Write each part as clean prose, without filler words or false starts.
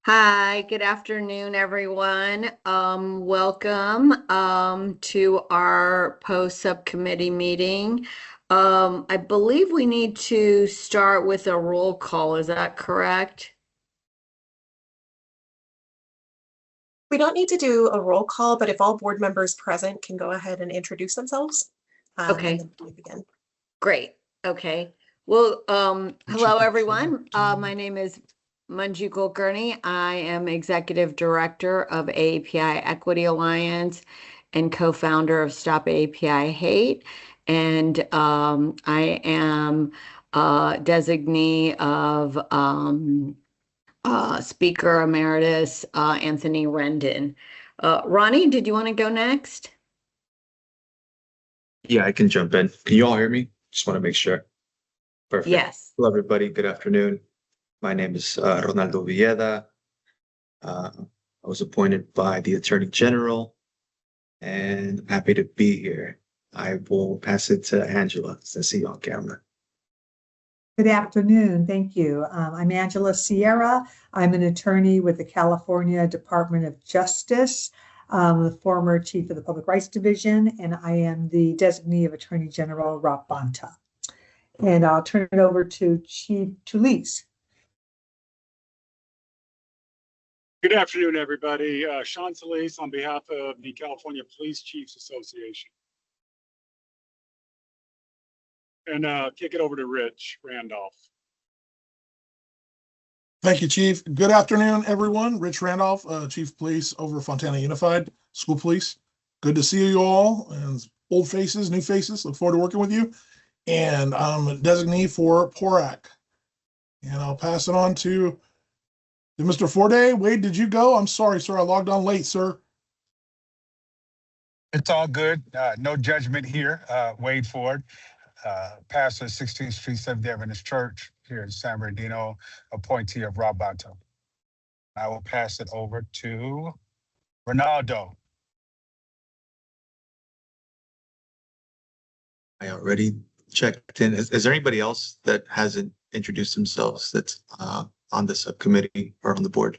Hi, good afternoon, everyone. Welcome to our post subcommittee meeting. I believe we need to start with a roll call. Is that correct? We don't need to do a roll call, but if all board members present can go ahead and introduce themselves. Okay. And then we begin. Great. Okay. Well, hello, everyone. My name is Manju Kulkarni. I am Executive Director of AAPI Equity Alliance and co-founder of Stop AAPI Hate. And I am designee of Speaker Emeritus Anthony Rendon. Ronnie, did you want to go next? Yeah, I can jump in. Can you all hear me? Just want to make sure. Perfect. Yes. Hello, everybody. Good afternoon. My name is Ronaldo Villeda. I was appointed by the Attorney General and I'm happy to be here. I will pass it to Angela since I see you on camera. Good afternoon. Thank you. I'm Angela Sierra. I'm an attorney with the California Department of Justice, the former chief of the Public Rights Division, and I am the designee of Attorney General Rob Bonta. And I'll turn it over to Chief Tulise. Good afternoon, everybody. Sean Tulise on behalf of the California Police Chiefs Association. And kick it over to Rich Randolph. Thank you, Chief. Good afternoon, everyone. Rich Randolph, Chief of Police over Fontana Unified School Police. Good to see you all, and old faces, new faces. Look forward to working with you. And I'm a designee for PORAC. And I'll pass it on to Mr. Forday. Wade, did you go? I'm sorry, sir. I logged on late, sir. It's all good. No judgment here. Wade Ford, pastor of 16th Street Seventh-day Adventist Church here in San Bernardino, appointee of Rob Bonta. I will pass it over to Ronaldo. I already checked in. Is there anybody else that hasn't introduced themselves that's on the subcommittee or on the board?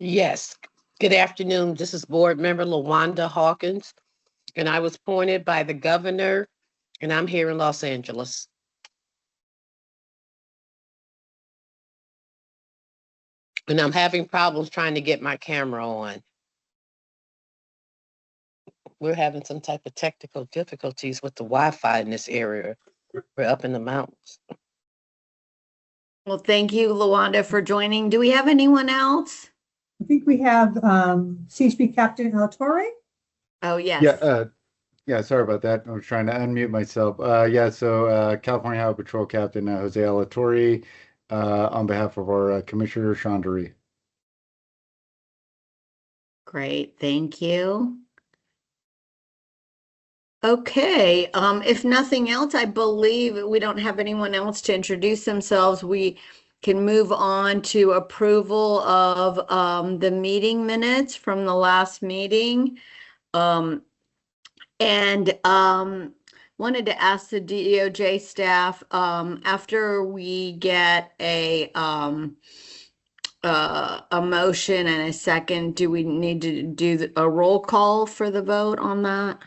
Yes. Good afternoon. This is board member LaWanda Hawkins, and I was appointed by the governor, and I'm here in Los Angeles. And I'm having problems trying to get my camera on. We're having some type of technical difficulties with the Wi-Fi in this area. We're up in the mountains. Well, thank you, LaWanda, for joining. Do we have anyone else? I think we have CHP Captain Alatorre. Oh, yes. Yeah, sorry about that. I was trying to unmute myself. So California Highway Patrol Captain Jose Alatorre on behalf of our Commissioner Sean Dury. Great, thank you. Okay, if nothing else, I believe we don't have anyone else to introduce themselves. We can move on to approval of the meeting minutes from the last meeting. Wanted to ask the DOJ staff, after we get a motion and a second, do we need to do a roll call for the vote on that?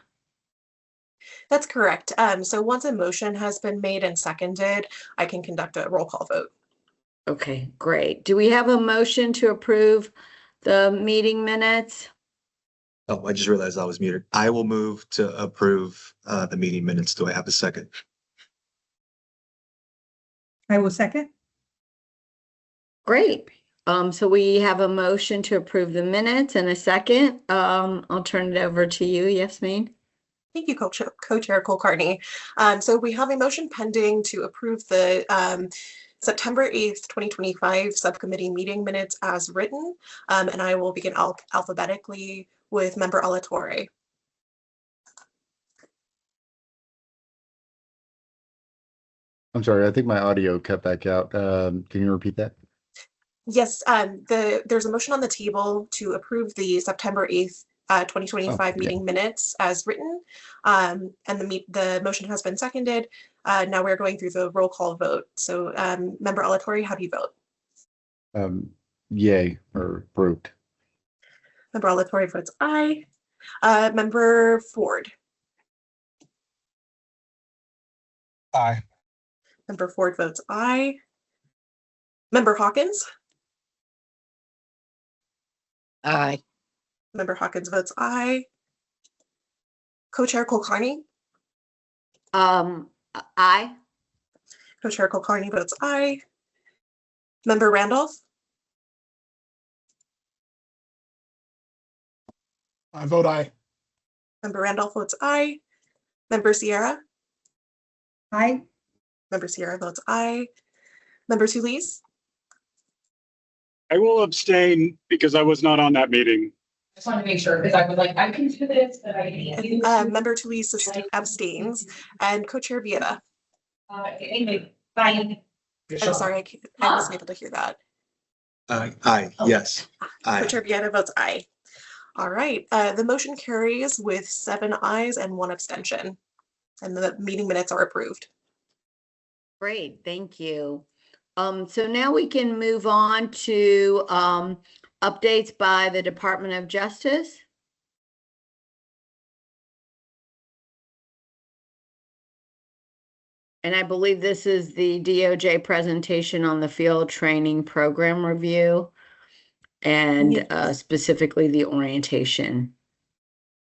That's correct. So once a motion has been made and seconded, I can conduct a roll call vote. Okay, great. Do we have a motion to approve the meeting minutes? Oh, I just realized I was muted. I will move to approve the meeting minutes. Do I have a second? I will second. Great. So we have a motion to approve the minutes and a second. I'll turn it over to you, Yasmin. Thank you, Co-Chair Kulkarni. So we have a motion pending to approve the September 8th, 2025 subcommittee meeting minutes as written. And I will begin alphabetically with member Alatorre. I'm sorry, I think my audio cut back out. Can you repeat that? Yes, there's a motion on the table to approve the September 8th, 2025 meeting minutes as written. And the motion has been seconded. Now we're going through the roll call vote. So member Alatorre, how do you vote? Yay or approved. Member Alatorre votes aye. Member Ford. Aye. Member Ford votes aye. Member Hawkins. Aye. Member Hawkins votes aye. Co-Chair Kulkarni. Aye. Co-Chair Kulkarni votes aye. Member Randolph. I vote aye. Member Randolph votes aye. Member Sierra. Aye. Member Sierra votes aye. Member Solis. I will abstain because I was not on that meeting. Just want to make sure, because I was like, I can do this, but I can't. Member Solis abstains, and Co-Chair Vieta. Anyway, bye. I'm sorry, I wasn't able to hear that. Aye, yes, aye. Co-Chair Vieta votes aye. All right, the motion carries with 7 ayes and 1 abstention, and the meeting minutes are approved. Great, thank you. So now we can move on to updates by the Department of Justice. And I believe this is the DOJ presentation on the field training program review and specifically the orientation.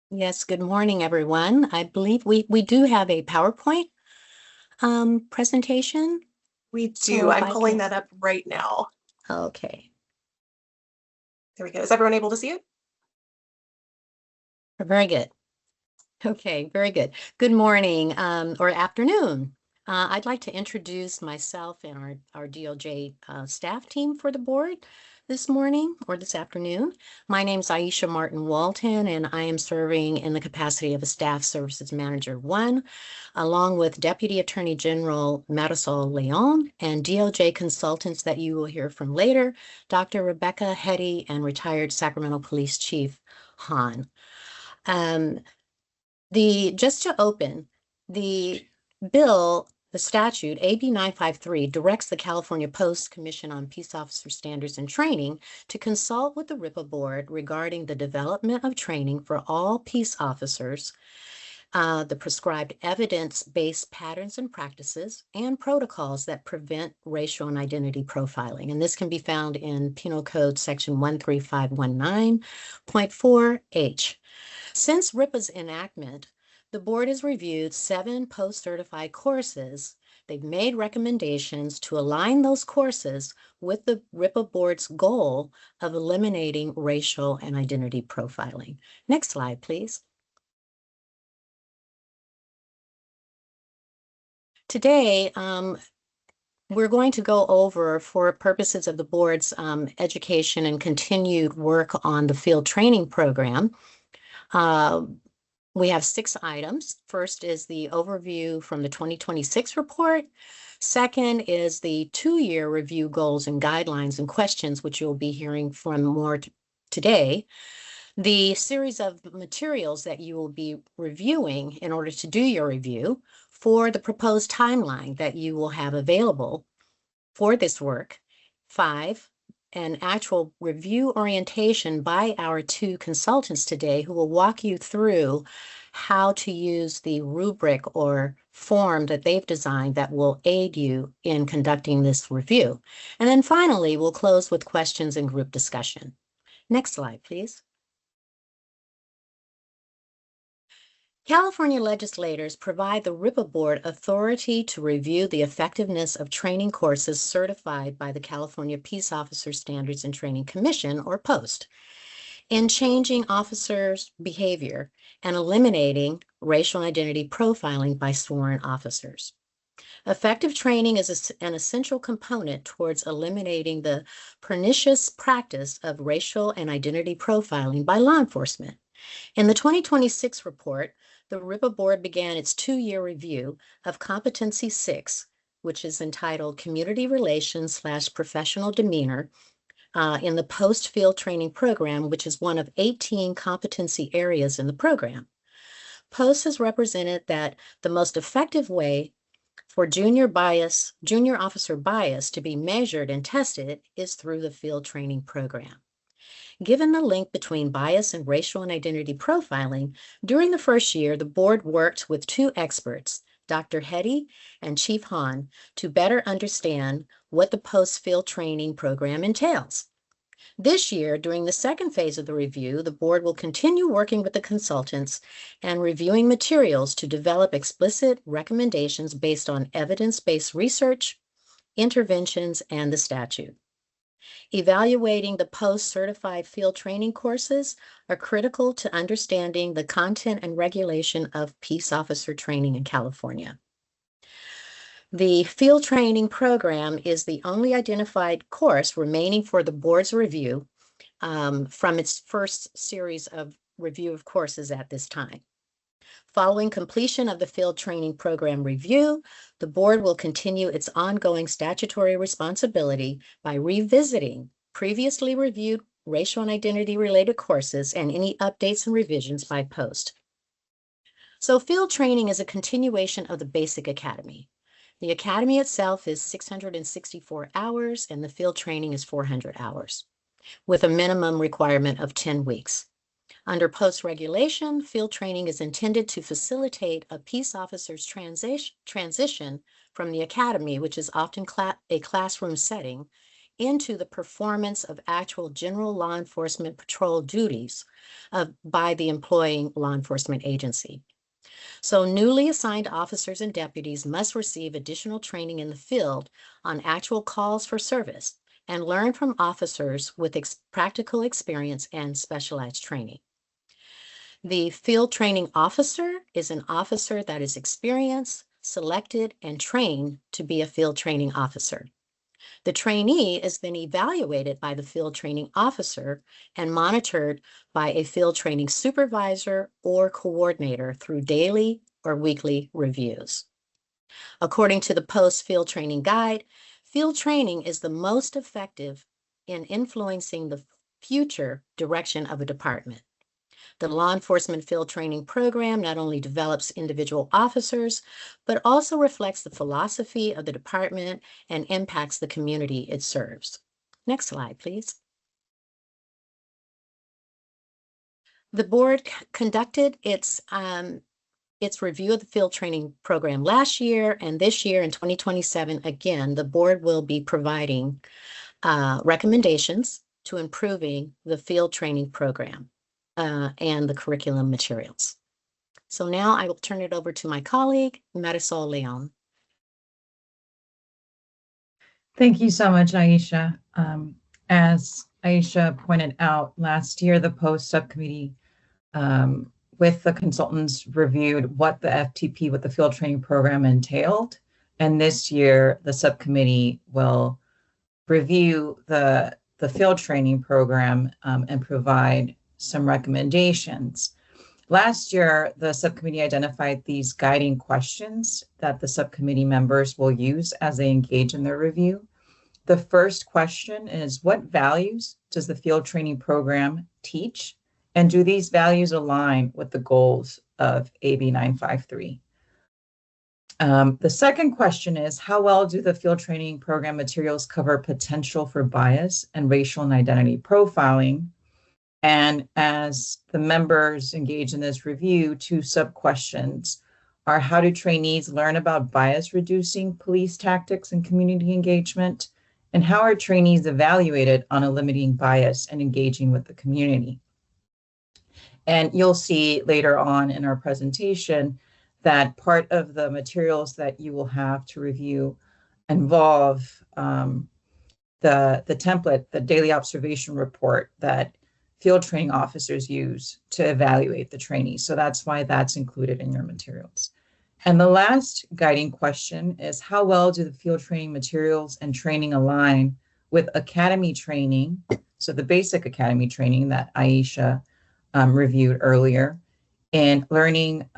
Yes, good morning, everyone. I believe we do have a PowerPoint presentation. We do. So if I'm I pulling can- that up right now. Okay, There we go. Is everyone able to see it? very good. Okay, very good. Good morning or afternoon. I'd like to introduce myself and our DOJ staff team for the board this morning or this afternoon. My name is Aisha Martin Walton, and I am serving in the capacity of a Staff Services Manager 1, along with Deputy Attorney General Marisol Leon and DOJ consultants that you will hear from later, Dr. Rebecca Hetty and retired Sacramento Police Chief Han. Just to open, the bill, the statute, AB 953, directs the California Post Commission on Peace Officer Standards and Training to consult with the RIPA board regarding the development of training for all peace officers, the prescribed evidence-based patterns and practices, and protocols that prevent racial and identity profiling. And this can be found in Penal Code Section 13519.4H. Since RIPA's enactment, the board has reviewed 7 post-certified courses. They've made recommendations to align those courses with the RIPA board's goal of eliminating racial and identity profiling. Next slide, please. Today, we're going to go over, for purposes of the board's education and continued work on the field training program, we have 6 items. First is the overview from the 2026 report. Second is the 2-year review goals and guidelines and questions, which you'll be hearing from more today. The series of materials that you will be reviewing in order to do your review for the proposed timeline that you will have available for this work. 5, an actual review orientation by our 2 consultants today who will walk you through how to use the rubric or form that they've designed that will aid you in conducting this review. And then finally, we'll close with questions and group discussion. Next slide, please. California legislators provide the RIPA board authority to review the effectiveness of training courses certified by the California Peace Officer Standards and Training Commission, or POST, in changing officers' behavior and eliminating racial identity profiling by sworn officers. Effective training is an essential component towards eliminating the pernicious practice of racial and identity profiling by law enforcement. In the 2026 report, the RIPA board began its 2-year review of Competency 6, which is entitled Community Relations / Professional Demeanor, in the post-field training program, which is one of 18 competency areas in the program. POST has represented that the most effective way For junior officer bias to be measured and tested is through the field training program. Given the link between bias and racial and identity profiling, during the first year, the board worked with two experts, Dr. Hetty and Chief Hahn, to better understand what the post-field training program entails. This year, during the second phase of the review, the board will continue working with the consultants and reviewing materials to develop explicit recommendations based on evidence-based research, interventions, and the statute. Evaluating the post-certified field training courses are critical to understanding the content and regulation of peace officer training in California. The field training program is the only identified course remaining for the board's review from its first series of review of courses at this time. Following completion of the field training program review, the board will continue its ongoing statutory responsibility by revisiting previously reviewed racial and identity-related courses and any updates and revisions by post. So field training is a continuation of the basic academy. The academy itself is 664 hours and the field training is 400 hours, with a minimum requirement of 10 weeks. Under post-regulation, field training is intended to facilitate a peace officer's transition from the academy, which is often a classroom setting, into the performance of actual general law enforcement patrol duties by the employing law enforcement agency. So newly assigned officers and deputies must receive additional training in the field on actual calls for service and learn from officers with practical experience and specialized training. The field training officer is an officer that is experienced, selected, and trained to be a field training officer. The trainee is then evaluated by the field training officer and monitored by a field training supervisor or coordinator through daily or weekly reviews. According to the post-field training guide, field training is the most effective in influencing the future direction of a department. The law enforcement field training program not only develops individual officers, but also reflects the philosophy of the department and impacts the community it serves. Next slide, please. The board conducted its review of the field training program last year, and this year in 2027, again, the board will be providing recommendations to improving the field training program and the curriculum materials. So now I will turn it over to my colleague, Marisol Leon. Thank you so much, Aisha. As Aisha pointed out, last year, the post subcommittee with the consultants reviewed what the FTP, what the field training program entailed. And this year, the subcommittee will review the field training program and provide some recommendations. Last year, the subcommittee identified these guiding questions that the subcommittee members will use as they engage in their review. The first question is, what values does the field training program teach? And do these values align with the goals of AB 953? The second question is, how well do the field training program materials cover potential for bias and racial and identity profiling? And as the members engage in this review, two sub-questions are, how do trainees learn about bias-reducing police tactics and community engagement? And how are trainees evaluated on eliminating bias and engaging with the community? And you'll see later on in our presentation that part of the materials that you will have to review involve the template, the daily observation report that field training officers use to evaluate the trainees. So that's why that's included in your materials. And the last guiding question is, how well do the field training materials and training align with academy training? So the basic academy training that Aisha reviewed earlier, and learning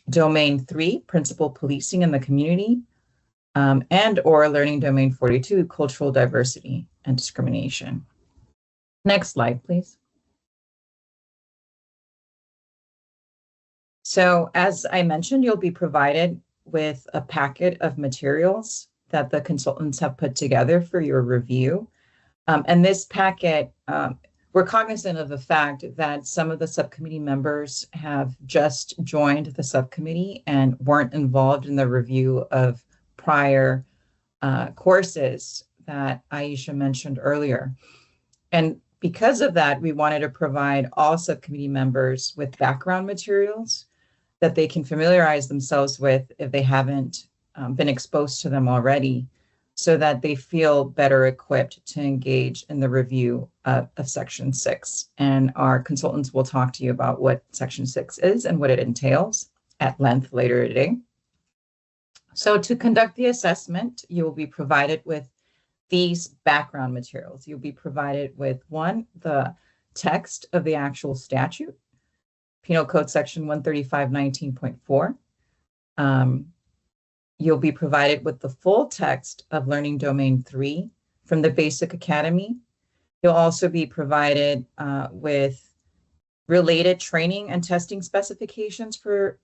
domain 3, principal policing in the community, and or learning domain 42, cultural diversity and discrimination. Next slide, please. So as I mentioned, you'll be provided with a packet of materials that the consultants have put together for your review. And this packet, we're cognizant of the fact that some of the subcommittee members have just joined the subcommittee and weren't involved in the review of prior courses that Aisha mentioned earlier. And because of that, we wanted to provide all subcommittee members with background materials that they can familiarize themselves with if they haven't been exposed to them already, so that they feel better equipped to engage in the review of Section 6. And our consultants will talk to you about what Section 6 is and what it entails at length later today. So to conduct the assessment, you will be provided with these background materials. You'll be provided with one, the text of the actual statute, Penal Code Section 135-19.4. You'll be provided with the full text of Learning Domain 3 from the Basic Academy. You'll also be provided with related training and testing specifications for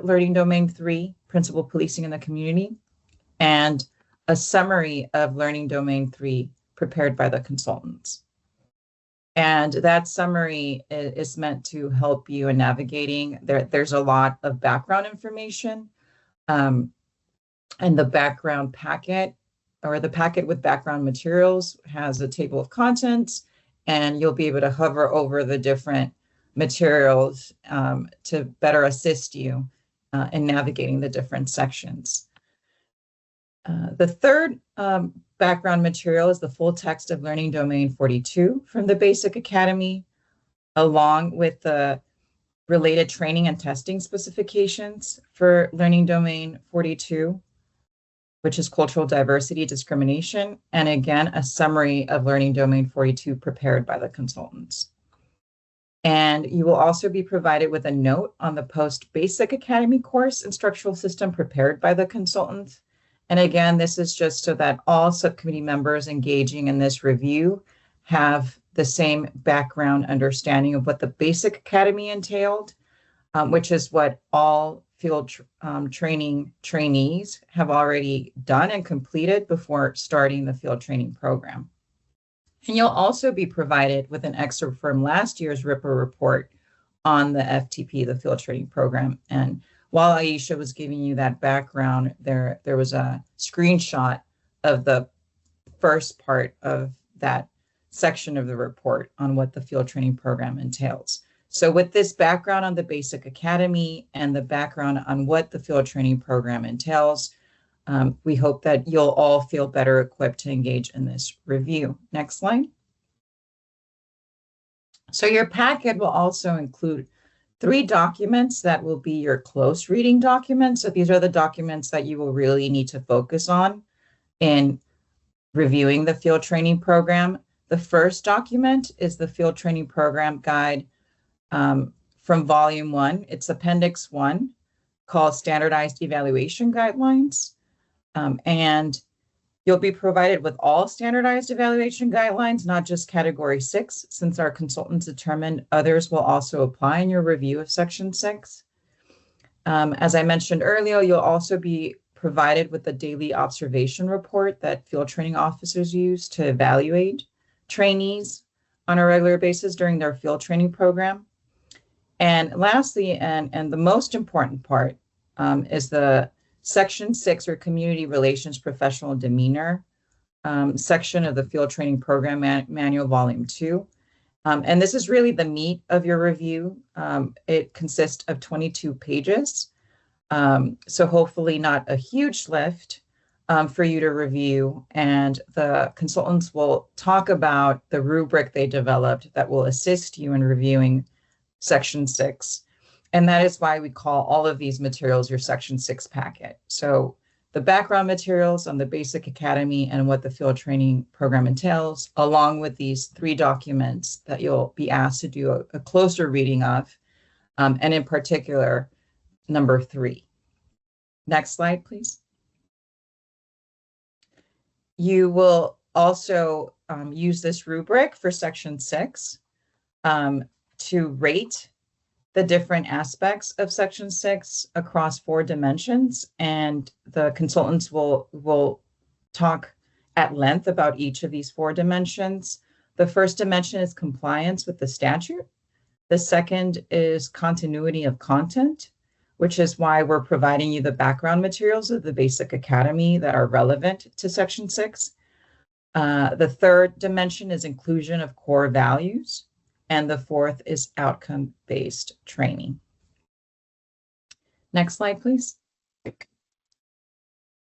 Learning Domain 3, Principal Policing in the Community, and a summary of Learning Domain 3 prepared by the consultants. And that summary is meant to help you in navigating. There's a lot of background information. And the background packet, or the packet with background materials, has a table of contents, and you'll be able to hover over the different materials to better assist you in navigating the different sections. The third background material is the full text of Learning Domain 42 from the Basic Academy, along with the related training and testing specifications for Learning Domain 42, which is cultural diversity discrimination, and again, a summary of Learning Domain 42 prepared by the consultants. And you will also be provided with a note on the post-Basic Academy course instructional system prepared by the consultants. And again, this is just so that all subcommittee members engaging in this review have the same background understanding of what the Basic Academy entailed, which is what all field training trainees have already done and completed before starting the field training program. And you'll also be provided with an excerpt from last year's RIPA report on the FTP, the field training program. And while Aisha was giving you that background, there was a screenshot of the first part of that section of the report on what the field training program entails. So with this background on the Basic Academy and the background on what the field training program entails, we hope that you'll all feel better equipped to engage in this review. Next slide. So your packet will also include 3 documents that will be your close reading documents. So these are the documents that you will really need to focus on in reviewing the field training program. The first document is the field training program guide from volume 1. It's appendix 1, called Standardized Evaluation Guidelines. And you'll be provided with all standardized evaluation guidelines, not just category 6, since our consultants determined others will also apply in your review of section 6. As I mentioned earlier, you'll also be provided with the daily observation report that field training officers use to evaluate trainees on a regular basis during their field training program. And lastly, and the most important part, is the Section 6, or Community Relations Professional Demeanor section of the Field Training Program Manual, Volume 2. And this is really the meat of your review. It consists of 22 pages. So hopefully not a huge lift for you to review. And the consultants will talk about the rubric they developed that will assist you in reviewing Section 6. And that is why we call all of these materials your Section 6 packet. So the background materials on the Basic Academy and what the field training program entails, along with these 3 documents that you'll be asked to do a closer reading of, and in particular, number 3. Next slide, please. You will also use this rubric for Section 6 to rate the different aspects of Section 6 across 4 dimensions, and the consultants will talk at length about each of these 4 dimensions. The first dimension is compliance with the statute. The second is continuity of content, which is why we're providing you the background materials of the Basic Academy that are relevant to Section 6. The third dimension is inclusion of core values, and the fourth is outcome-based training. Next slide, please.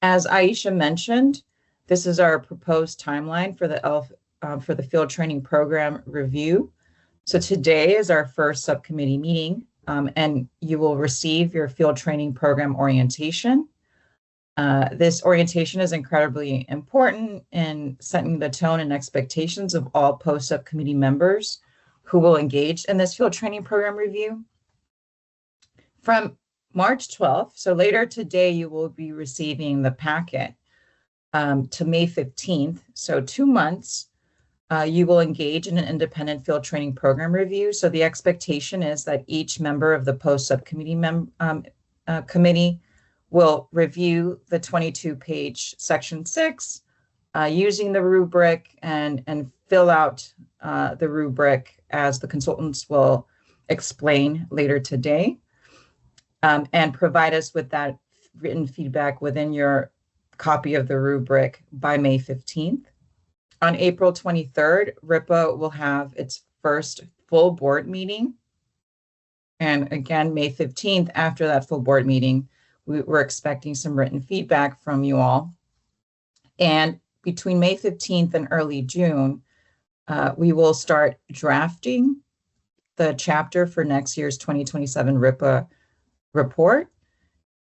As Aisha mentioned, this is our proposed timeline for the field training program review. So today is our first subcommittee meeting, and you will receive your field training program orientation. This orientation is incredibly important in setting the tone and expectations of all post-subcommittee members who will engage in this field training program review. From March 12th, so later today, you will be receiving the packet to May 15th, so 2 months. You will engage in an independent field training program review. So the expectation is that each member of the post-subcommittee committee will review the 22-page Section 6 using the rubric and fill out the rubric as the consultants will explain later today, and provide us with that written feedback within your copy of the rubric by May 15th. On April 23rd, RIPA will have its first full board meeting. And again, May 15th, after that full board meeting, we're expecting some written feedback from you all. And between May 15th and early June, we will start drafting the chapter for next year's 2027 RIPA report.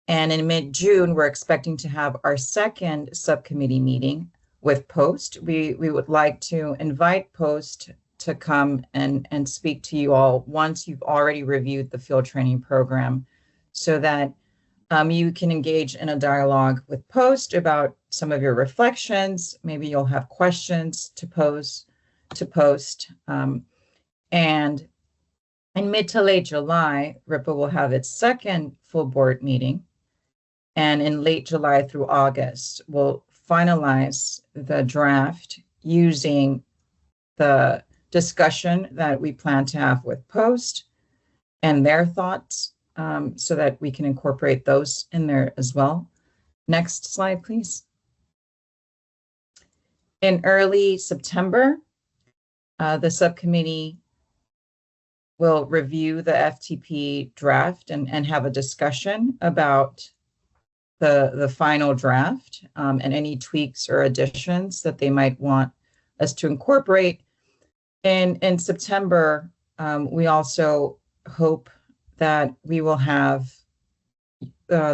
And in mid-June, we're expecting to have our second subcommittee meeting with POST. We would like to invite POST to come and speak to you all once you've already reviewed the field training program, so that you can engage in a dialogue with POST about some of your reflections. Maybe you'll have questions to pose to POST. And in mid to late July, RIPA will have its second full board meeting. And in late July through August, we'll finalize the draft using the discussion that we plan to have with POST and their thoughts, so that we can incorporate those in there as well. Next slide, please. In early September, the subcommittee will review the FTP draft and have a discussion about the final draft and any tweaks or additions that they might want us to incorporate. In September, we also hope that we will have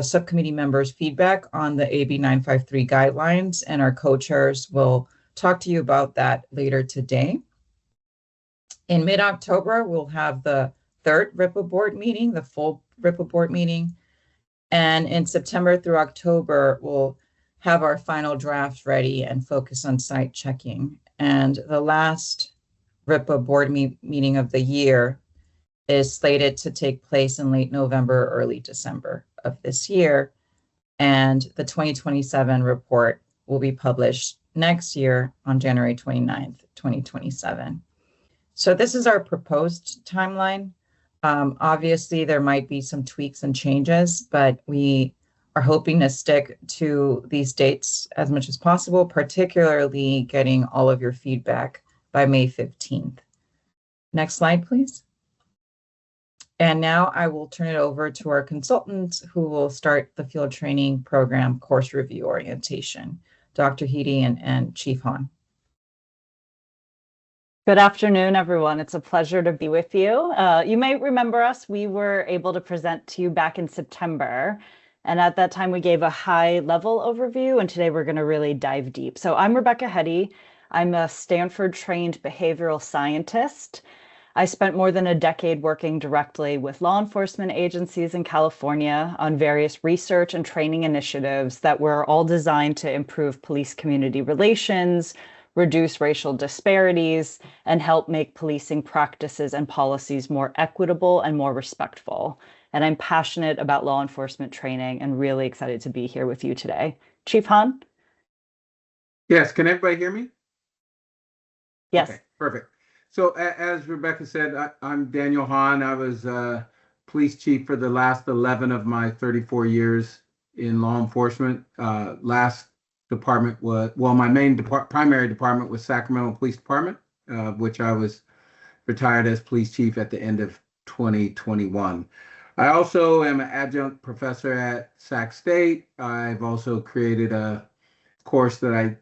subcommittee members' feedback on the AB 953 guidelines, and our co-chairs will talk to you about that later today. In mid-October, we'll have the third RIPA board meeting, the full RIPA board meeting. And in September through October, we'll have our final draft ready and focus on site checking. And the last RIPA board meeting of the year is slated to take place in late November, early December of this year. And the 2027 report will be published next year on January 29th, 2027. So this is our proposed timeline. Obviously, there might be some tweaks and changes, but we are hoping to stick to these dates as much as possible, particularly getting all of your feedback by May 15th. Next slide, please. And now I will turn it over to our consultants who will start the field training program course review orientation, Dr. Heedy and Chief Han. Good afternoon, everyone. It's a pleasure to be with you. You may remember us. We were able to present to you back in September. And at that time, we gave a high-level overview, and today we're going to really dive deep. So I'm Rebecca Heedy. I'm a Stanford-trained behavioral scientist. I spent more than a decade working directly with law enforcement agencies in California on various research and training initiatives that were all designed to improve police-community relations, reduce racial disparities, and help make policing practices and policies more equitable and more respectful. And I'm passionate about law enforcement training and really excited to be here with you today. Chief Hahn? Yes, can everybody hear me? Yes. Okay, perfect. So as Rebecca said, I'm Daniel Hahn. I was police chief for the last 11 of my 34 years in law enforcement. Last department was, well, my main primary department was Sacramento Police Department, which I was retired as police chief at the end of 2021. I also am an adjunct professor at Sac State. I've also created a course that I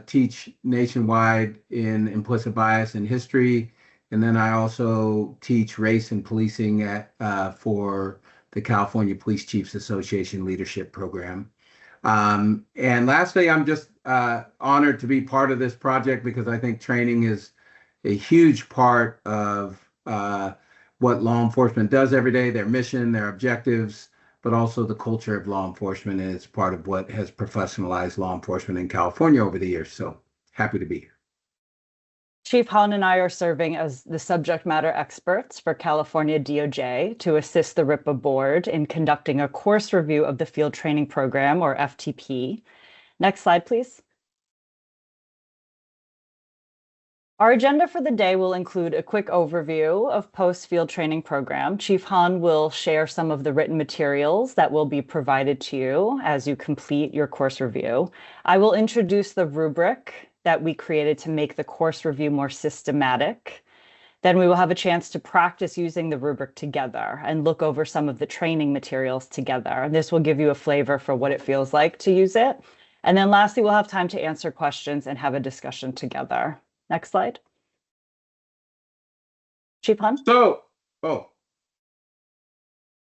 teach nationwide in implicit bias and history. And then I also teach race and policing for the California Police Chiefs Association Leadership Program. And lastly, I'm just honored to be part of this project because I think training is a huge part of what law enforcement does every day, their mission, their objectives, but also the culture of law enforcement is part of what has professionalized law enforcement in California over the years. So happy to be here. Chief Hahn and I are serving as the subject matter experts for California DOJ to assist the RIPA board in conducting a course review of the Field Training Program, or FTP. Next slide, please. Our agenda for the day will include a quick overview of POST Field Training Program. Chief Hahn will share some of the written materials that will be provided to you as you complete your course review. I will introduce the rubric that we created to make the course review more systematic. Then we will have a chance to practice using the rubric together and look over some of the training materials together. And this will give you a flavor for what it feels like to use it. And then lastly, we'll have time to answer questions and have a discussion together. Next slide. Chief Hahn? Go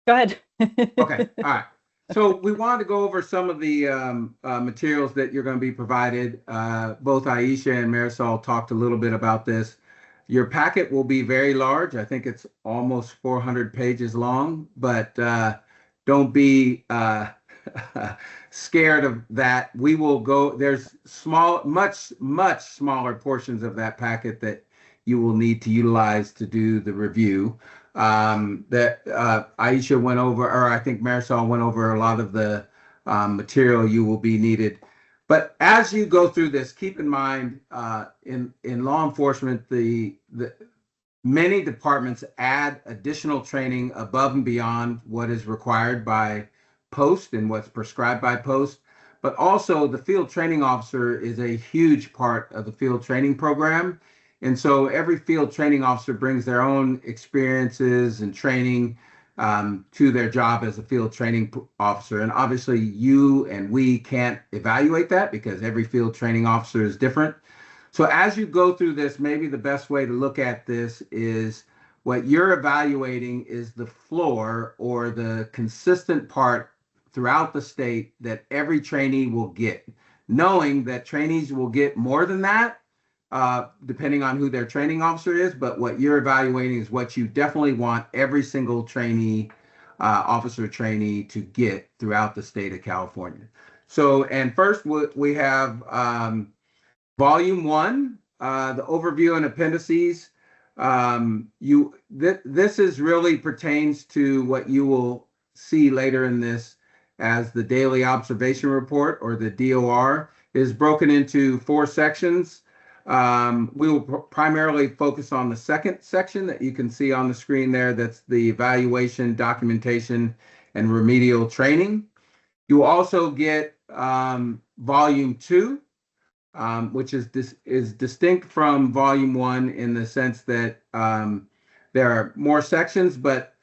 ahead. Okay, all right. So we wanted to go over some of the materials that you're going to be provided. Both Aisha and Marisol talked a little bit about this. Your packet will be very large. I think it's almost 400 pages long, but don't be scared of that. We will go, there's much smaller portions of that packet that you will need to utilize to do the review. That Aisha went over, or I think Marisol went over a lot of the material you will be needed. But as you go through this, keep in mind, in law enforcement, the many departments add additional training above and beyond what is required by POST and what's prescribed by POST. But also the field training officer is a huge part of the field training program. And so every field training officer brings their own experiences and training to their job as a field training officer. And obviously you and we can't evaluate that because every field training officer is different. So as you go through this, maybe the best way to look at this is what you're evaluating is the floor or the consistent part throughout the state that every trainee will get, knowing that trainees will get more than that, depending on who their training officer is. But what you're evaluating is what you definitely want every single trainee, officer trainee to get throughout the state of California. So, and first we have Volume 1, the overview and appendices. This is really pertains to what you will see later in this as the Daily Observation Report, or the DOR, is broken into 4 sections. We will primarily focus on the second section that you can see on the screen there. That's the evaluation, documentation, and remedial training. You will also get Volume 2, which is distinct from Volume 1 in the sense that there are more sections, but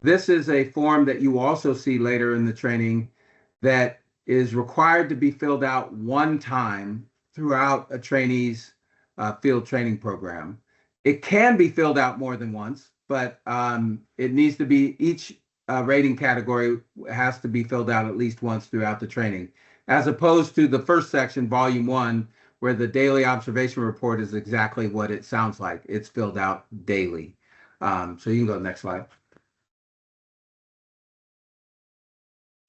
this is a form that you also see later in the training that is required to be filled out one time throughout a trainee's field training program. It can be filled out more than once, but it needs to be, each rating category has to be filled out at least once throughout the training, as opposed to the first section, Volume 1, where the Daily Observation Report is exactly what it sounds like. It's filled out daily. So you can go to the next slide.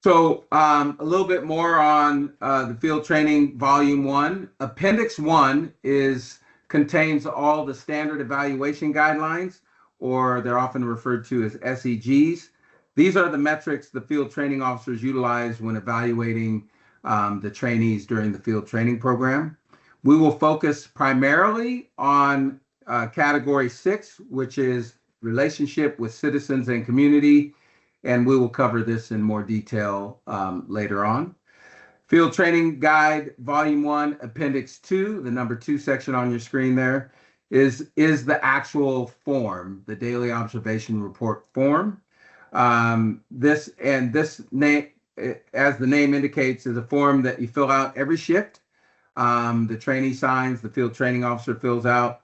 So a little bit more on the field training volume 1. Appendix 1 contains all the standard evaluation guidelines, or they're often referred to as SEGs. These are the metrics the field training officers utilize when evaluating the trainees during the field training program. We will focus primarily on category 6, which is relationship with citizens and community, and we will cover this in more detail later on. Field Training Guide, Volume 1, Appendix 2, the number 2 section on your screen there, is the actual form, the Daily Observation Report form. This name, as the name indicates, is a form that you fill out every shift. The trainee signs, the field training officer fills out.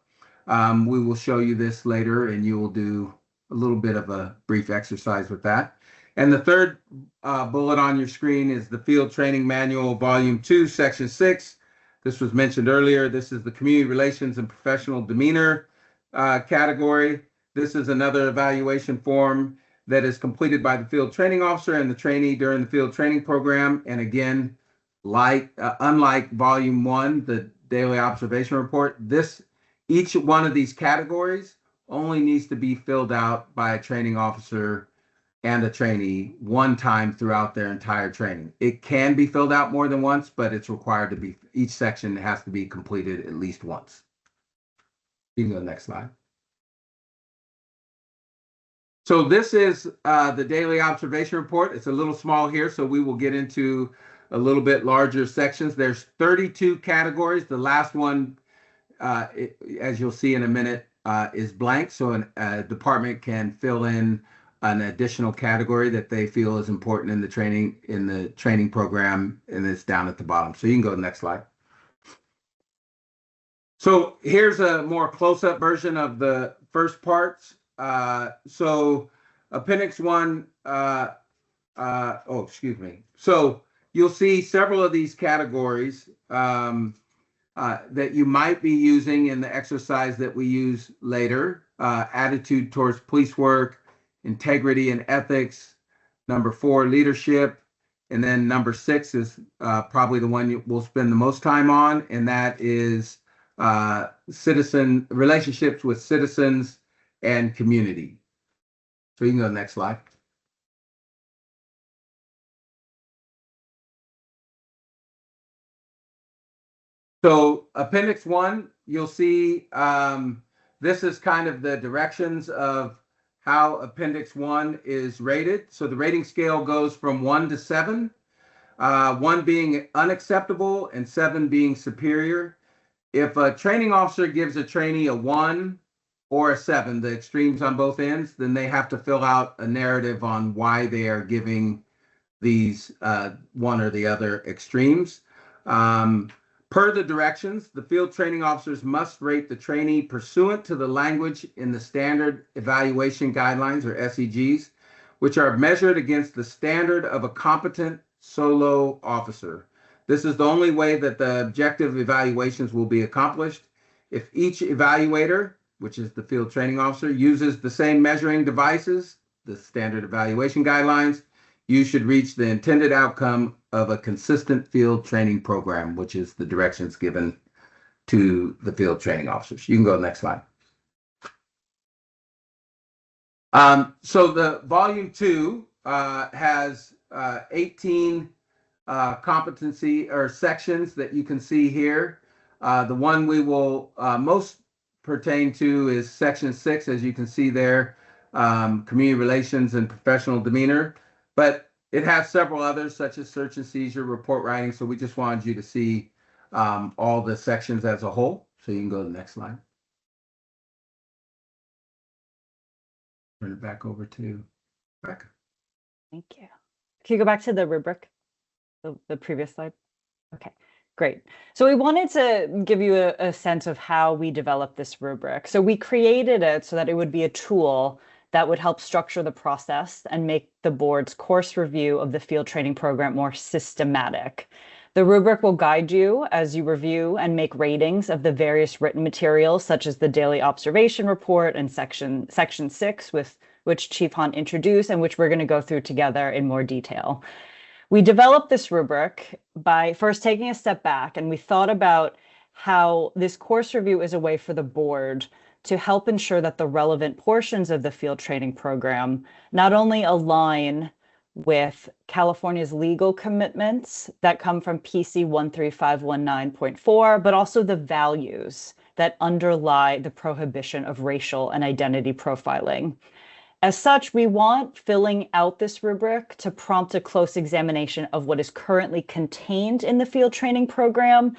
We will show you this later, and you will do a little bit of a brief exercise with that. And the third bullet on your screen is the Field Training Manual, Volume 2, Section 6. This was mentioned earlier. This is the Community Relations and Professional Demeanor category. This is another evaluation form that is completed by the field training officer and the trainee during the field training program. And again, unlike Volume 1, the Daily Observation Report, each one of these categories only needs to be filled out by a training officer and a trainee one time throughout their entire training. It can be filled out more than once, but it's required to be, each section has to be completed at least once. You can go to the next slide. So this is the Daily Observation Report. It's a little small here, so we will get into a little bit larger sections. There's 32 categories. The last one, as you'll see in a minute, is blank, so a department can fill in an additional category that they feel is important in the training program, and it's down at the bottom. So you can go to the next slide. So here's a more close-up version of the first parts. So Appendix 1, excuse me. So you'll see several of these categories that you might be using in the exercise that we use later. Attitude towards police work, integrity and ethics. Number 4, leadership. And then number 6 is probably the one we'll spend the most time on, and that is relationships with citizens and community. So you can go to the next slide. So Appendix 1, you'll see this is kind of the directions of how Appendix 1 is rated. So the rating scale goes from 1 to 7, 1 being unacceptable and 7 being superior. If a training officer gives a trainee a 1 or a 7, the extremes on both ends, then they have to fill out a narrative on why they are giving these one or the other extremes. Per the directions, the field training officers must rate the trainee pursuant to the language in the standard evaluation guidelines, or SEGs, which are measured against the standard of a competent solo officer. This is the only way that the objective evaluations will be accomplished. If each evaluator, which is the field training officer, uses the same measuring devices, the standard evaluation guidelines, you should reach the intended outcome of a consistent field training program, which is the directions given to the field training officers. You can go to the next slide. So the Volume 2 has 18 competency or sections that you can see here. The one we will most pertain to is Section 6, as you can see there, community relations and professional demeanor. But it has several others, such as search and seizure, report writing. So we just wanted you to see all the sections as a whole. So you can go to the next slide. Turn it back over to Rebecca. Thank you. Can you go back to the rubric, the previous slide? Okay, great. So we wanted to give you a sense of how we developed this rubric. So we created it so that it would be a tool that would help structure the process and make the board's course review of the field training program more systematic. The rubric will guide you as you review and make ratings of the various written materials, such as the Daily Observation Report and Section 6, which Chief Hunt introduced and which we're going to go through together in more detail. We developed this rubric by first taking a step back, and we thought about how this course review is a way for the board to help ensure that the relevant portions of the field training program not only align with California's legal commitments that come from PC 13519.4, but also the values that underlie the prohibition of racial and identity profiling. As such, we want filling out this rubric to prompt a close examination of what is currently contained in the field training program,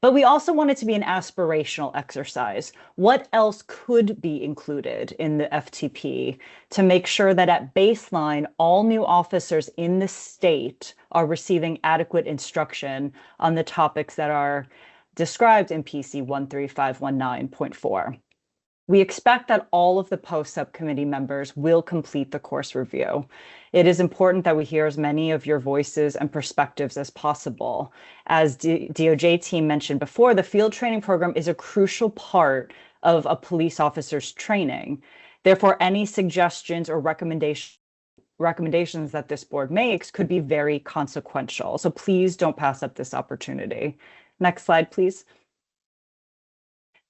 but we also want it to be an aspirational exercise. What else could be included in the FTP to make sure that at baseline, all new officers in the state are receiving adequate instruction on the topics that are described in PC 13519.4. We expect that all of the post subcommittee members will complete the course review. It is important that we hear as many of your voices and perspectives as possible. As DOJ team mentioned before, the field training program is a crucial part of a police officer's training. Therefore, any suggestions or recommendations that this board makes could be very consequential. So please don't pass up this opportunity. Next slide, please.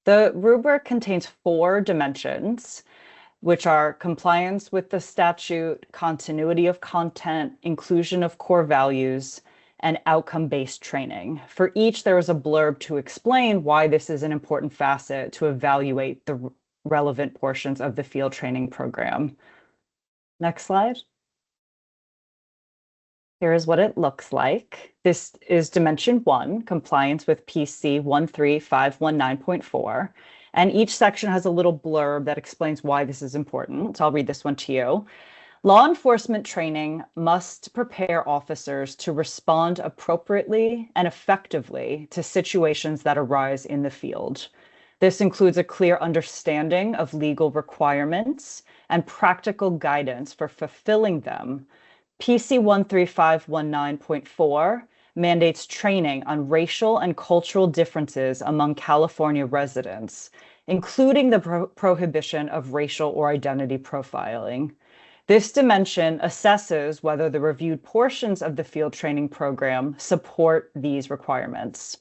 The rubric contains 4 dimensions, which are compliance with the statute, continuity of content, inclusion of core values, and outcome-based training. For each, there is a blurb to explain why this is an important facet to evaluate the relevant portions of the field training program. Next slide. Here is what it looks like. This is dimension 1, compliance with PC 13519.4. And each section has a little blurb that explains why this is important. So I'll read this one to you. Law enforcement training must prepare officers to respond appropriately and effectively to situations that arise in the field. This includes a clear understanding of legal requirements and practical guidance for fulfilling them. PC 13519.4 mandates training on racial and cultural differences among California residents, including the prohibition of racial or identity profiling. This dimension assesses whether the reviewed portions of the field training program support these requirements.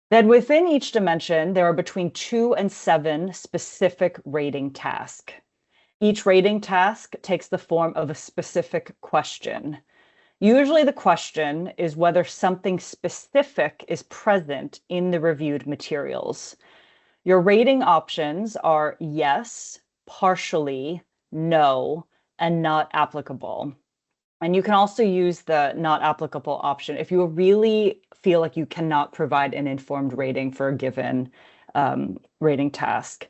Then within each dimension, there are between 2 and 7 specific rating tasks. Each rating task takes the form of a specific question. Usually the question is whether something specific is present in the reviewed materials. Your rating options are yes, partially, no, and not applicable. And you can also use the not applicable option if you really feel like you cannot provide an informed rating for a given rating task.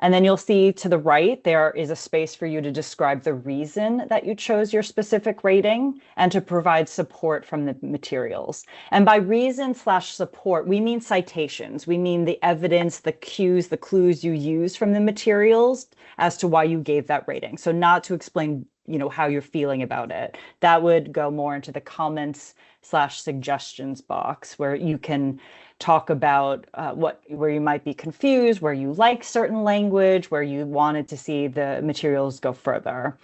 And then you'll see to the right, there is a space for you to describe the reason that you chose your specific rating and to provide support from the materials. And by reason/support, we mean citations. We mean the evidence, the cues, the clues you use from the materials as to why you gave that rating. So not to explain, how you're feeling about it. That would go more into the comments/suggestions box where you can talk about where you might be confused, where you like certain language, where you wanted to see the materials go further.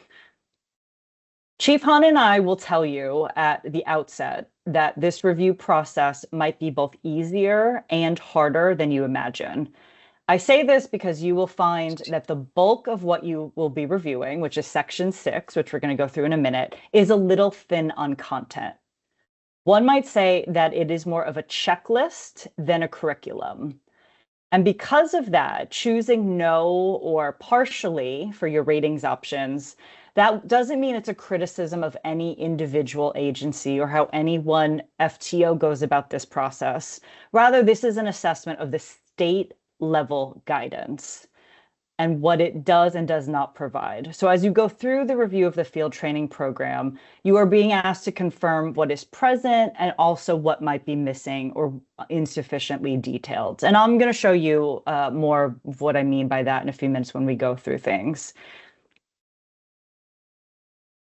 Chief Hahn and I will tell you at the outset that this review process might be both easier and harder than you imagine. I say this because you will find that the bulk of what you will be reviewing, which is section 6, which we're going to go through in a minute, is a little thin on content. One might say that it is more of a checklist than a curriculum. And because of that, choosing no or partially for your ratings options, that doesn't mean it's a criticism of any individual agency or how any one FTO goes about this process. Rather, this is an assessment of the state level guidance and what it does and does not provide. So as you go through the review of the field training program, you are being asked to confirm what is present and also what might be missing or insufficiently detailed. And I'm going to show you more of what I mean by that in a few minutes when we go through things.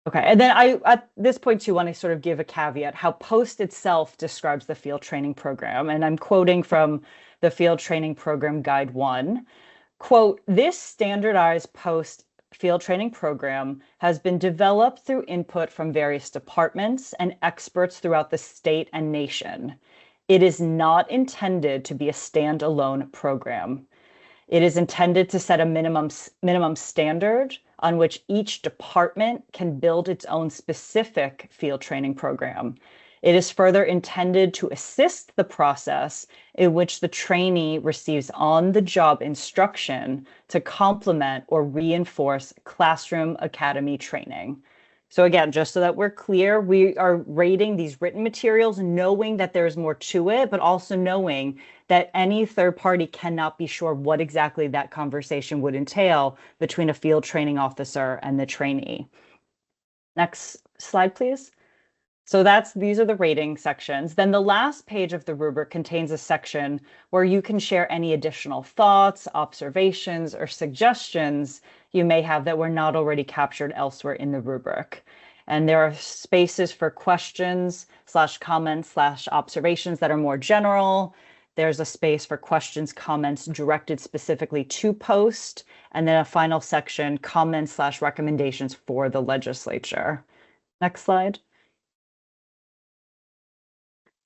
Okay, and then I, at this point too, want to sort of give a caveat how POST itself describes the field training program. And I'm quoting from the Field Training Program Guide 1. Quote, this standardized POST field training program has been developed through input from various departments and experts throughout the state and nation. It is not intended to be a standalone program. It is intended to set a minimum standard on which each department can build its own specific field training program. It is further intended to assist the process in which the trainee receives on-the-job instruction to complement or reinforce classroom academy training. So again, just so that we're clear, we are rating these written materials knowing that there's more to it, but also knowing that any third party cannot be sure what exactly that conversation would entail between a field training officer and the trainee. Next slide, please. So these are the rating sections. Then the last page of the rubric contains a section where you can share any additional thoughts, observations, or suggestions you may have that were not already captured elsewhere in the rubric. And there are spaces for questions / comments / observations that are more general. There's a space for questions, comments directed specifically to post, and then a final section, comments / recommendations for the legislature. Next slide.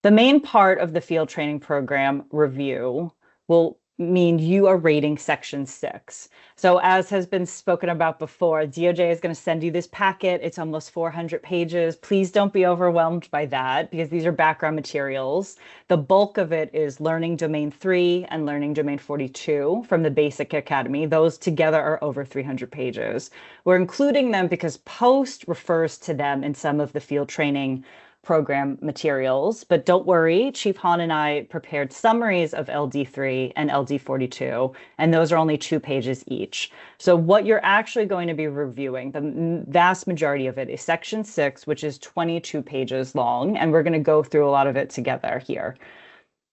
The main part of the field training program review will mean you are rating section 6. So as has been spoken about before, DOJ is going to send you this packet. It's almost 400 pages. Please don't be overwhelmed by that because these are background materials. The bulk of it is Learning Domain 3 and Learning Domain 42 from the Basic Academy. Those together are over 300 pages. We're including them because POST refers to them in some of the field training program materials, but don't worry, Chief Hahn and I prepared summaries of LD3 and LD42, and those are only 2 pages each. So what you're actually going to be reviewing, the vast majority of it is section 6, which is 22 pages long, and we're going to go through a lot of it together here.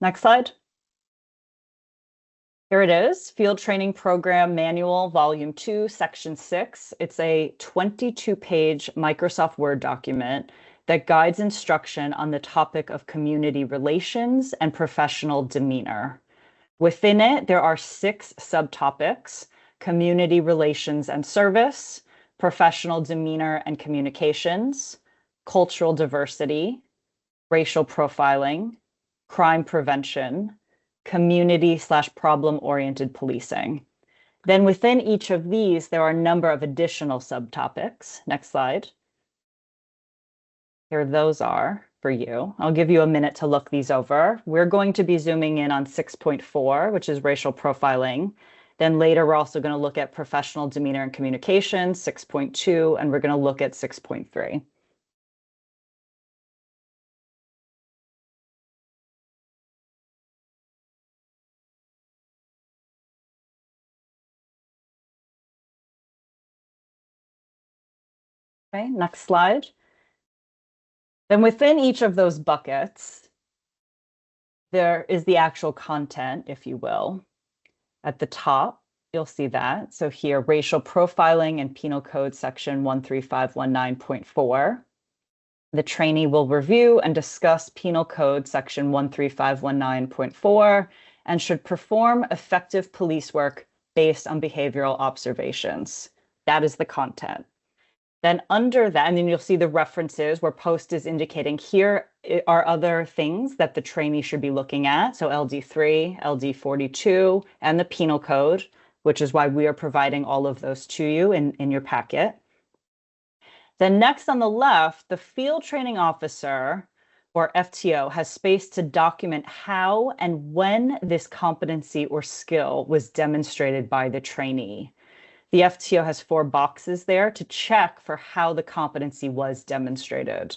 Next slide. Here it is, Field Training Program Manual, Volume 2, Section 6. It's a 22-page Microsoft Word document that guides instruction on the topic of community relations and professional demeanor. Within it, there are 6 subtopics: community relations and service, professional demeanor and communications, cultural diversity, racial profiling, crime prevention, community / problem-oriented policing. Then within each of these, there are a number of additional subtopics. Next slide. Here those are for you. I'll give you a minute to look these over. We're going to be zooming in on 6.4, which is racial profiling. Then later, we're also going to look at professional demeanor and communication, 6.2, and we're going to look at 6.3. Okay, next slide. Then within each of those buckets, there is the actual content, if you will. At the top, you'll see that. So here, racial profiling and Penal Code Section 13519.4. The trainee will review and discuss Penal Code Section 13519.4 and should perform effective police work based on behavioral observations. That is the content. Then under that, and then you'll see the references where POST is indicating here are other things that the trainee should be looking at. So LD3, LD42, and the Penal Code, which is why we are providing all of those to you in your packet. Then next on the left, the field training officer, or FTO, has space to document how and when this competency or skill was demonstrated by the trainee. The FTO has 4 boxes there to check for how the competency was demonstrated.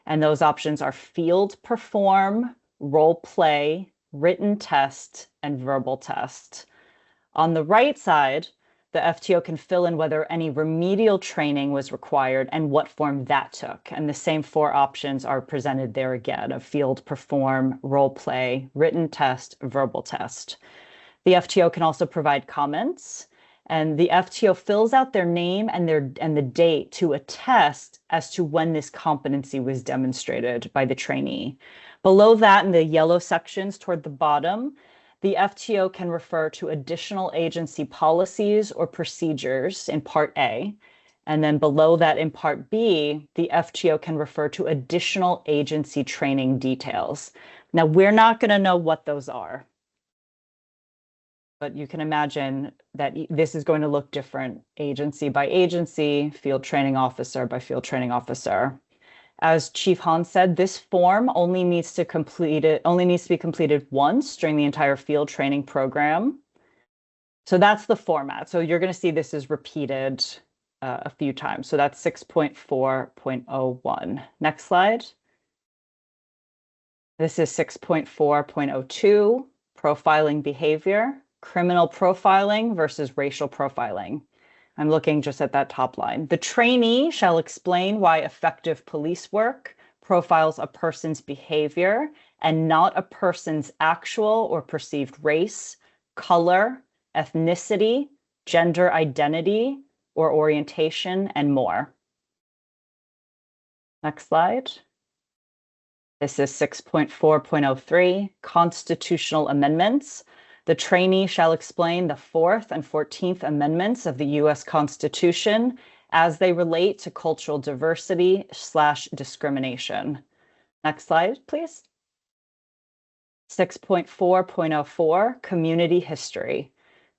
And those options are field perform, role play, written test, and verbal test. On the right side, the FTO can fill in whether any remedial training was required and what form that took. And the same 4 options are presented there again of field perform, role play, written test, verbal test. The FTO can also provide comments. And the FTO fills out their name and the date to attest as to when this competency was demonstrated by the trainee. Below that, in the yellow sections toward the bottom, the FTO can refer to additional agency policies or procedures in Part A. And then below that in Part B, the FTO can refer to additional agency training details. Now, we're not going to know what those are, but you can imagine that this is going to look different agency by agency, field training officer by field training officer. As Chief Hahn said, this form only needs to be completed once during the entire field training program. So that's the format. So you're going to see this is repeated a few times. So that's 6.4.01. Next slide. This is 6.4.02, profiling behavior, criminal profiling versus racial profiling. I'm looking just at that top line. The trainee shall explain why effective police work profiles a person's behavior and not a person's actual or perceived race, color, ethnicity, gender identity, or orientation, and more. Next slide. This is 6.4.03, constitutional amendments. The trainee shall explain the 4th and 14th Amendments of the U.S. Constitution as they relate to cultural diversity / discrimination. Next slide, please. 6.4.04, community history.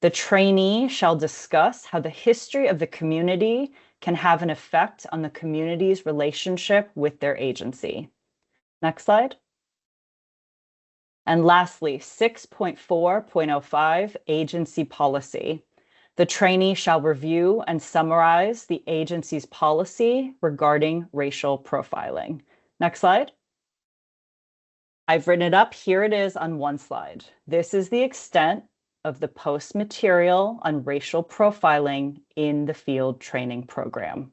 The trainee shall discuss how the history of the community can have an effect on the community's relationship with their agency. Next slide. And lastly, 6.4.05, agency policy. The trainee shall review and summarize the agency's policy regarding racial profiling. Next slide. I've written it up. Here it is on one slide. This is the extent of the post material on racial profiling in the field training program.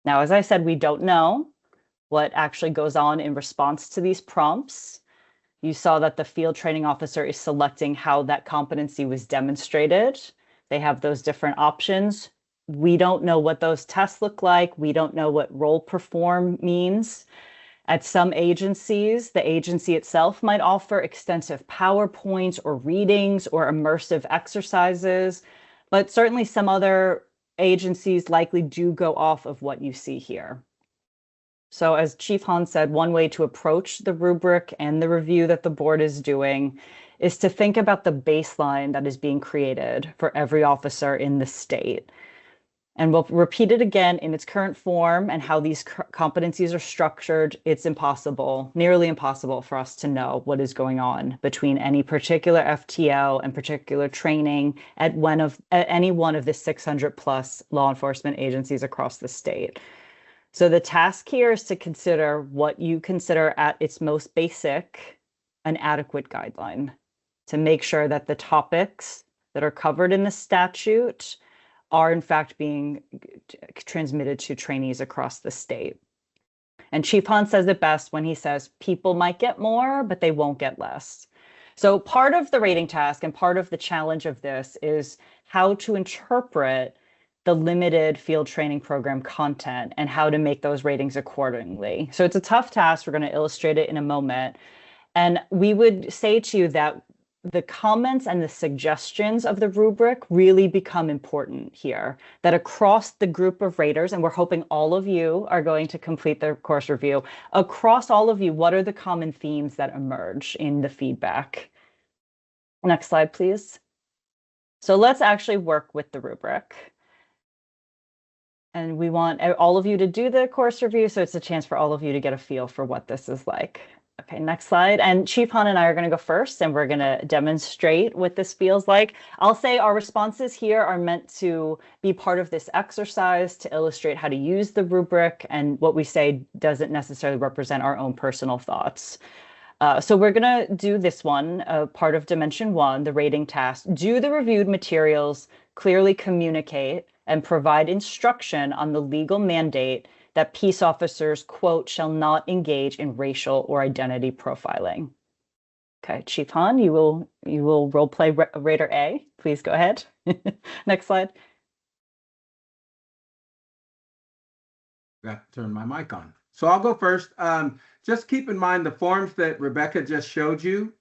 Now, as I said, we don't know what actually goes on in response to these prompts. You saw that the field training officer is selecting how that competency was demonstrated. They have those different options. We don't know what those tests look like. We don't know what role perform means. At some agencies, the agency itself might offer extensive PowerPoints or readings or immersive exercises, but certainly some other agencies likely do go off of what you see here. So as Chief Hahn said, one way to approach the rubric and the review that the board is doing is to think about the baseline that is being created for every officer in the state. And we'll repeat it again in its current form and how these competencies are structured. It's impossible, nearly impossible for us to know what is going on between any particular FTO and particular training at any one of the 600 plus law enforcement agencies across the state. So the task here is to consider what you consider at its most basic an adequate guideline to make sure that the topics that are covered in the statute are in fact being transmitted to trainees across the state. And Chief Hahn says it best when he says people might get more, but they won't get less. So part of the rating task and part of the challenge of this is how to interpret the limited field training program content and how to make those ratings accordingly. So it's a tough task. We're going to illustrate it in a moment. And we would say to you that the comments and the suggestions of the rubric really become important here, that across the group of raters, and we're hoping all of you are going to complete the course review, across all of you, what are the common themes that emerge in the feedback? Next slide, please. So let's actually work with the rubric. And we want all of you to do the course review, so it's a chance for all of you to get a feel for what this is like. Okay, next slide. And Chief Hahn and I are going to go first, and we're going to demonstrate what this feels like. I'll say our responses here are meant to be part of this exercise to illustrate how to use the rubric, and what we say doesn't necessarily represent our own personal thoughts. So we're going to do this one, part of Dimension 1, the rating task. Do the reviewed materials clearly communicate and provide instruction on the legal mandate that peace officers, quote, shall not engage in racial or identity profiling? Okay, Chief Hahn, you will role play Rater A. Please go ahead. Next slide. Got to turn my mic on. So I'll go first. Just keep in mind the forms that Rebecca just showed you.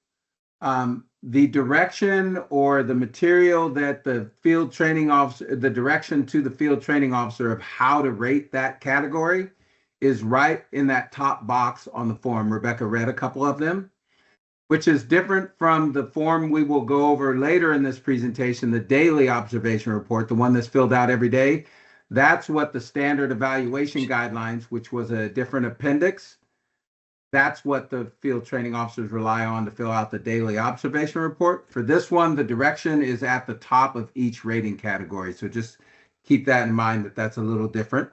The direction or the material that the field training officer, the direction to the field training officer of how to rate that category is right in that top box on the form. Rebecca read a couple of them, which is different from the form we will go over later in this presentation, the daily observation report, the one that's filled out every day. That's what the standard evaluation guidelines, which was a different appendix, that's what the field training officers rely on to fill out the daily observation report. For this one, the direction is at the top of each rating category. So just keep that in mind that that's a little different.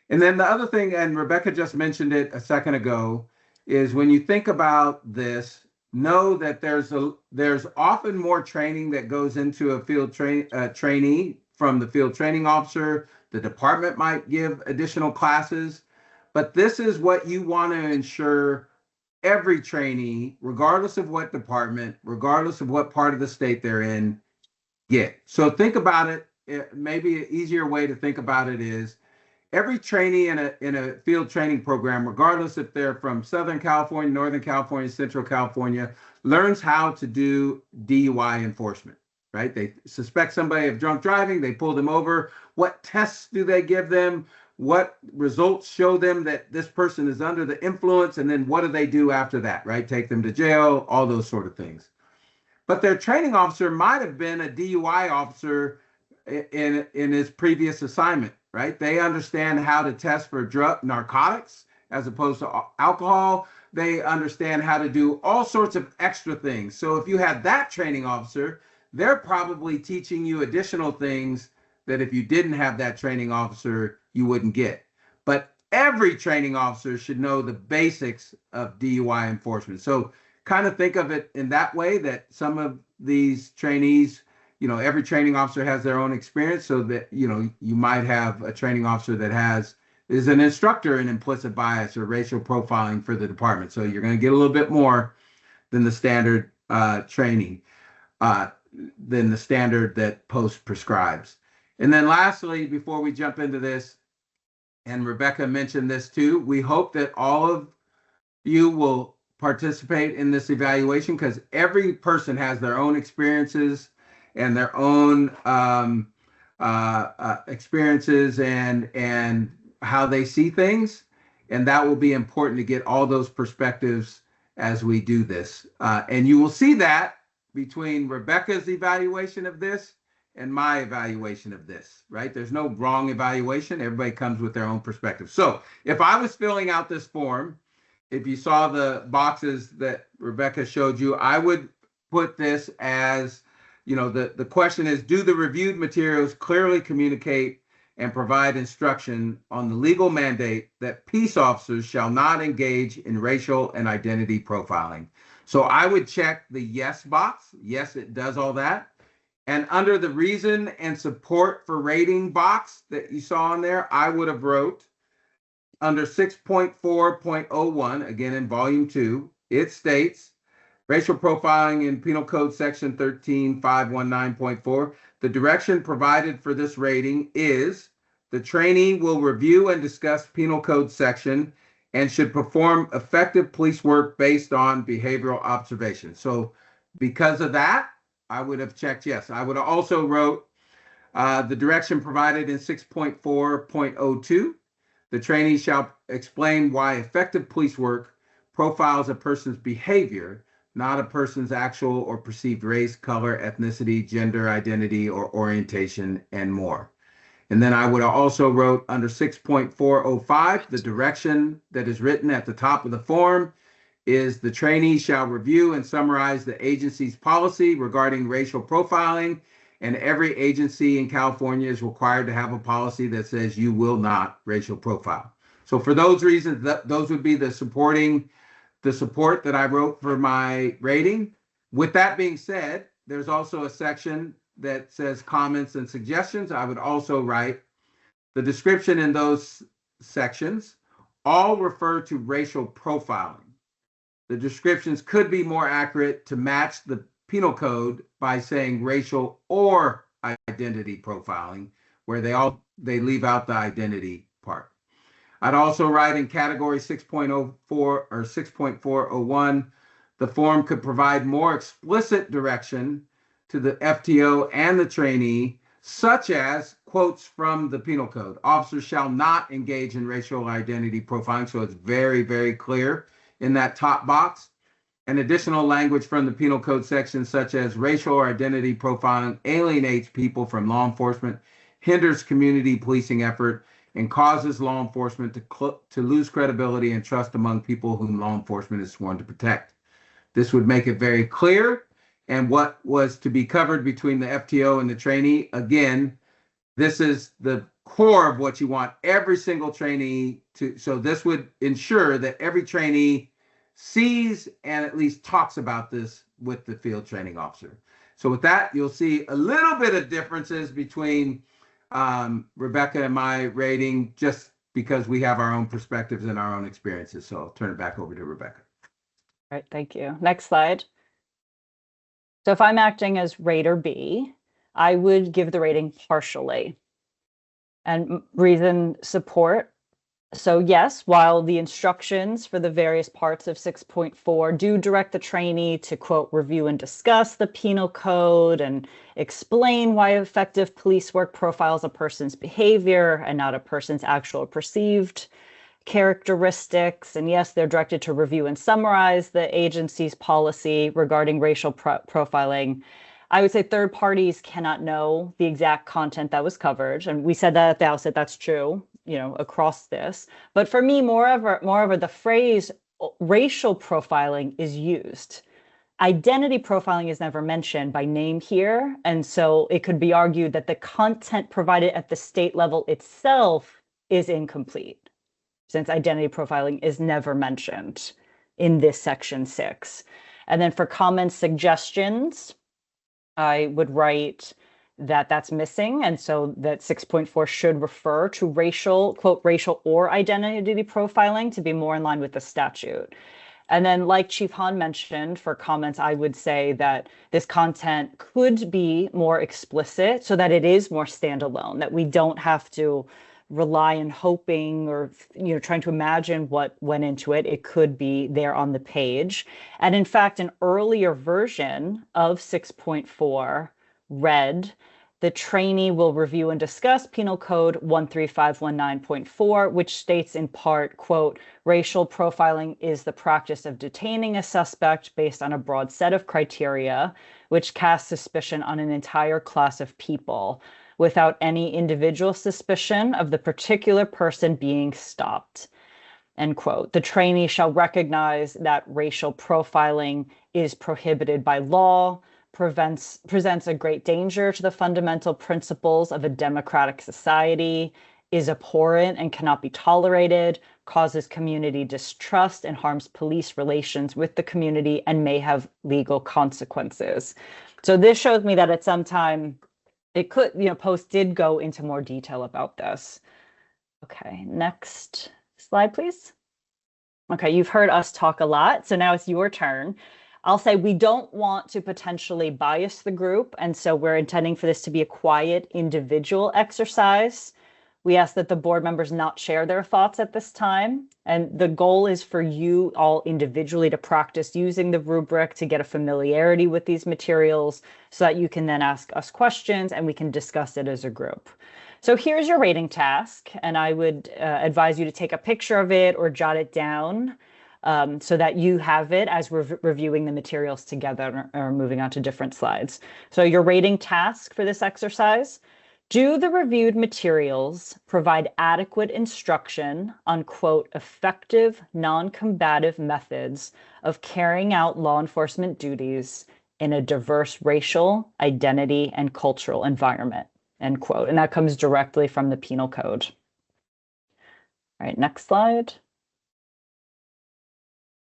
And then the other thing, and Rebecca just mentioned it a second ago, is when you think about this, know that there's often more training that goes into a field trainee from the field training officer. The department might give additional classes. But this is what you want to ensure every trainee, regardless of what department, regardless of what part of the state they're in, get. So think about it. Maybe an easier way to think about it is every trainee in a field training program, regardless if they're from Southern California, Northern California, Central California, learns how to do DUI enforcement, right? They suspect somebody of drunk driving, they pull them over. What tests do they give them? What results show them that this person is under the influence, and then what do they do after that, right? Take them to jail, all those sort of things. But their training officer might have been a DUI officer in his previous assignment, right? They understand how to test for narcotics as opposed to alcohol. They understand how to do all sorts of extra things. So if you had that training officer, they're probably teaching you additional things that if you didn't have that training officer, you wouldn't get. But every training officer should know the basics of DUI enforcement. So kind of think of it in that way, that some of these trainees, every training officer has their own experience, so that, you might have a training officer that is an instructor in implicit bias or racial profiling for the department. So you're going to get a little bit more than the standard training, than the standard that POST prescribes. And then lastly, before we jump into this, and Rebecca mentioned this too, we hope that all of you will participate in this evaluation, because every person has their own experiences and their own experiences and how they see things. And that will be important to get all those perspectives as we do this. And you will see that between Rebecca's evaluation of this and my evaluation of this, right? There's no wrong evaluation. Everybody comes with their own perspective. So if I was filling out this form, if you saw the boxes that Rebecca showed you, I would put this as, the question is, do the reviewed materials clearly communicate and provide instruction on the legal mandate that peace officers shall not engage in racial and identity profiling? So I would check the yes box. Yes, it does all that. And under the reason and support for rating box that you saw in there, I would have wrote under 6.4.01, again in volume 2, it states, racial profiling in Penal Code section 13519.4, the direction provided for this rating is the trainee will review and discuss Penal Code section and should perform effective police work based on behavioral observation. So because of that, I would have checked yes. I would have also wrote the direction provided in 6.4.02. The trainee shall explain why effective police work profiles a person's behavior, not a person's actual or perceived race, color, ethnicity, gender identity, or orientation, and more. And then I would have also wrote under 6.405, the direction that is written at the top of the form is the trainee shall review and summarize the agency's policy regarding racial profiling, and every agency in California is required to have a policy that says you will not racial profile. So for those reasons, those would be the support that I wrote for my rating. With that being said, there's also a section that says comments and suggestions. I would also write the description in those sections all refer to racial profiling. The descriptions could be more accurate to match the penal code by saying racial or identity profiling, where they leave out the identity part. I'd also write in category 6.04 or 6.401, The form could provide more explicit direction to the FTO and the trainee, such as quotes from the penal code. Officers shall not engage in racial identity profiling. So it's very, very clear in that top box. And additional language from the penal code section, such as racial or identity profiling alienates people from law enforcement, hinders community policing effort, and causes law enforcement to lose credibility and trust among people whom law enforcement is sworn to protect. This would make it very clear. And what was to be covered between the FTO and the trainee, again, this is the core of what you want every single trainee to. So this would ensure that every trainee sees and at least talks about this with the field training officer. So with that, you'll see a little bit of differences between Rebecca and my rating, just because we have our own perspectives and our own experiences. So I'll turn it back over to Rebecca. All right, thank you. Next slide. So if I'm acting as rater B, I would give the rating partially. And reason support. So yes, while the instructions for the various parts of 6.4 do direct the trainee to, quote, review and discuss the penal code and explain why effective police work profiles a person's behavior and not a person's actual perceived characteristics. And yes, they're directed to review and summarize the agency's policy regarding racial profiling. I would say third parties cannot know the exact content that was covered. And we said that at the outset, that's true, you know, across this. But for me, moreover, the phrase racial profiling is used. Identity profiling is never mentioned by name here. And so it could be argued that the content provided at the state level itself is incomplete, since identity profiling is never mentioned in this section 6. And then for comments, suggestions, I would write that that's missing. And so that 6.4 should refer to racial, quote, racial or identity profiling to be more in line with the statute. And then like Chief Hahn mentioned, for comments, I would say that this content could be more explicit so that it is more standalone, that we don't have to rely on hoping or, you know, trying to imagine what went into it. It could be there on the page. And in fact, an earlier version of 6.4 read, the trainee will review and discuss Penal Code 13519.4, which states in part, quote, racial profiling is the practice of detaining a suspect based on a broad set of criteria, which casts suspicion on an entire class of people, without any individual suspicion of the particular person being stopped, end quote. The trainee shall recognize that racial profiling is prohibited by law, presents a great danger to the fundamental principles of a democratic society, is abhorrent and cannot be tolerated, causes community distrust and harms police relations with the community, and may have legal consequences. So this shows me that at some time, it could, you know, Post did go into more detail about this. Okay, next slide, please. Okay, you've heard us talk a lot, so now it's your turn. I'll say we don't want to potentially bias the group, and so we're intending for this to be a quiet individual exercise. We ask that the board members not share their thoughts at this time, and the goal is for you all individually to practice using the rubric to get a familiarity with these materials so that you can then ask us questions and we can discuss it as a group. So here's your rating task, and I would advise you to take a picture of it or jot it down so that you have it as we're reviewing the materials together or moving on to different slides. So your rating task for this exercise: do the reviewed materials provide adequate instruction on, quote, effective non-combative methods of carrying out law enforcement duties in a diverse racial, identity, and cultural environment, end quote. And that comes directly from the penal code. All right, next slide.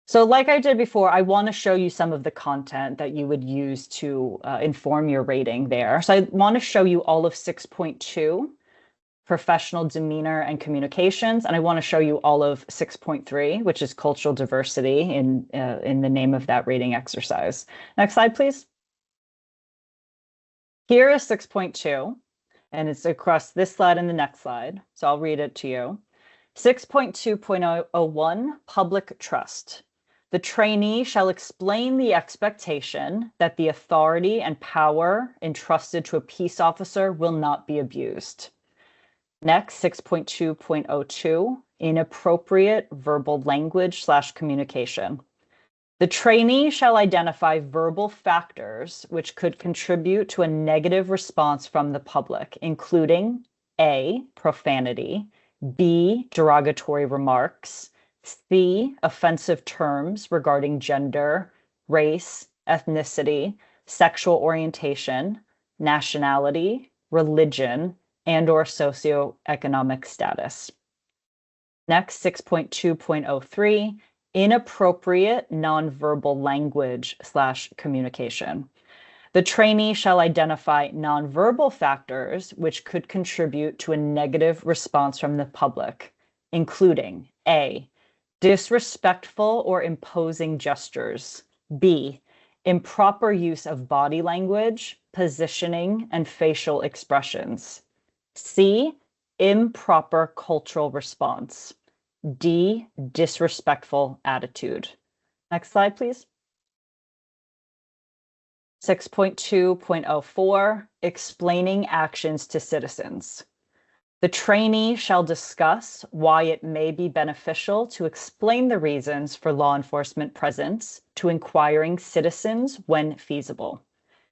So like I did before, I want to show you some of the content that you would use to inform your rating there. So I want to show you all of 6.2, professional demeanor and communications, and I want to show you all of 6.3, which is cultural diversity in the name of that rating exercise. Next slide, please. Here is 6.2, and it's across this slide and the next slide, so I'll read it to you. 6.2.01, public trust. The trainee shall explain the expectation that the authority and power entrusted to a peace officer will not be abused. Next, 6.2.02, inappropriate verbal language / communication. The trainee shall identify verbal factors which could contribute to a negative response from the public, including A, profanity, B, derogatory remarks, C, offensive terms regarding gender, race, ethnicity, sexual orientation, nationality, religion, and/or socioeconomic status. Next, 6.2.03, inappropriate nonverbal language / communication. The trainee shall identify nonverbal factors which could contribute to a negative response from the public, including A, disrespectful or imposing gestures, B, improper use of body language, positioning, and facial expressions, C, improper cultural response, D, disrespectful attitude. Next slide, please. 6.2.04, explaining actions to citizens. The trainee shall discuss why it may be beneficial to explain the reasons for law enforcement presence to inquiring citizens when feasible.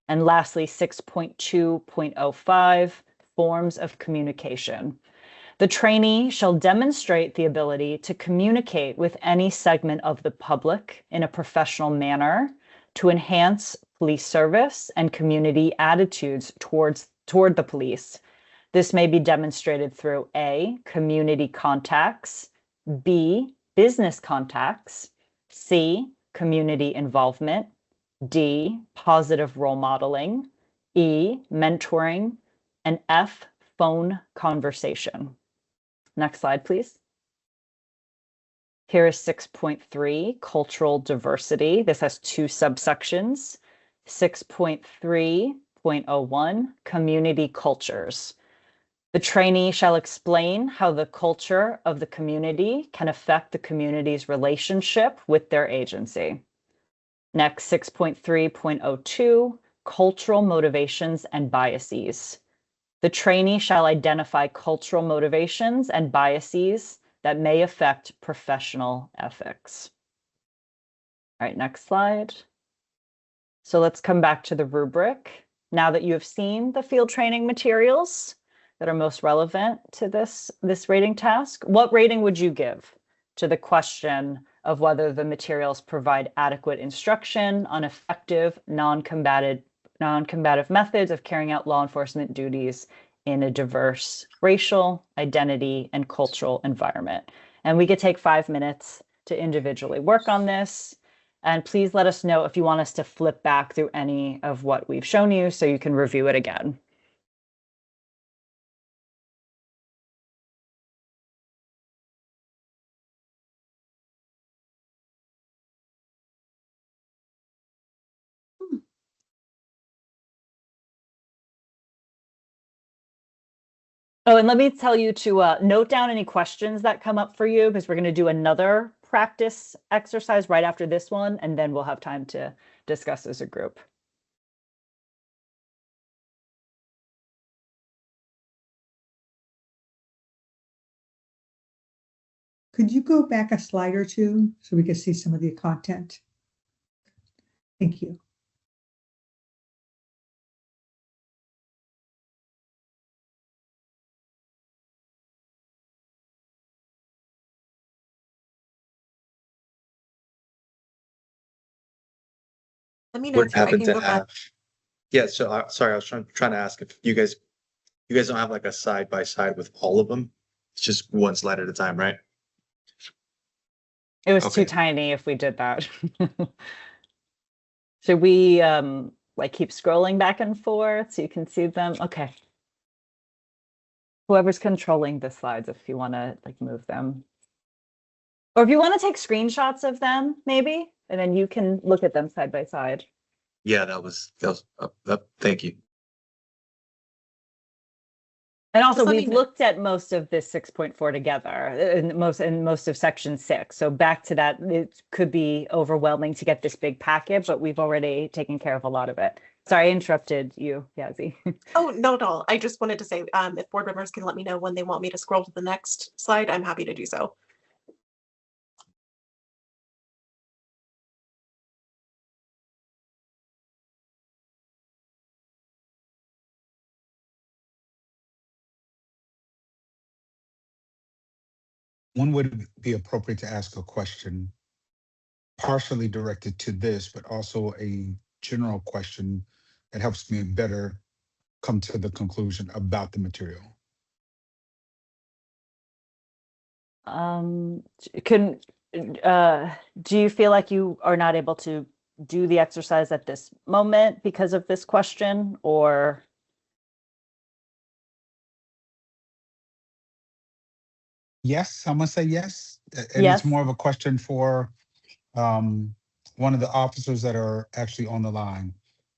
And lastly, 6.2.05, forms of communication. The trainee shall demonstrate the ability to communicate with any segment of the public in a professional manner to enhance police service and community attitudes toward the police. This may be demonstrated through A, community contacts, B, business contacts, C, community involvement, D, positive role modeling, E, mentoring, and F, phone conversation. Next slide, please. Here is 6.3, cultural diversity. This has two subsections. 6.3.01, community cultures. The trainee shall explain how the culture of the community can affect the community's relationship with their agency. Next, 6.3.02, cultural motivations and biases. The trainee shall identify cultural motivations and biases that may affect professional ethics. All right, next slide. So let's come back to the rubric. Now that you have seen the field training materials that are most relevant to this rating task, what rating would you give to the question of whether the materials provide adequate instruction on effective non-combative methods of carrying out law enforcement duties in a diverse racial, identity, and cultural environment? And we could take 5 minutes to individually work on this. And please let us know if you want us to flip back through any of what we've shown you so you can review it again. Oh, and let me tell you to note down any questions that come up for you, because we're going to do another practice exercise right after this one, and then we'll have time to discuss as a group. Could you go back a slide or two so we can see some of the content? Thank you. Let me know What if I happened can to go back. have? Yeah, so sorry, I was trying to ask if you guys don't have like a side by side with all of them. It's just one slide at a time, right? It was Okay. too tiny if we did that. Should we like keep scrolling back and forth so you can see them? Okay. Whoever's controlling the slides, if you want to like move them. Or if you want to take screenshots of them, maybe, and then you can look at them side by side. Yeah, that was thank you. And also, Just let me we've know. looked at most of this 6.4 together, in most of section 6. So back to that, it could be overwhelming to get this big packet, but we've already taken care of a lot of it. Sorry, I interrupted you, Yazzie. Oh, not at all. I just wanted to say, if board members can let me know when they want me to scroll to the next slide, I'm happy to do so. When would it be appropriate to ask a question partially directed to this, but also a general question that helps me better come to the conclusion about the material? Can do you feel like you are not able to do the exercise at this moment because of this question, or? Yes, I'm gonna say yes. And Yes. it's more of a question for one of the officers that are actually on the line.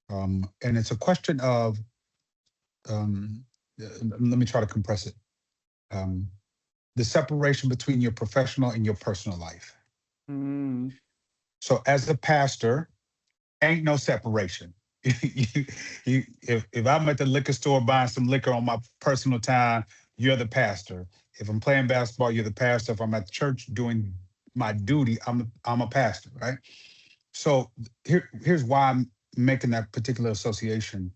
And it's a question of, let me try to compress it. The separation between your professional and your personal life. So as a pastor, ain't no separation. If I'm at the liquor store buying some liquor on my personal time, you're the pastor. If I'm playing basketball, you're the pastor. If I'm at church doing my duty, I'm a pastor, right? So here's why I'm making that particular association.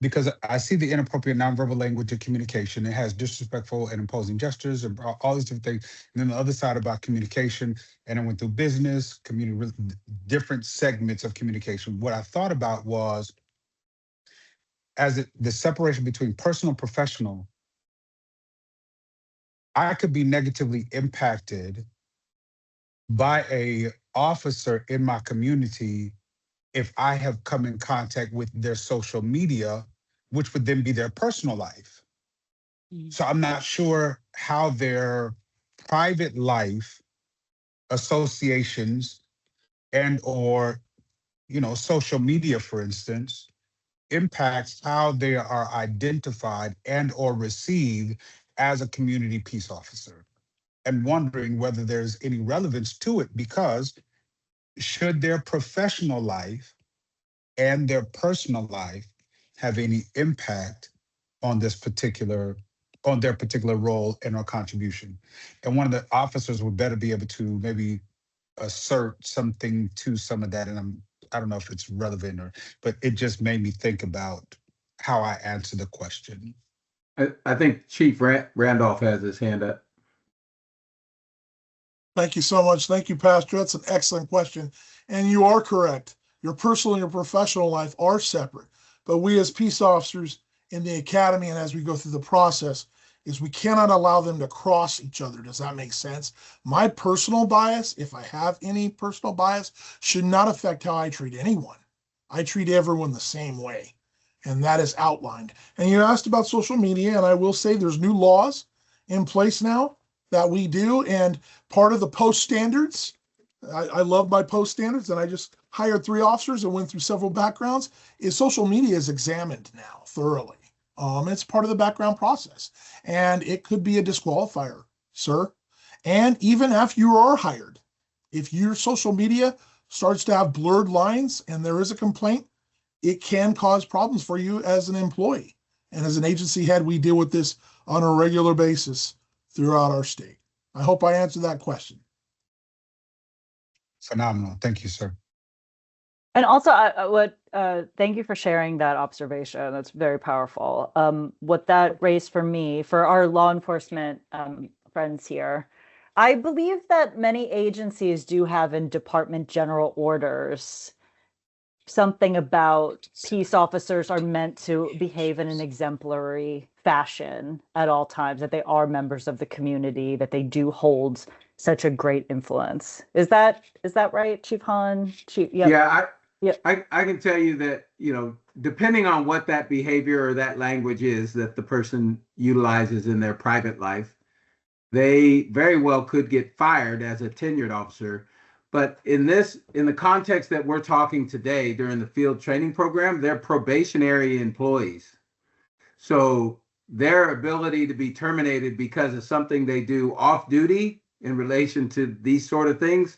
Because I see the inappropriate nonverbal language of communication. It has disrespectful and imposing gestures and all these different things. And then the other side about communication, and I went through business, community, different segments of communication. What I thought about was, the separation between personal and professional, I could be negatively impacted by a officer in my community if I have come in contact with their social media, which would then be their personal life. So I'm not sure how their private life associations and or, social media, for instance, impacts how they are identified and or received as a community peace officer, and wondering whether there's any relevance to it, because should their professional life and their personal life have any impact on their particular role and or contribution. And one of the officers would better be able to maybe assert something to some of that. And I don't know if it's relevant but it just made me think about how I answer the question. I think Chief Randolph has his hand up. Thank you so much. Thank you, Pastor. That's an excellent question. And you are correct. Your personal and your professional life are separate. But we as peace officers in the academy, and as we go through the process, is we cannot allow them to cross each other. Does that make sense? My personal bias, if I have any personal bias, should not affect how I treat anyone. I treat everyone the same way. And that is outlined. And you asked about social media, and I will say there's new laws in place now that we do. And part of the post standards, I love my post standards, and I just hired 3 officers and went through several backgrounds, is social media is examined now thoroughly. It's part of the background process, and it could be a disqualifier, sir. And even after you are hired, if your social media starts to have blurred lines and there is a complaint, it can cause problems for you as an employee. And as an agency head, we deal with this on a regular basis throughout our state. I hope I answered that question. Phenomenal. Thank you, sir. And also, thank you for sharing that observation. That's very powerful. What that raised for me, for our law enforcement friends here, I believe that many agencies do have in department general orders something about peace officers are meant to behave in an exemplary fashion at all times, that they are members of the community, that they do hold such a great influence. Is that right, Chief Hahn? Yeah, I can tell you that, depending on what that behavior or that language is that the person utilizes in their private life, they very well could get fired as a tenured officer. But in the context that we're talking today during the field training program, they're probationary employees. So their ability to be terminated because of something they do off duty in relation to these sort of things,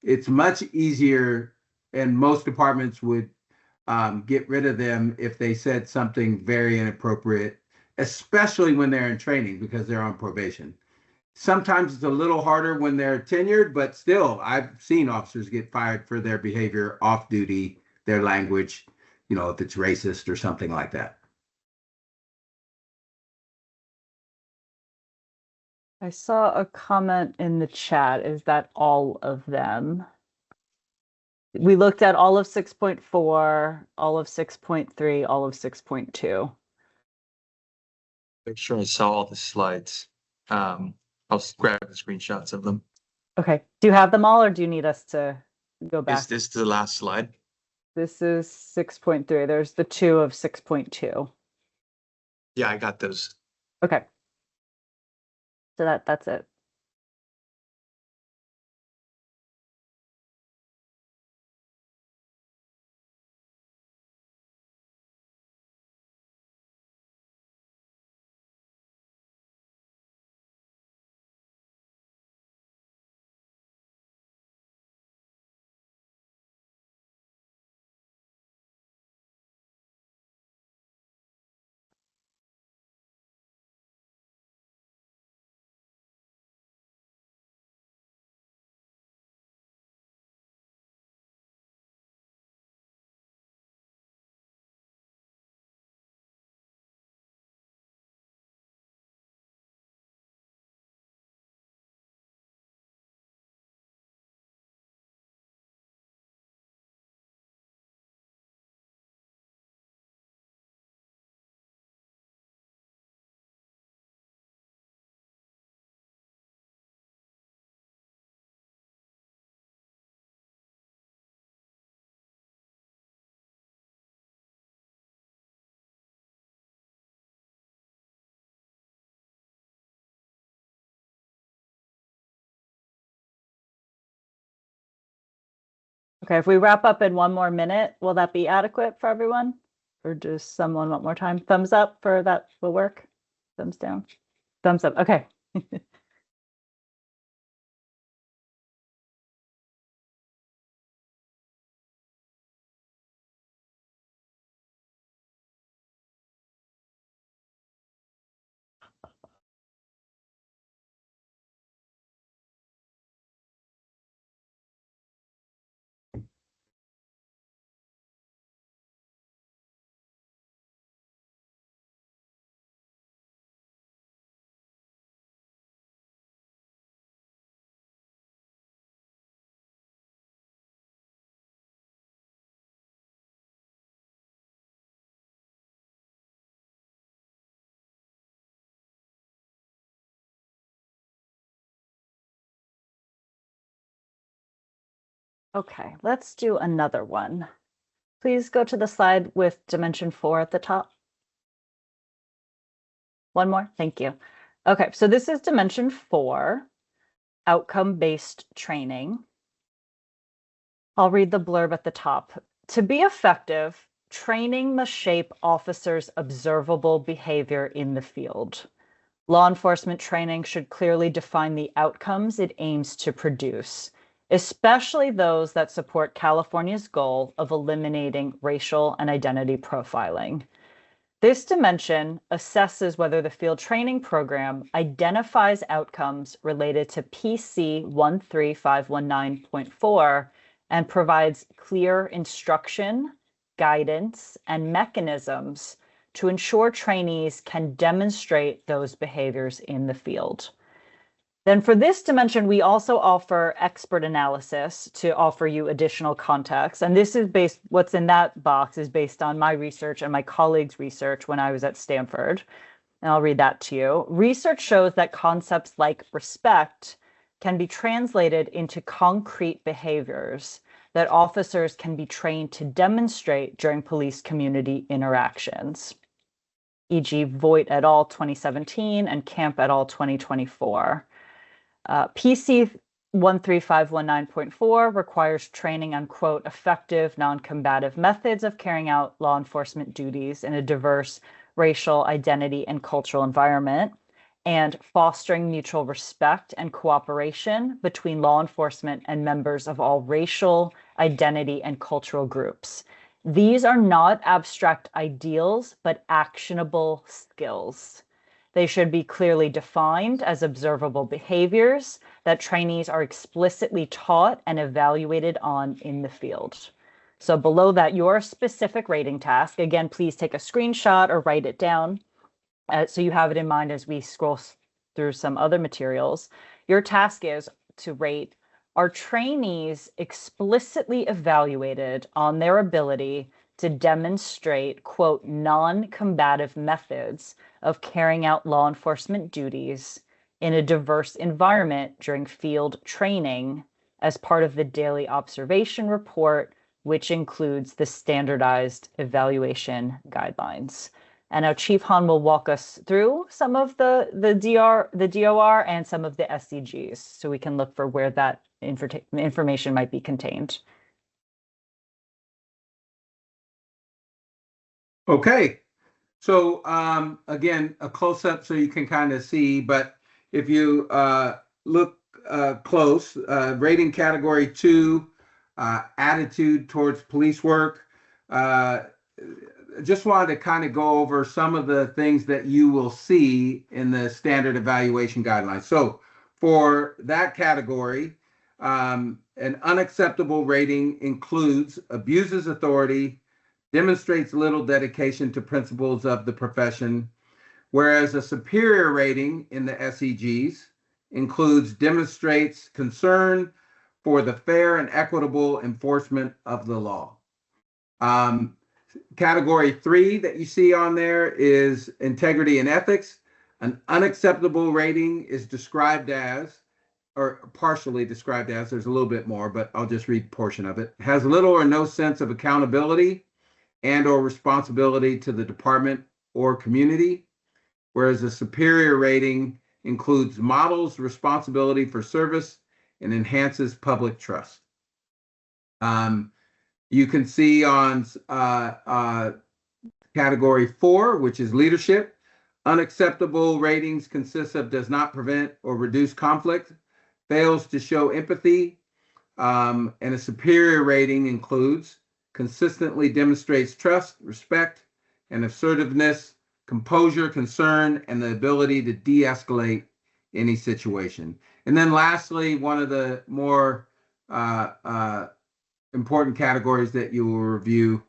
it's much easier, and most departments would get rid of them if they said something very inappropriate, especially when they're in training because they're on probation. Sometimes it's a little harder when they're tenured, but still, I've seen officers get fired for their behavior off duty, their language, if it's racist or something like that. I saw a comment in the chat. Is that all of them? We looked at all of 6.4, all of 6.3, all of 6.2. Make sure I saw all the slides. I'll grab the screenshots of them. Okay. Do you have them all, or do you need us to go back? Is this the last slide? This is 6.3. There's the 2 of 6.2. Yeah, I got those. Okay. So that's it. Okay, if we wrap up in 1 more minute, will that be adequate for everyone? Or does someone want more time? Thumbs up for that will work? Thumbs down? Thumbs up. Okay. Okay, let's do another one. Please go to the slide with dimension 4 at the top. One more, thank you. Okay, so this is dimension 4, outcome-based training. I'll read the blurb at the top. To be effective, training must shape officers' observable behavior in the field. Law enforcement training should clearly define the outcomes it aims to produce, especially those that support California's goal of eliminating racial and identity profiling. This dimension assesses whether the field training program identifies outcomes related to PC 13519.4 and provides clear instruction, guidance, and mechanisms to ensure trainees can demonstrate those behaviors in the field. Then for this dimension, we also offer expert analysis to offer you additional context. And this is what's in that box is based on my research and my colleagues' research when I was at Stanford. And I'll read that to you. Research shows that concepts like respect can be translated into concrete behaviors that officers can be trained to demonstrate during police community interactions, e.g. Voigt et al. 2017 and Camp et al. 2024. PC 13519.4 requires training on, quote, effective non-combative methods of carrying out law enforcement duties in a diverse racial identity and cultural environment, and fostering mutual respect and cooperation between law enforcement and members of all racial, identity, and cultural groups. These are not abstract ideals, but actionable skills. They should be clearly defined as observable behaviors that trainees are explicitly taught and evaluated on in the field. So below that, your specific rating task, again, please take a screenshot or write it down so you have it in mind as we scroll through some other materials. Your task is to rate, are trainees explicitly evaluated on their ability to demonstrate, quote, non-combative methods of carrying out law enforcement duties in a diverse environment during field training as part of the daily observation report, which includes the standardized evaluation guidelines. And now Chief Han will walk us through some of the DOR and some of the SDGs, so we can look for where that information might be contained. Okay, so again, a close-up so you can kind of see, but if you look close, rating category 2, attitude towards police work, just wanted to kind of go over some of the things that you will see in the standard evaluation guidelines. So for that category, an unacceptable rating includes abuses authority, demonstrates little dedication to principles of the profession, whereas a superior rating in the SEGs includes demonstrates concern for the fair and equitable enforcement of the law. Category 3 that you see on there is integrity and ethics. An unacceptable rating is described as, or partially described as, there's a little bit more, but I'll just read a portion of it. Has little or no sense of accountability and or responsibility to the department or community, whereas a superior rating includes models responsibility for service and enhances public trust. You can see on category 4, which is leadership, unacceptable ratings consists of does not prevent or reduce conflict, fails to show empathy, and a superior rating includes consistently demonstrates trust, respect, and assertiveness, composure, concern, and the ability to de-escalate any situation. And then lastly, one of the more important categories that you will review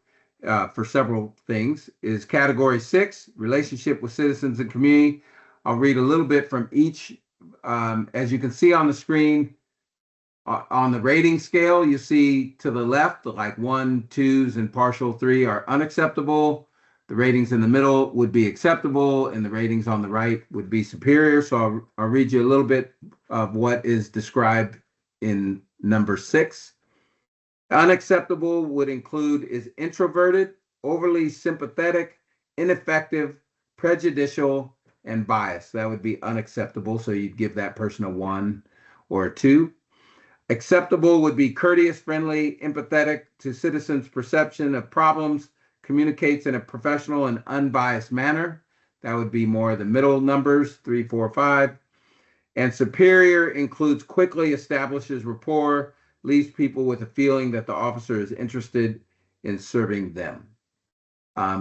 for several things is category 6, relationship with citizens and community. I'll read a little bit from each. As you can see on the screen, on the rating scale, you see to the left, like 1, 2s, and partial 3 are unacceptable. The ratings in the middle would be acceptable, and the ratings on the right would be superior. So I'll read you a little bit of what is described in number 6. Unacceptable would include is introverted, overly sympathetic, ineffective, prejudicial, and biased. That would be unacceptable. So you'd give that person a 1 or a 2. Acceptable would be courteous, friendly, empathetic to citizens' perception of problems, communicates in a professional and unbiased manner. That would be more the middle numbers, 3, 4, 5. And superior includes quickly establishes rapport, leaves people with a feeling that the officer is interested in serving them.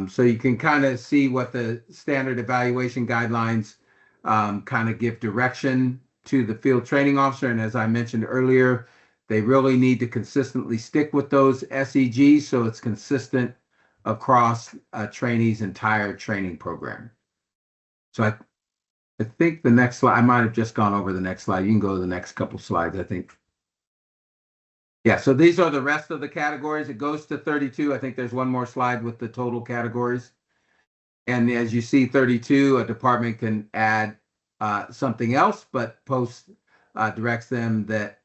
So you can kind of see what the standard evaluation guidelines kind of give direction to the field training officer. And as I mentioned earlier, they really need to consistently stick with those SEGs so it's consistent across a trainee's entire training program. So I think the next slide, I might have just gone over the next slide. You can go to the next couple slides, I think. Yeah, so these are the rest of the categories. It goes to 32. I think there's one more slide with the total categories. And as you see, 32, a department can add something else, but post directs them that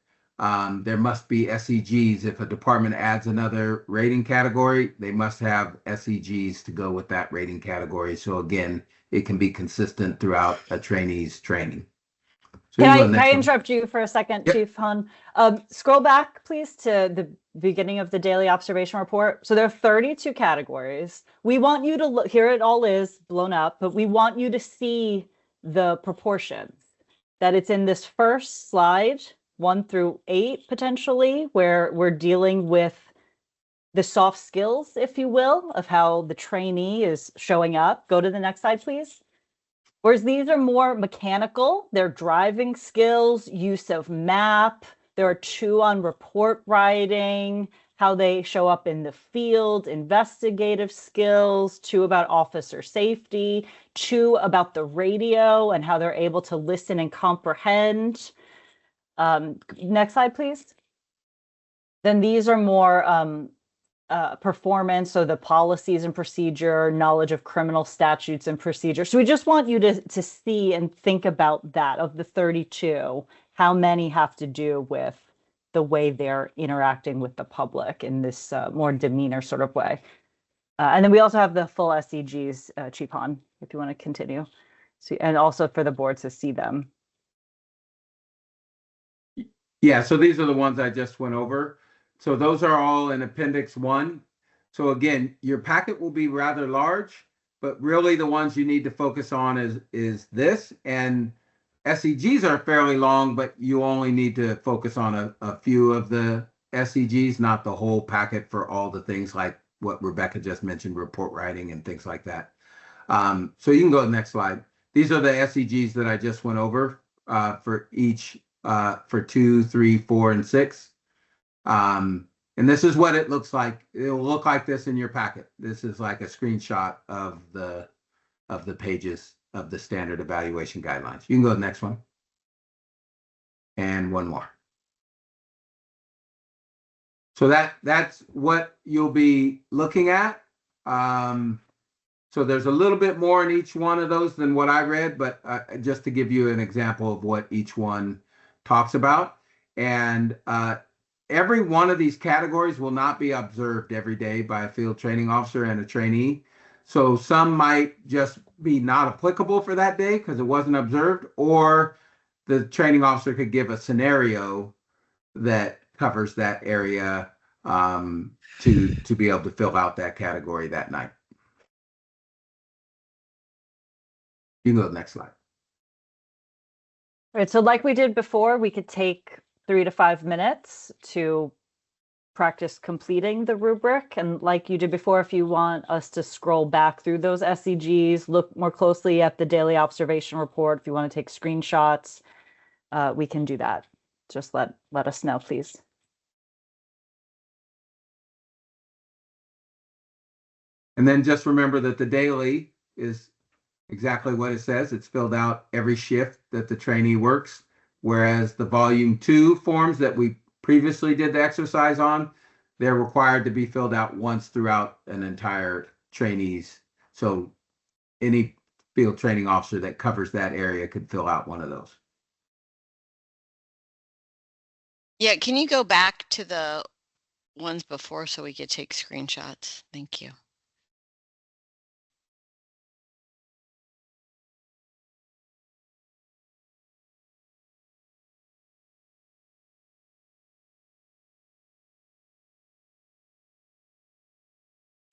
there must be SEGs. If a department adds another rating category, they must have SEGs to go with that rating category. So again, it can be consistent throughout a trainee's training. So Can I interrupt you for a second, Yep. Chief Han? Scroll back, please, to beginning of the daily observation report. So there are 32 categories. We want you to look, here it all is blown up, but we want you to see the proportions, that it's in this first slide, 1 through 8 potentially, where we're dealing with the soft skills, if you will, of how the trainee is showing up. Go to the next slide, please. Whereas these are more mechanical, they're driving skills, use of map. There are 2 on report writing, how they show up in the field, investigative skills, 2 about officer safety, 2 about the radio and how they're able to listen and comprehend. Next slide, please. Then these are more performance, so the policies and procedure, knowledge of criminal statutes and procedures. So we just want you to see and think about that. Of the 32, how many have to do with the way they're interacting with the public in this more demeanor sort of way. And then we also have the full SEGs, Chief Han, if you want to continue. So, and also for the board to see them. Yeah, so these are the ones I just went over. So those are all in Appendix 1. So again, your packet will be rather large, but really the ones you need to focus on is this. And SEGs are fairly long, but you only need to focus on a few of the SEGs, not the whole packet for all the things like what Rebecca just mentioned, report writing and things like that. So you can go to the next slide. These are the SEGs that I just went over for each, for 2, 3, 4, and 6. And this is what it looks like. It'll look like this in your packet. This is like a screenshot of the pages of the standard evaluation guidelines. You can go to the next one. And one more. So that's what you'll be looking at. So there's a little bit more in each one of those than what I read, but just to give you an example of what each one talks about. And every one of these categories will not be observed every day by a field training officer and a trainee. So some might just be not applicable for that day because it wasn't observed, or the training officer could give a scenario that covers that area to be able to fill out that category that night. You can go to the next slide. All right, so like we did before, we could take 3 to 5 minutes to practice completing the rubric. And like you did before, if you want us to scroll back through those SEGs, look more closely at the daily observation report, if you want to take screenshots, we can do that. Just let us know, please. And then just remember that the daily is exactly what it says. It's filled out every shift that the trainee works, whereas the volume 2 forms that we previously did the exercise on, they're required to be filled out once throughout an entire trainee's. So any field training officer that covers that area could fill out one of those. Yeah, can you go back to the ones before so we could take screenshots? Thank you.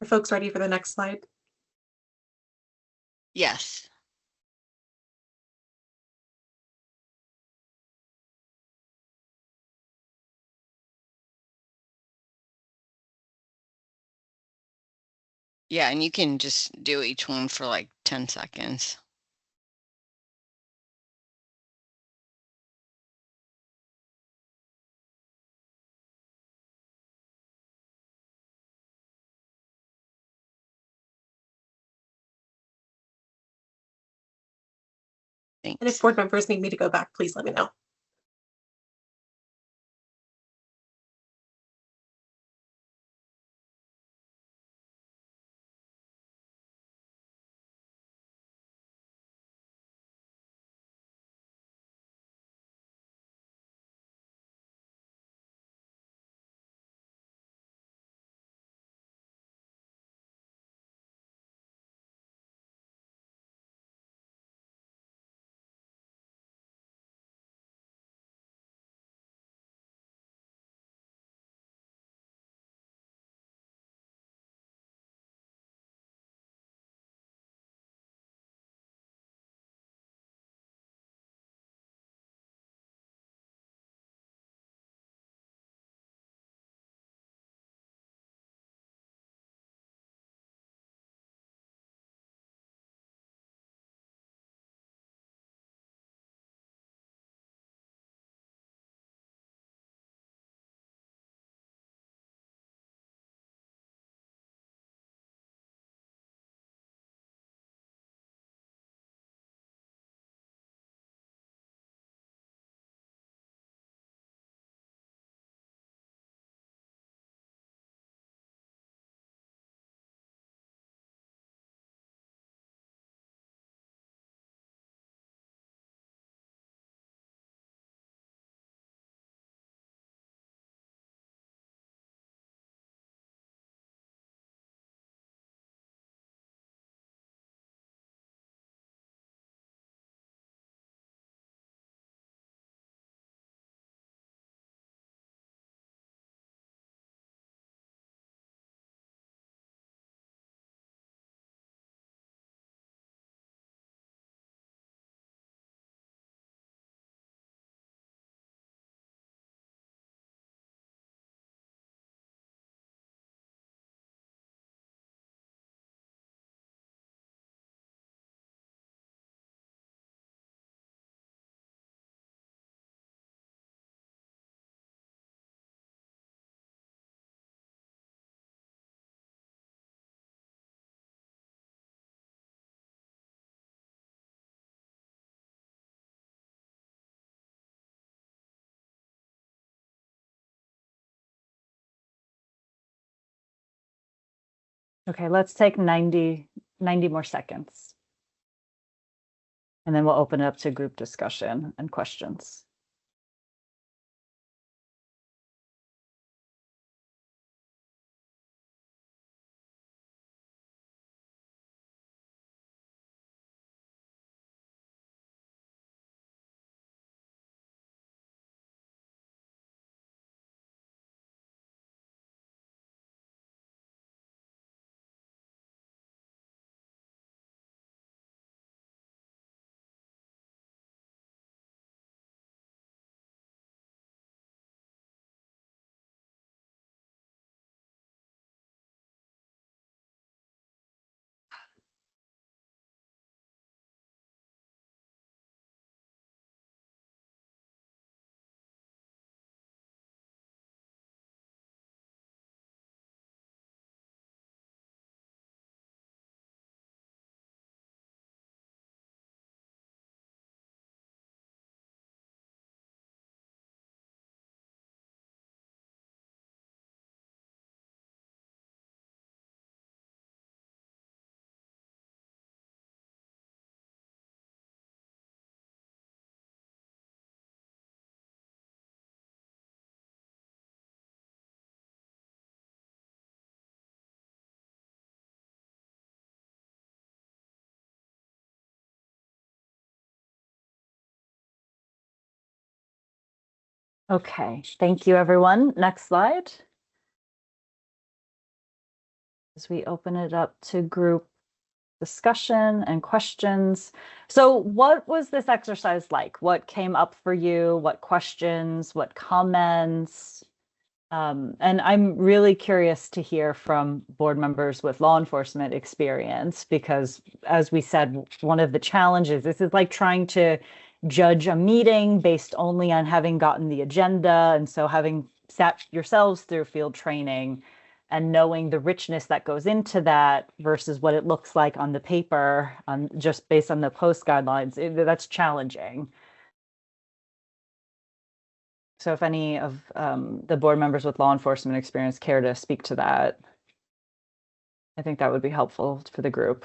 Are folks ready for the next slide? Yes. Yeah, and you can just do each one for like 10 seconds. And if board members need me to go back, please let me know. Okay, let's take 90 more seconds. And then we'll open it up to group discussion and questions. Okay, thank you, everyone. Next slide. As we open it up to group discussion and questions. So what was this exercise like? What came up for you? What questions? What comments? And I'm really curious to hear from board members with law enforcement experience, because as we said, one of the challenges, this is like trying to judge a meeting based only on having gotten the agenda. And so having sat yourselves through field training and knowing the richness that goes into that versus what it looks like on the paper, just based on the post guidelines, that's challenging. So if any of the board members with law enforcement experience care to speak to that, I think that would be helpful for the group.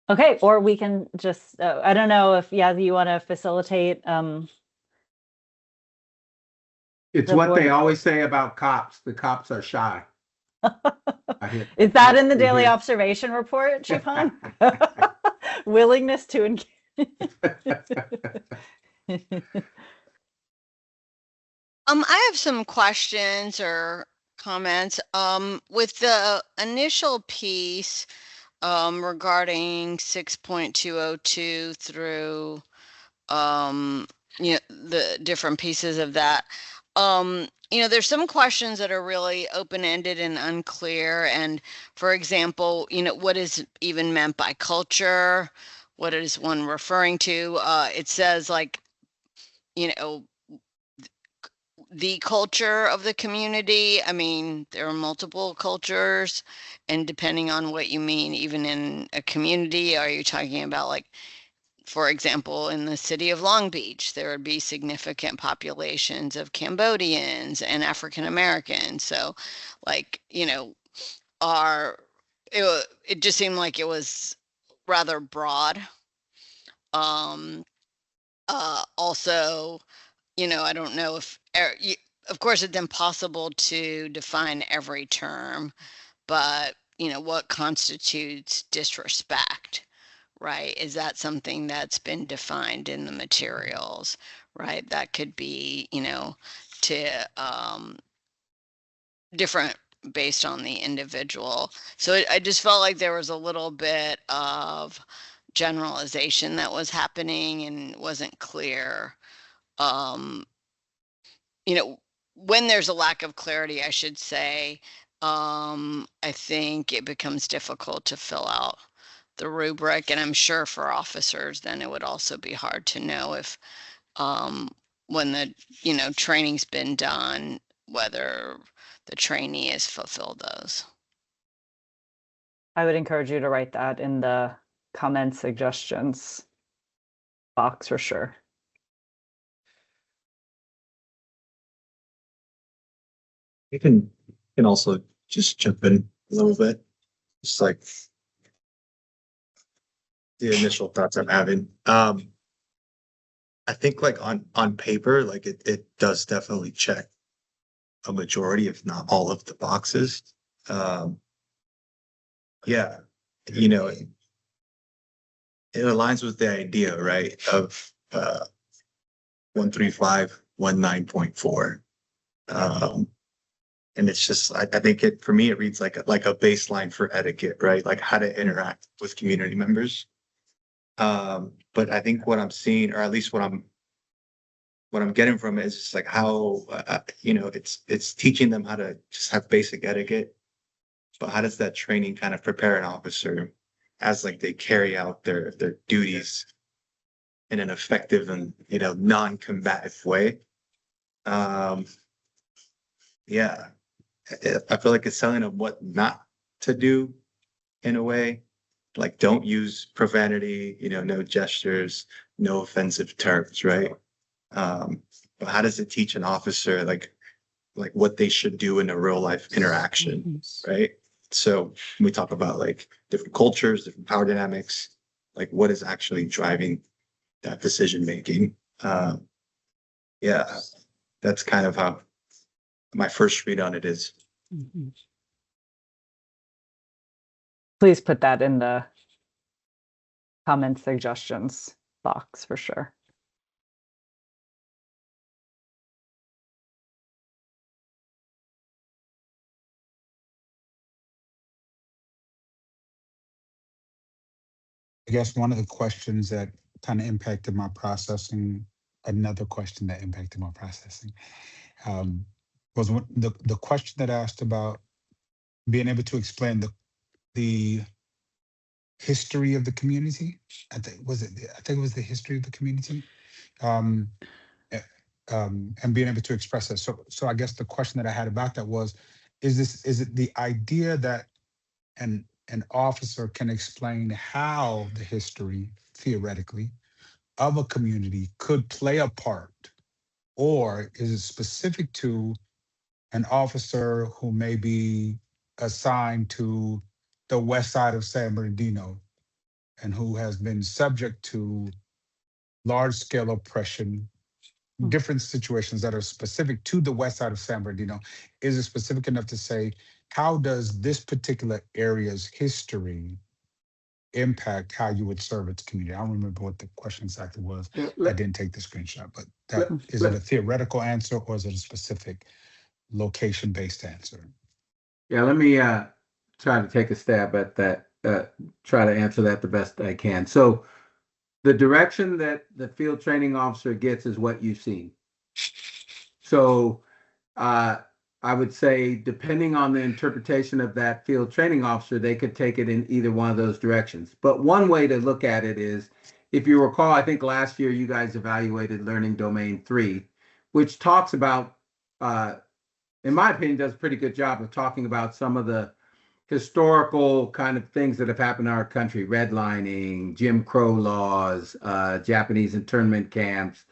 Okay, or we can just, I don't know if, Yazzie, you want to facilitate. It's what they always say about cops. The cops are shy. Is that in the daily observation report, Chief Hahn? Willingness to engage. I have some questions or comments. With the initial piece regarding 6.202 through the different pieces of that. There's some questions that are really open-ended and unclear. And for example, what is even meant by culture? What is one referring to? It says like, the culture of the community. I mean, there are multiple cultures, and depending on what you mean, even in a community, are you talking about, like, for example, in the city of Long Beach, there would be significant populations of Cambodians and African Americans. So, like, it just seemed like it was rather broad. Also, I don't know if, of course, it's impossible to define every term, but, what constitutes disrespect? Right? Is that something that's been defined in the materials? Right? That could be, to different based on the individual. So I just felt like there was a little bit of generalization that was happening and wasn't clear. When there's a lack of clarity, I should say, I think it becomes difficult to fill out the rubric, and I'm sure for officers, then it would also be hard to know if, when the, training's been done, whether the trainee has fulfilled those. I would encourage you to write that in the comment suggestions box for sure. You can also just jump in a little bit. Just like the initial thoughts I'm having. I think like on paper, like it does definitely check a majority, if not all of the boxes. Yeah, you know, it aligns with the idea, right, of 13519.4. And it's just, I think for me, it reads like a baseline for etiquette, right? Like how to interact with community members. But I think what I'm seeing, or at least what I'm getting from it is just like how, it's teaching them how to just have basic etiquette. But how does that training kind of prepare an officer as like they carry out their duties in an effective and, non-combative way? Yeah. I feel like it's telling them what not to do in a way. Like, don't use profanity, no gestures, no offensive terms, right? But how does it teach an officer like what they should do in a real life interaction, right? So when we talk about like different cultures, different power dynamics, like what is actually driving that decision making? Yeah, that's kind of how my first read on it is. Please put that in the comment suggestions box for sure. I guess one of the questions that kind of impacted my processing, another question that impacted my processing, was the question that asked about being able to explain the history of the community. I think it was the history of the community, and being able to express that. So I guess the question that I had about that was, is it the idea that an officer can explain how the history, theoretically, of a community could play a part, or is it specific to an officer who may be assigned to the west side of San Bernardino and who has been subject to large-scale oppression, different situations that are specific to the west side of San Bernardino? Is it specific enough to say, how does this particular area's history impact how you would serve its community? I don't remember what the question exactly was. I didn't take the screenshot, but is it a theoretical answer or is it a specific location-based answer? Yeah, let me try to take a stab at that, try to answer that the best I can. So the direction that the field training officer gets is what you've seen. So I would say, depending on the interpretation of that field training officer, they could take it in either one of those directions. But one way to look at it is, if you recall, I think last year you guys evaluated Learning Domain 3, which talks about, in my opinion, does a pretty good job of talking about some of the historical kind of things that have happened in our country: redlining, Jim Crow laws, Japanese internment camps,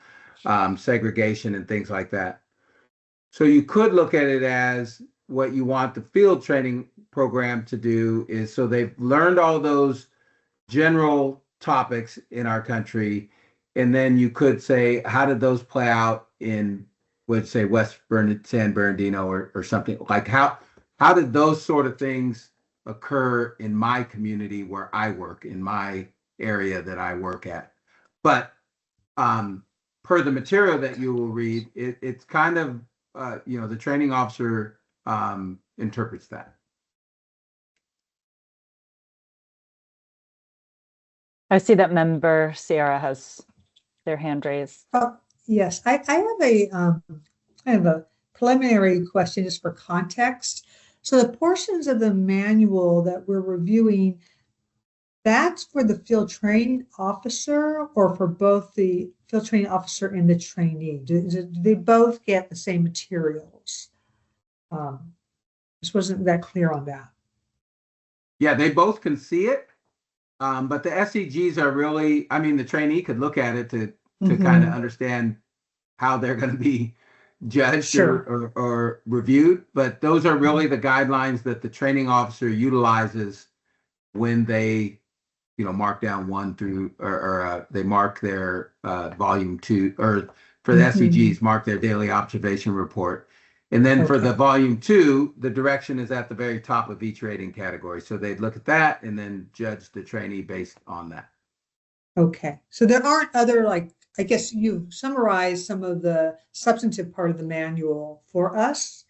segregation, and things like that. So you could look at it as, what you want the field training program to do is, so they've learned all those general topics in our country, and then you could say, how did those play out in, would say, San Bernardino or something like, how did those sort of things occur in my community where I work, in my area that I work at? But per the material that you will read, it's kind of, the training officer interprets that. I see that member Sierra has their hand raised. Yes, I have a kind of a preliminary question just for context. So the portions of the manual that we're reviewing, that's for the field training officer or for both the field training officer and the trainee? Do they both get the same materials? Just wasn't that clear on that. Yeah, they both can see it. But the SEGs are really, I mean, the trainee could look at it to kind of understand how they're going to be judged Sure. or reviewed. But those are really the guidelines that the training officer utilizes when they, mark down 1 through, or they mark their volume 2, or for the SEGs, mark their daily observation report. And then for the volume 2, the direction is at the very top of each rating category. So they'd look at that and then judge the trainee based on that. Okay, so there aren't other, like, I guess you've summarized some of the substantive part of the manual for us,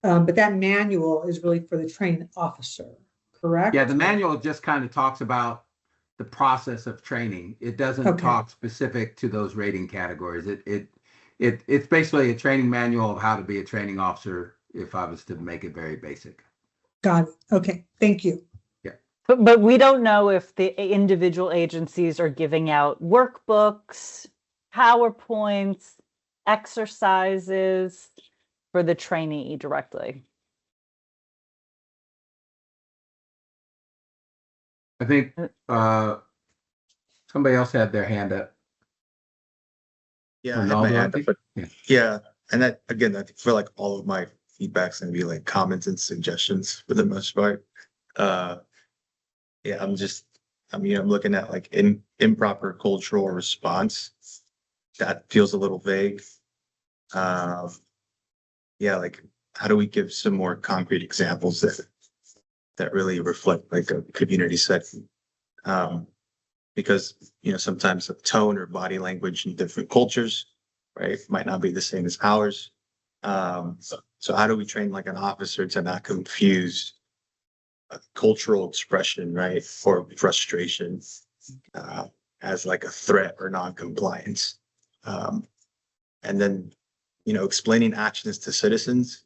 but that manual is really for the training officer, correct? Yeah, the manual just kind of talks about the process of training. It doesn't talk specific to those rating categories. It's basically a training manual of how to be a training officer, if I was to make it very basic. Got it. Okay, thank you. Yeah. But we don't know if the individual agencies are giving out workbooks, PowerPoints, exercises for the trainee directly. I think somebody else had their hand up. Yeah, I had my hand up, but yeah, and that again, I feel like all of my feedback's gonna be like comments and suggestions for the most part. Yeah, I'm looking at like improper cultural response. That feels a little vague. Yeah, like how do we give some more concrete examples that really reflect like a community setting? Because sometimes the tone or body language in different cultures, right, might not be the same as ours. So how do we train like an officer to not confuse a cultural expression, right, or frustration as like a threat or non-compliance? And then explaining actions to citizens.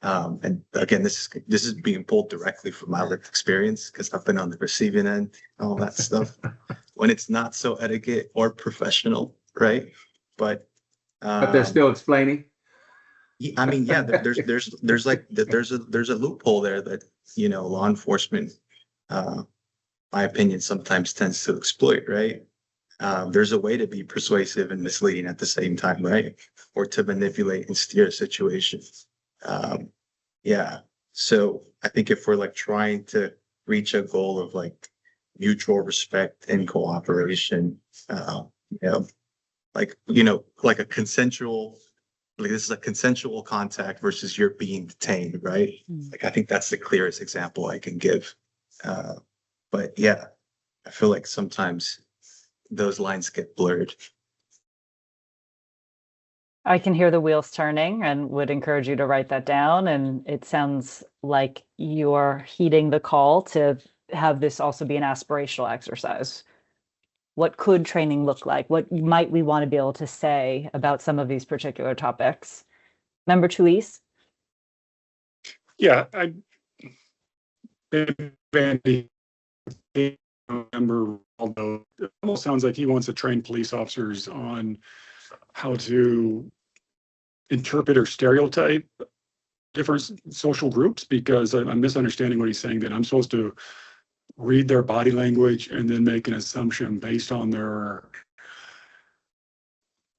And again, this is being pulled directly from my lived experience because I've been on the receiving end, all that stuff. When it's not so etiquette or professional, right? But they're still explaining. I mean, yeah, there's a loophole there that law enforcement, my opinion, sometimes tends to exploit, right? There's a way to be persuasive and misleading at the same time, right? Or to manipulate and steer a situation. Yeah. So I think if we're like trying to reach a goal of like mutual respect and cooperation, like a consensual, like this is a consensual contact versus you're being detained, right? Like I think that's the clearest example I can give. But yeah, I feel like sometimes those lines get blurred. I can hear the wheels turning and would encourage you to write that down. And it sounds like you're heeding the call to have this also be an aspirational exercise. What could training look like? What might we want to be able to say about some of these particular topics? Member Tuis? Yeah, Andy, member, although it almost sounds like he wants to train police officers on how to interpret or stereotype different social groups, because I'm misunderstanding what he's saying, that I'm supposed to read their body language and then make an assumption based on their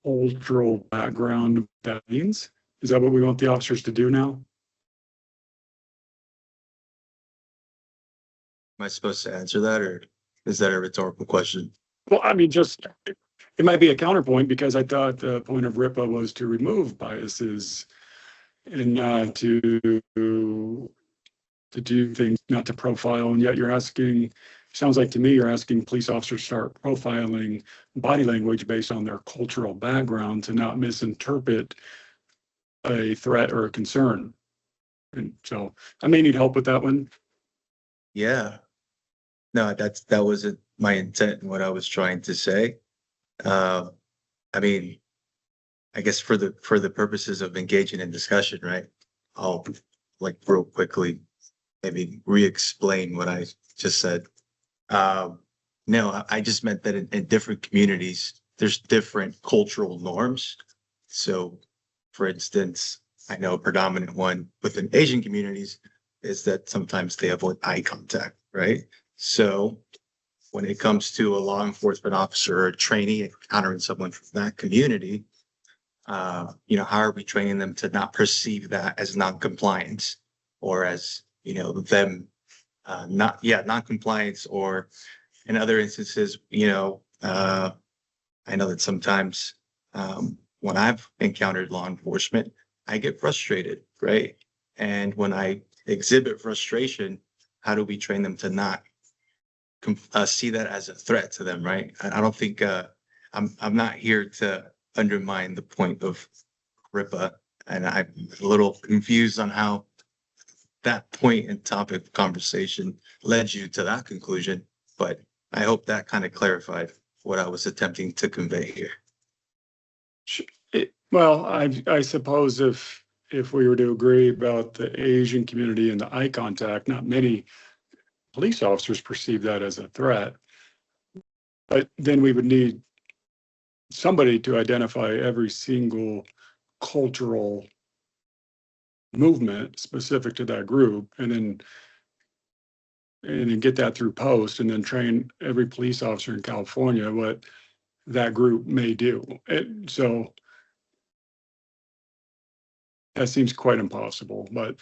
cultural background. That means, is that what we want the officers to do now? Am I supposed to answer that, or is that a rhetorical question? Well, I mean, just it might be a counterpoint, because I thought the point of RIPA was to remove biases and not to do things, not to profile. And yet you're asking, sounds like to me, you're asking police officers to start profiling body language based on their cultural background to not misinterpret a threat or a concern. And so I may need help with that one. Yeah. No, that wasn't my intent and what I was trying to say. I mean, I guess for the purposes of engaging in discussion, right? I'll like real quickly maybe re-explain what I just said. No, I just meant that in different communities, there's different cultural norms. So for instance, I know a predominant one within Asian communities is that sometimes they avoid eye contact, right? So when it comes to a law enforcement officer or a trainee encountering someone from that community, how are we training them to not perceive that as non-compliance or as, non-compliance, or in other instances, I know that sometimes when I've encountered law enforcement, I get frustrated, right? And when I exhibit frustration, how do we train them to not see that as a threat to them, right? I don't think I'm not here to undermine the point of RIPA, and I'm a little confused on how that point and topic of conversation led you to that conclusion, but I hope that kind of clarified what I was attempting to convey here. Well, I suppose if we were to agree about the Asian community and the eye contact, not many police officers perceive that as a threat. But then we would need somebody to identify every single cultural movement specific to that group, and then get that through post, and then train every police officer in California what that group may do. So that seems quite impossible, but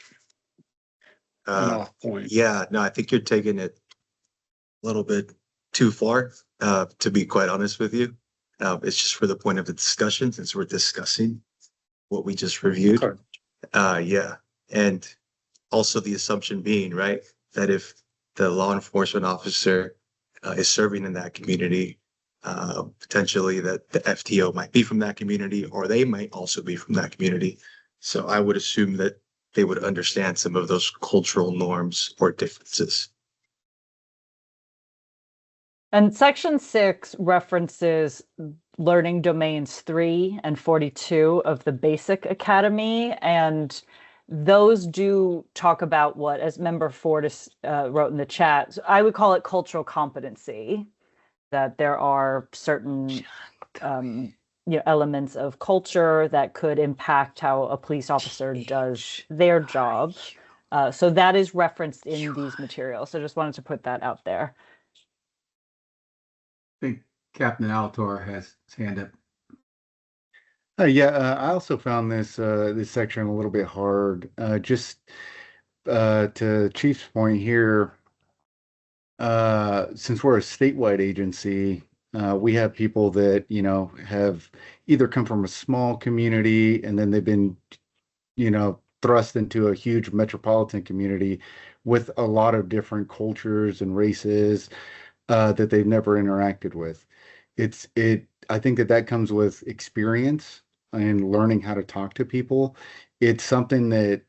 an off point. Yeah, no, I think you're taking it a little bit too far, to be quite honest with you. It's just for the point of the discussion, since we're discussing what we just reviewed. Okay. Yeah, and also the assumption being, right, that if the law enforcement officer is serving in that community, potentially that the FTO might be from that community, or they might also be from that community. So I would assume that they would understand some of those cultural norms or differences. And section 6 references learning domains 3 and 42 of the Basic Academy. And those do talk about what, as Member Fortis wrote in the chat, I would call it cultural competency, that there are certain elements of culture that could impact how a police officer does their job. So that is referenced in these materials. So just wanted to put that out there. I think Captain Alator has his hand up. I also found this section a little bit hard. Just to Chief's point here, since we're a statewide agency, we have people that have either come from a small community and then they've been thrust into a huge metropolitan community with a lot of different cultures and races that they've never interacted with. I think that comes with experience and learning how to talk to people. It's something that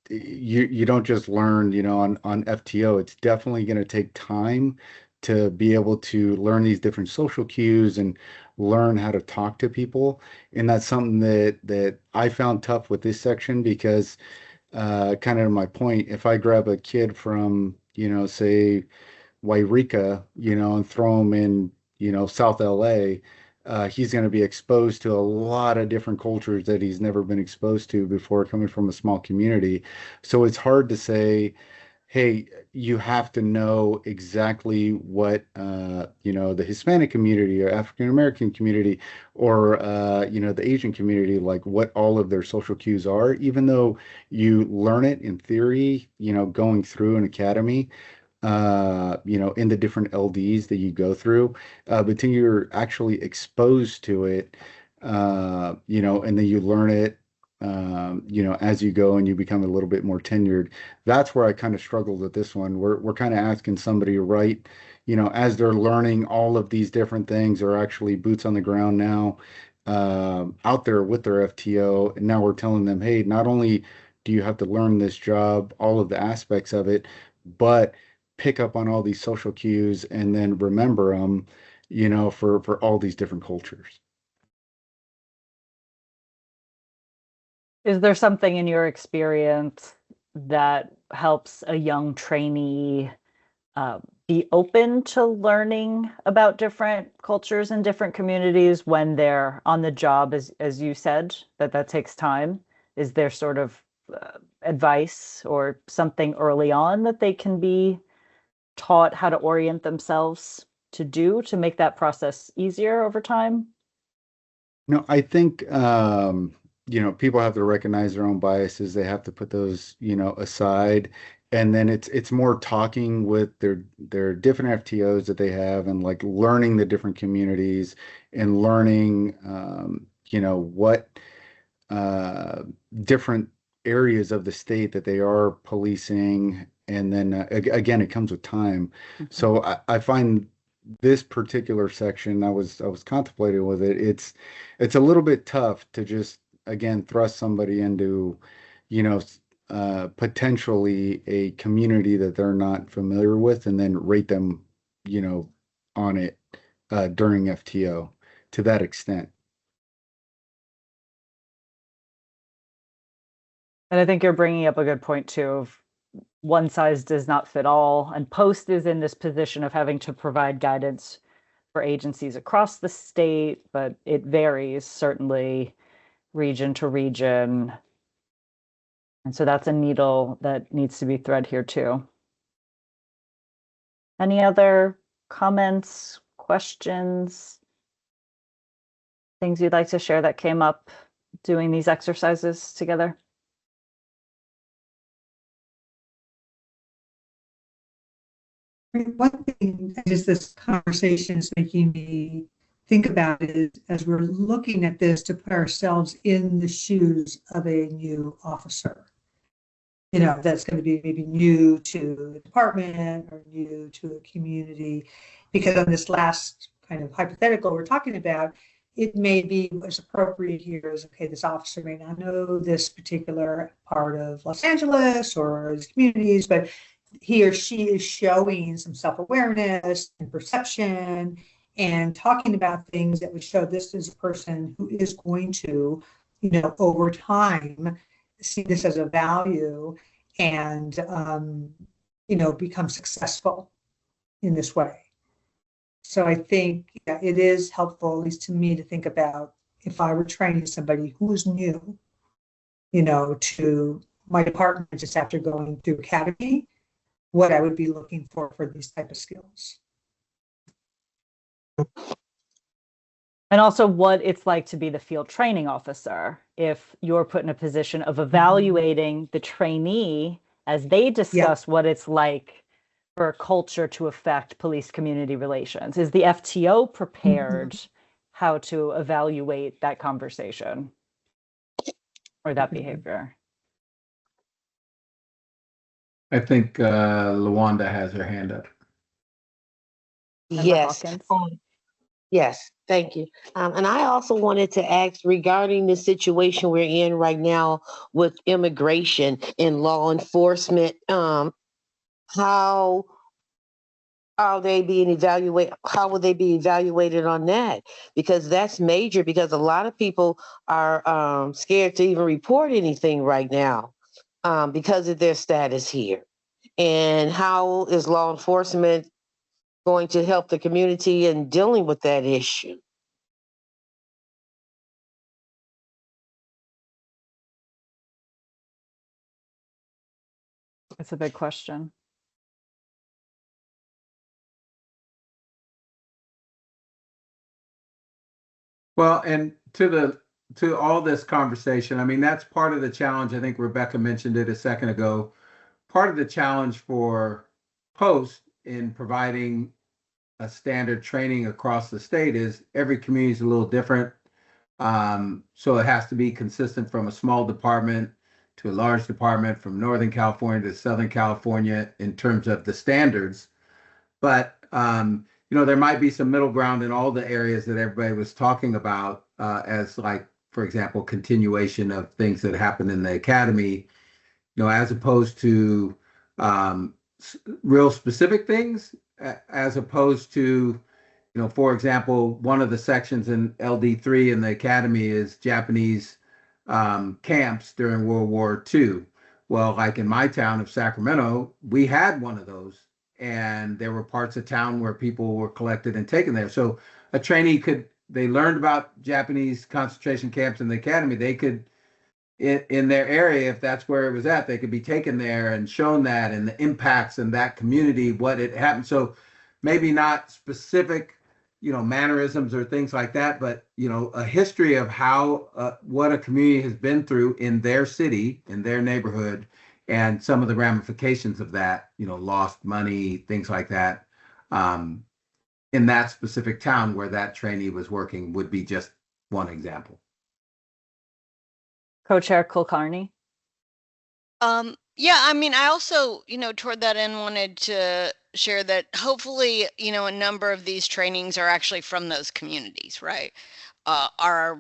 you don't just learn, on FTO. It's definitely going to take time to be able to learn these different social cues and learn how to talk to people. And that's something that I found tough with this section, because kind of my point, if I grab a kid from, say Wairika, and throw him in, South LA, he's going to be exposed to a lot of different cultures that he's never been exposed to before, coming from a small community. So it's hard to say, hey, you have to know exactly what, the Hispanic community or African American community or, the Asian community, like what all of their social cues are, even though you learn it in theory, going through an academy, in the different LDs that you go through, but then you're actually exposed to it, and then you learn it, as you go and you become a little bit more tenured. That's where I kind of struggled with this one. We're kind of asking somebody to write, as they're learning all of these different things, or actually boots on the ground now, out there with their FTO. And now we're telling them, hey, not only do you have to learn this job, all of the aspects of it, but pick up on all these social cues and then remember them, for all these different cultures. Is there something in your experience that helps a young trainee be open to learning about different cultures and different communities when they're on the job, as you said, that takes time? Is there sort of advice or something early on that they can be taught how to orient themselves to do to make that process easier over time? No, I think people have to recognize their own biases. They have to put those, aside. And then it's more talking with their different FTOs that they have and like learning the different communities and learning what different areas of the state that they are policing. And then again, it comes with time. So I find this particular section, I was contemplating with it. It's a little bit tough to just again thrust somebody into, potentially a community that they're not familiar with, and then rate them, on it during FTO to that extent. And I think you're bringing up a good point too of one size does not fit all. And Post is in this position of having to provide guidance for agencies across the state, but it varies certainly region to region. And so that's a needle that needs to be thread here too. Any other comments, questions, things you'd like to share that came up doing these exercises together? One thing is this conversation is making me think about is as we're looking at this to put ourselves in the shoes of a new officer. That's going to be maybe new to the department or new to a community, because on this last kind of hypothetical we're talking about, it may be what's appropriate here is, okay, this officer may not know this particular part of Los Angeles or his communities, but he or she is showing some self-awareness and perception and talking about things that would show this is a person who is going to, over time, see this as a value and, become successful in this way. So I think it is helpful, at least to me, to think about if I were training somebody who was new, to my department just after going through academy, what I would be looking for these type of skills. And also what it's like to be the field training officer if you're put in a position of evaluating the trainee as they discuss what it's like for a culture to affect police community relations. Is the FTO prepared how to evaluate that conversation or that behavior? I think Lawanda has her hand up. Yes. Yes, thank you. And I also wanted to ask regarding the situation we're in right now with immigration and law enforcement, how are they being evaluated? How will they be evaluated on that? Because that's major, because a lot of people are scared to even report anything right now because of their status here. And how is law enforcement going to help the community in dealing with that issue? It's a big question. Well, and to all this conversation, I mean, that's part of the challenge. I think Rebecca mentioned it a second ago. Part of the challenge for Post in providing a standard training across the state is every community is a little different. So it has to be consistent from a small department to a large department, from Northern California to Southern California in terms of the standards. But, there might be some middle ground in all the areas that everybody was talking about as like, for example, continuation of things that happened in the academy, as opposed to real specific things, as opposed to, for example, one of the sections in LD3 in the academy is Japanese camps during World War II. Well, like in my town of Sacramento, we had one of those, and there were parts of town where people were collected and taken there. So a trainee they learned about Japanese concentration camps in the academy. They could in their area, if that's where it was at, they could be taken there and shown that and the impacts in that community, what it happened. So maybe not specific, mannerisms or things like that, but, a history of how, what a community has been through in their city, in their neighborhood, and some of the ramifications of that, lost money, things like that, in that specific town where that trainee was working would be just one example. Co-Chair Kulkarni. Yeah, I mean, I also, toward that end wanted to share that hopefully, a number of these trainings are actually from those communities, right? Our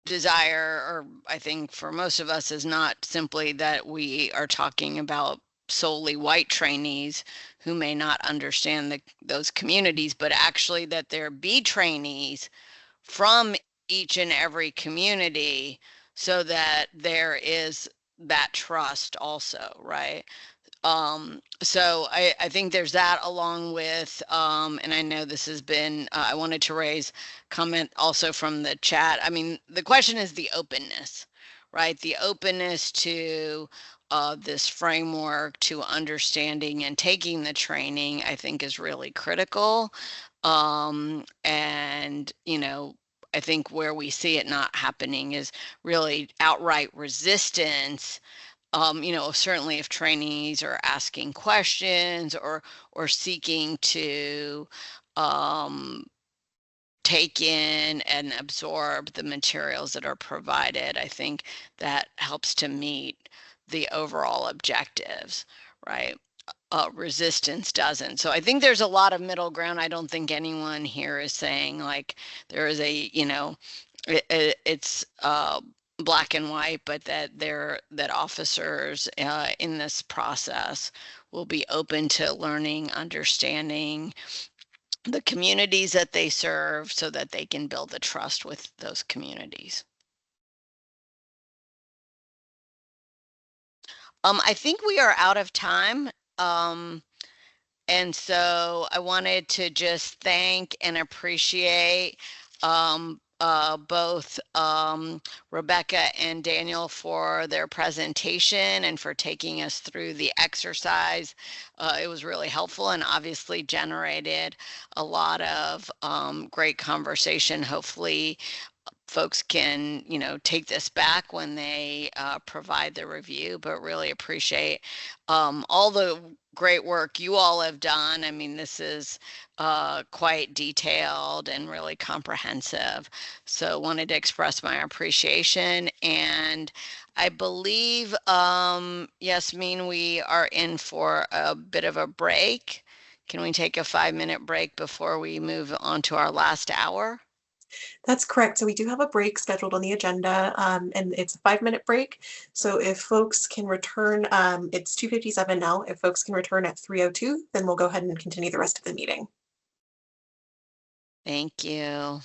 desire, or I think for most of us, is not simply that we are talking about solely white trainees who may not understand those communities, but actually that there be trainees from each and every community so that there is that trust also, right? So I think there's that, along with, and I know this has been, I wanted to raise comment also from the chat. I mean, the question is the openness, right? The openness to this framework, to understanding and taking the training, I think is really critical. And, I think where we see it not happening is really outright resistance. Certainly if trainees are asking questions or seeking to take in and absorb the materials that are provided, I think that helps to meet the overall objectives, right? Resistance doesn't. So I think there's a lot of middle ground. I don't think anyone here is saying like there is a, it's black and white, but that officers in this process will be open to learning, understanding the communities that they serve so that they can build the trust with those communities. I think we are out of time. And so I wanted to just thank and appreciate both Rebecca and Daniel for their presentation and for taking us through the exercise. It was really helpful and obviously generated a lot of great conversation. Hopefully folks can, take this back when they provide the review, but really appreciate all the great work you all have done. I mean, this is quite detailed and really comprehensive. So wanted to express my appreciation. And I believe, Yasmin, we are in for a bit of a break. Can we take a 5-minute break before we move on to our last hour? That's correct. So we do have a break scheduled on the agenda, and it's a 5-minute break. So if folks can return, it's 2:57 now. If folks can return at 3:02, then we'll go ahead and continue the rest of the meeting. Thank you.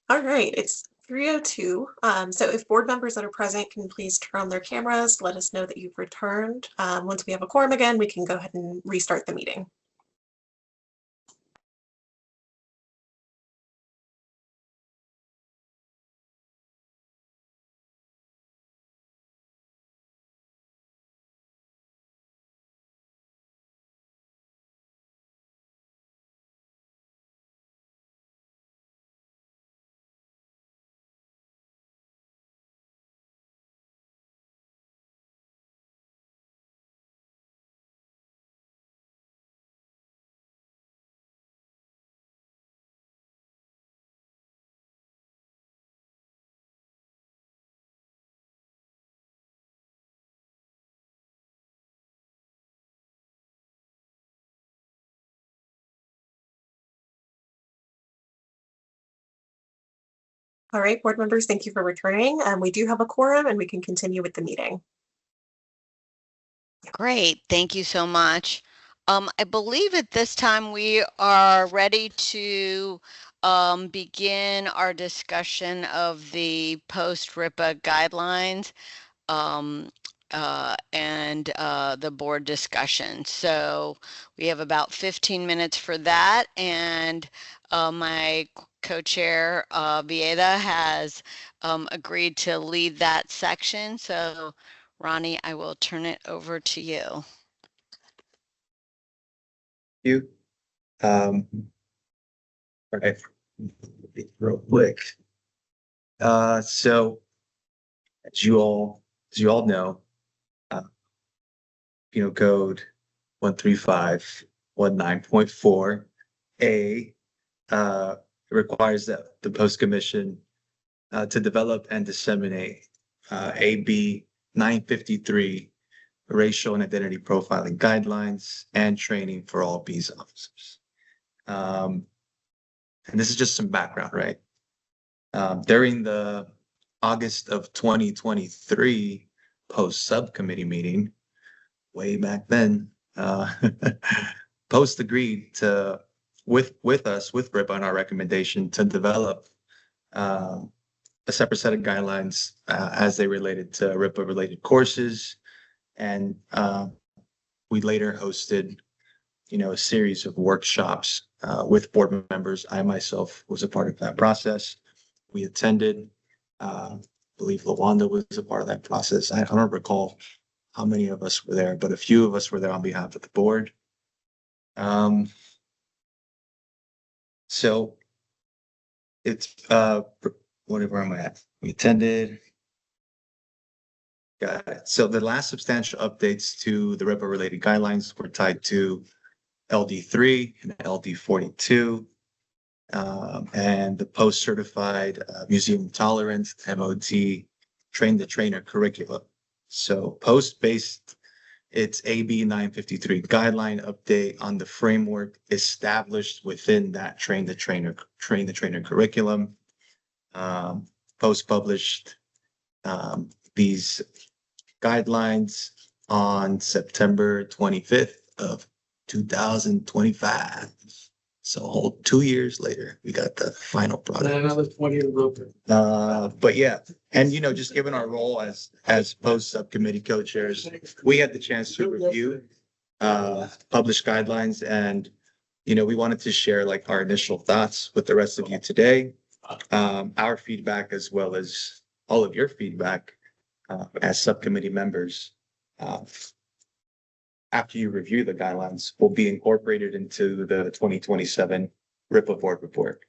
All right, it's 3:02. So if board members that are present can please turn on their cameras, let us know that you've returned. Once we have a quorum again, we can go ahead and restart the meeting. All right, board members, thank you for returning. We do have a quorum and we can continue with the meeting. Great, thank you so much. I believe at this time we are ready to begin our discussion of the post-RIPA guidelines and the board discussion. So we have about 15 minutes for that, and my co-chair Vieda has agreed to lead that section. So Ronnie, I will turn it over to you. You. All right, real quick. So as you all know, Penal Code 13519.4A requires that the Post Commission to develop and disseminate AB 953 racial and identity profiling guidelines and training for all peace officers. And this is just some background, right? During the August of 2023 post subcommittee meeting, way back then, Post agreed to with RIPA on our recommendation to develop a separate set of guidelines as they related to RIPA related courses. And we later hosted, a series of workshops with board members. I myself was a part of that process. We attended. I believe Lawanda was a part of that process. I don't recall how many of us were there, but a few of us were there on behalf of the board. So it's whatever am I at? We attended. Got it. So the last substantial updates to the RIPA related guidelines were tied to LD3 and LD42 and the post-certified museum tolerance MOT train the trainer curriculum. So post-based, it's AB 953 guideline update on the framework established within that train the trainer curriculum. Post-published these guidelines on September 25th of 2025. So a whole 2 years later, we got the final product. Another 20 years. But yeah, and just given our role as post subcommittee co-chairs, we had the chance to review published guidelines, and we wanted to share like our initial thoughts with the rest of you today, our feedback as well as all of your feedback as subcommittee members. After you review the guidelines, will be incorporated into the 2027 RIPA board report.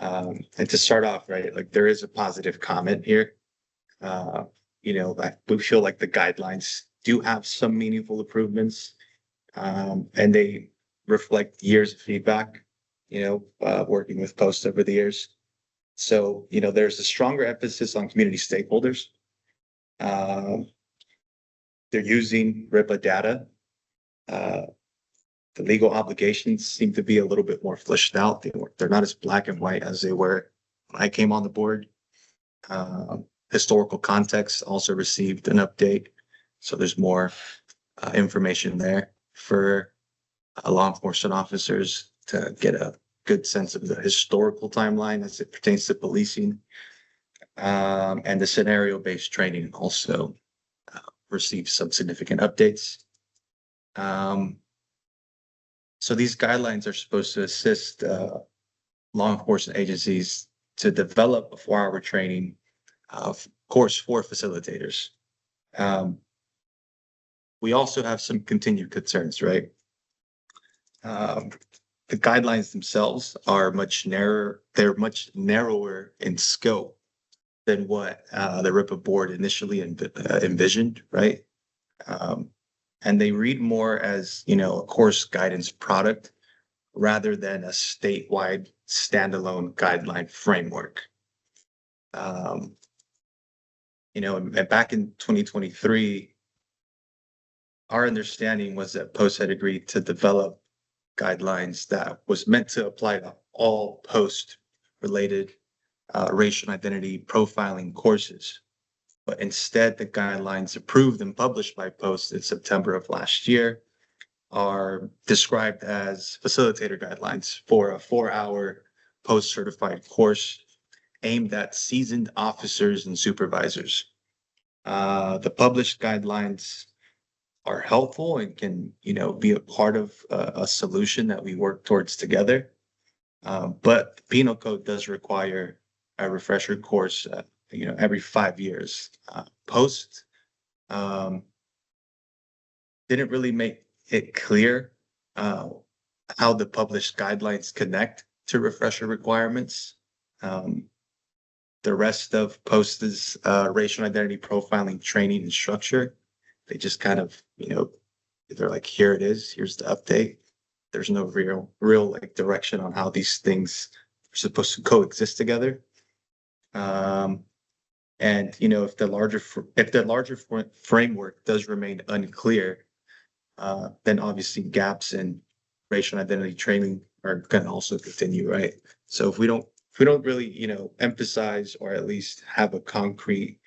And to start off, right, like there is a positive comment here. We feel like the guidelines do have some meaningful improvements, and they reflect years of feedback, working with Post over the years. So, there's a stronger emphasis on community stakeholders. They're using RIPA data. The legal obligations seem to be a little bit more fleshed out. They're not as black and white as they were when I came on the board. Historical context also received an update. So there's more information there for law enforcement officers to get a good sense of the historical timeline as it pertains to policing. And the scenario-based training also received some significant updates. So these guidelines are supposed to assist law enforcement agencies to develop a 4-hour training course for facilitators. We also have some continued concerns, right? The guidelines themselves are much narrower. They're much narrower in scope than what the RIPA board initially envisioned, right? And they read more as, you know, a course guidance product rather than a statewide standalone guideline framework. You know, and back in 2023, our understanding was that Post had agreed to develop guidelines that was meant to apply to all post-related racial identity profiling courses. But instead, the guidelines approved and published by Post in September of last year are described as facilitator guidelines for a 4-hour post-certified course aimed at seasoned officers and supervisors. The published guidelines are helpful and can, you know, be a part of a solution that we work towards together. But the penal code does require a refresher course, you know, every 5 years. Post didn't really make it clear how the published guidelines connect to refresher requirements. The rest of Post's racial identity profiling training and structure, they just kind of, you know, they're like, here it is, here's the update. There's no real like direction on how these things are supposed to coexist together. And you know, if the larger framework does remain unclear, then obviously gaps in racial identity training are going to also continue, right? So if we don't really, you know, emphasize or at least have a concrete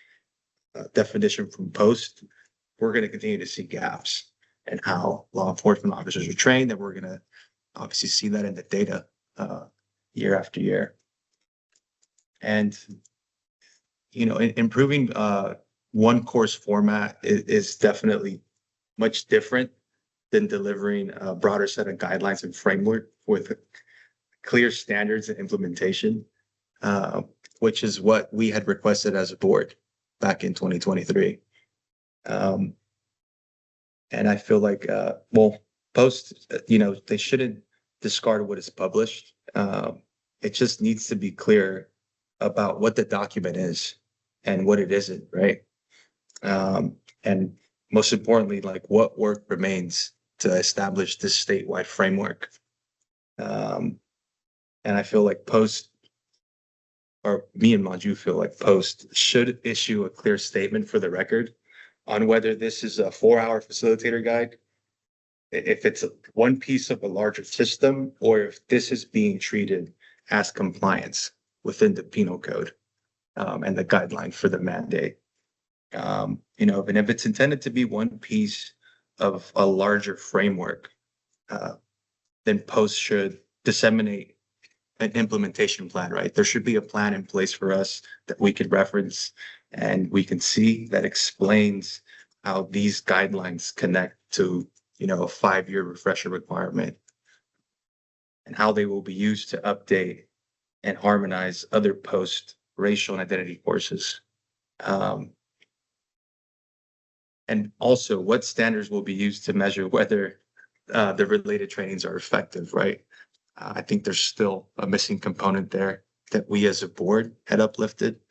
definition from Post, we're going to continue to see gaps in how law enforcement officers are trained, and we're going to obviously see that in the data year after year. And you know, improving one course format is definitely much different than delivering a broader set of guidelines and framework with clear standards and implementation, which is what we had requested as a board back in 2023. And I feel like, well, Post, you know, they shouldn't discard what is published. It just needs to be clear about what the document is and what it isn't, right? And most importantly, like what work remains to establish this statewide framework. And I feel like Post, or me and Manju feel like Post should issue a clear statement for the record on whether this is a 4-hour facilitator guide, if it's one piece of a larger system, or if this is being treated as compliance within the penal code and the guideline for the mandate. You know, and if it's intended to be one piece of a larger framework, then Post should disseminate an implementation plan, right? There should be a plan in place for us that we could reference and we can see that explains how these guidelines connect to, you know, a 5-year refresher requirement and how they will be used to update and harmonize other Post racial and identity courses. And also what standards will be used to measure whether the related trainings are effective, right? I think there's still a missing component there that we as a board had uplifted.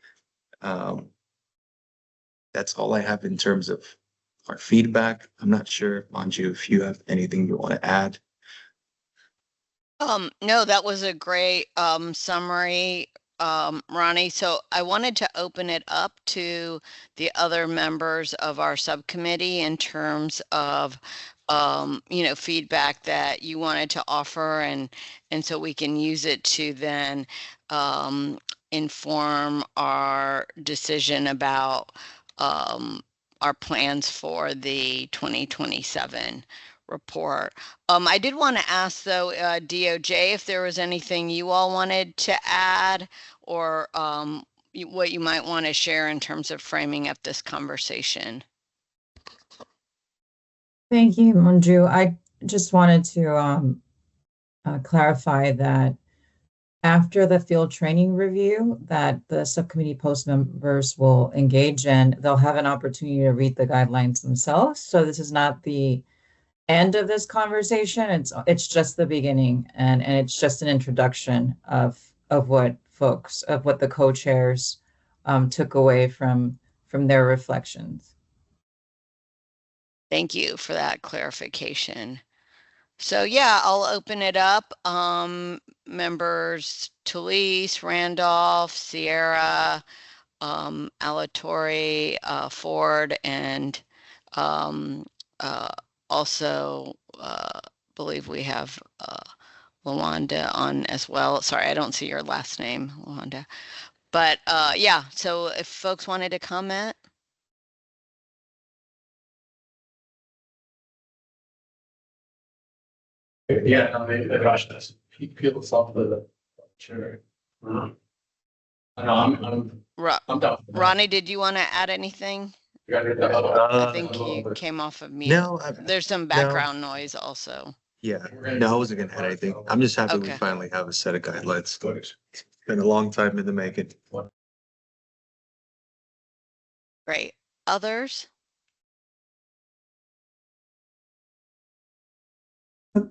That's all I have in terms of our feedback. I'm not sure, Manju, if you have anything you want to add. No, that was a great summary, Ronnie. So I wanted to open it up to the other members of our subcommittee in terms of you know, feedback that you wanted to offer, and so we can use it to then inform our decision about our plans for the 2027 report. I did want to ask though, DOJ, if there was anything you all wanted to add or what you might want to share in terms of framing up this conversation. Thank you, Manju. I just wanted to clarify that after the field training review that the subcommittee post members will engage in, they'll have an opportunity to read the guidelines themselves. So this is not the end of this conversation. It's just the beginning, and it's just an introduction of what the co-chairs took away from their reflections. Thank you for that clarification. So yeah, I'll open it up. Members Talise, Randolph, Sierra, Alatorre, Ford, and also believe we have Lawanda on as well. Sorry, I don't see your last name, Lawanda. But yeah, so if folks wanted to comment. Yeah, no, maybe the question he peels off the chair. No, I'm done. Ronnie, did you want to add anything? I think you came off of mute. No, there's some background noise also. Yeah, no, I wasn't gonna add anything. I'm just happy we finally have a set of guidelines. It's been a long time in the making. Great. Others?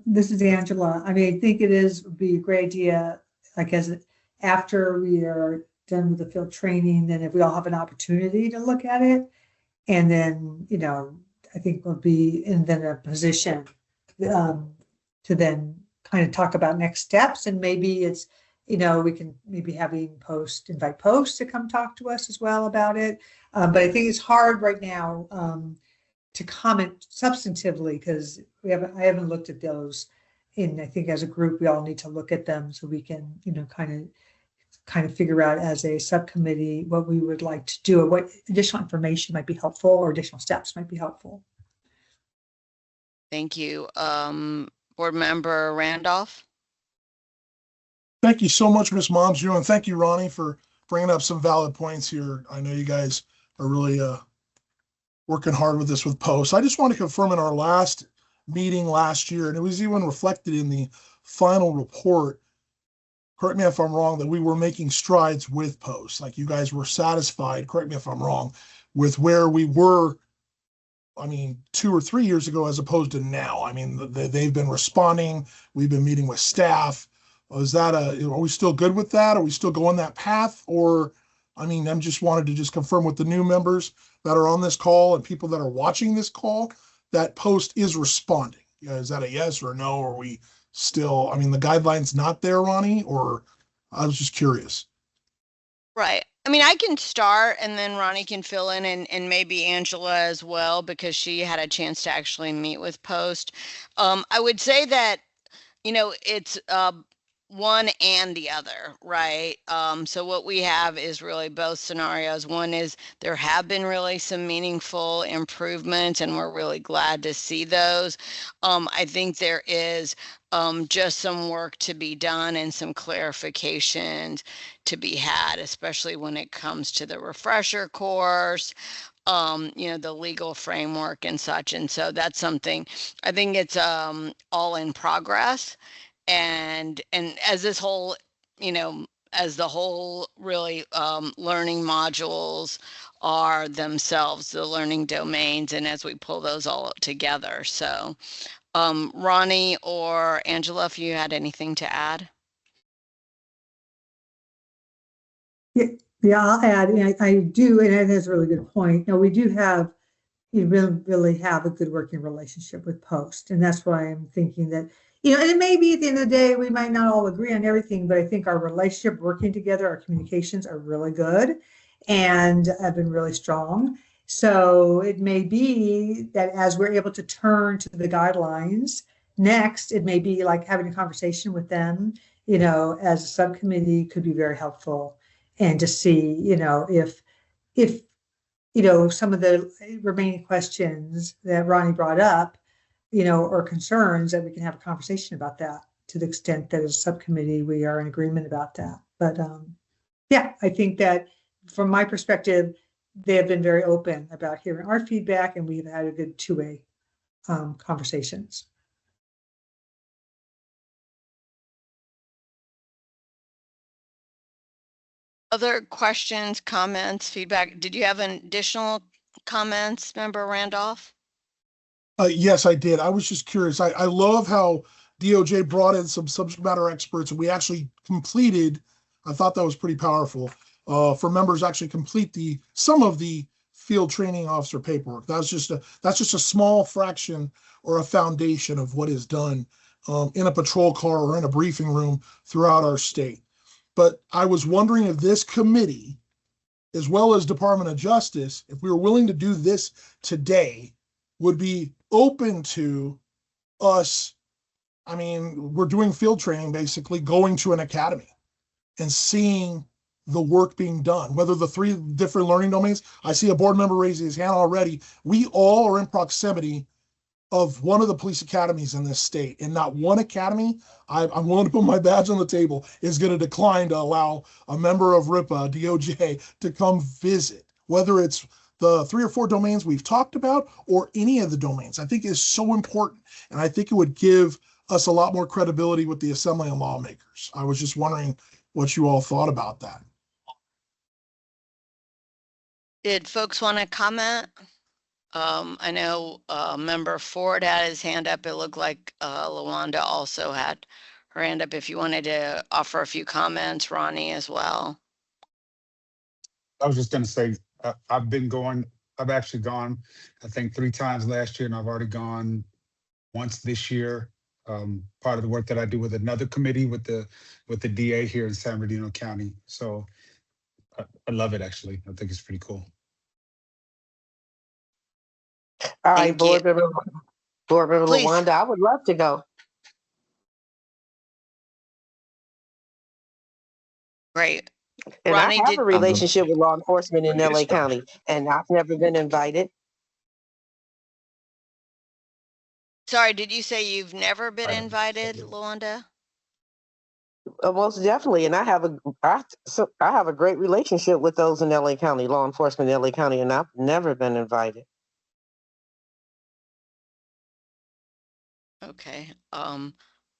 This is Angela. I mean, I think would be a great idea, like after we are done with the field training, then if we all have an opportunity to look at it, and then, I think we'll be in then a position to then kind of talk about next steps. And maybe it's, we can maybe invite Post to come talk to us as well about it. But I think it's hard right now to comment substantively because I haven't looked at those. And I think as a group, we all need to look at them so we can, kind of figure out as a subcommittee what we would like to do or what additional information might be helpful or additional steps might be helpful. Thank you. Board Member Randolph. Thank you so much, Ms. Momsju, and thank you, Ronnie, for bringing up some valid points here. I know you guys are really working hard with this with Post. I just want to confirm in our last meeting last year, and it was even reflected in the final report, correct me if I'm wrong, that we were making strides with Post. Like you guys were satisfied, correct me if I'm wrong, with where we were, 2 or 3 years ago as opposed to now. They've been responding. We've been meeting with staff. Is that are we still good with that? Are we still going that path? Or, I'm just wanted to just confirm with the new members that are on this call and people that are watching this call that Post is responding. Is that a yes or a no? Or are we still, the guideline's not there, Ronnie, or I was just curious. Right. I can start and then Ronnie can fill in and maybe Angela as well, because she had a chance to actually meet with Post. I would say that, it's one and the other, right? So what we have is really both scenarios. One is there have been really some meaningful improvements and we're really glad to see those. I think there is just some work to be done and some clarifications to be had, especially when it comes to the refresher course, the legal framework and such. And so that's something I think it's all in progress. And as this whole, as the whole really learning modules are themselves, the learning domains, and as we pull those all together. So Ronnie or Angela, if you had anything to add. Yeah, I'll add. I do, and that's a really good point. Now we do have, really have a good working relationship with Post, and that's why I'm thinking that, and it may be at the end of the day, we might not all agree on everything, but I think our relationship working together, our communications are really good and have been really strong. So it may be that as we're able to turn to the guidelines next, it may be like having a conversation with them, as a subcommittee could be very helpful. And to see, if some of the remaining questions that Ronnie brought up, or concerns, that we can have a conversation about that to the extent that as a subcommittee, we are in agreement about that. But yeah, I think that from my perspective, they have been very open about hearing our feedback, and we've had a good two-way conversations. Other questions, comments, feedback? Did you have additional comments, Member Randolph? Yes, I did. I was just curious. I love how DOJ brought in some subject matter experts, and we actually completed. I thought that was pretty powerful for members to actually complete some of the field training officer paperwork. That's just a small fraction or a foundation of what is done in a patrol car or in a briefing room throughout our state. But I was wondering if this committee, as well as Department of Justice, if we were willing to do this today, would be open to us. I mean, we're doing field training, basically going to an academy and seeing the work being done, whether the 3 different learning domains. I see a board member raising his hand already. We all are in proximity of one of the police academies in this state, and not one academy, I'm willing to put my badge on the table, is going to decline to allow a member of RIPA, DOJ, to come visit, whether it's the 3 or 4 domains we've talked about or any of the domains. I think is so important, and I think it would give us a lot more credibility with the assembly and lawmakers. I was just wondering what you all thought about that. Did folks want to comment? I know Member Ford had his hand up. It looked like Lawanda also had her hand up. If you wanted to offer a few comments, Ronnie as well. I was just going to say, I've actually gone, I think 3 times last year, and I've already gone once this year. Part of the work that I do with another committee with the DA here in San Bernardino County. So I love it, actually. I think it's pretty cool. All right, Board Member Lawanda, I would love to go. Great. And Ronnie, I have a relationship with law enforcement in LA County, and I've never been invited. Sorry, did you say you've never been invited, Lawanda? Most definitely, and I have a great relationship with those in LA County, law enforcement in LA County, and I've never been invited. Okay.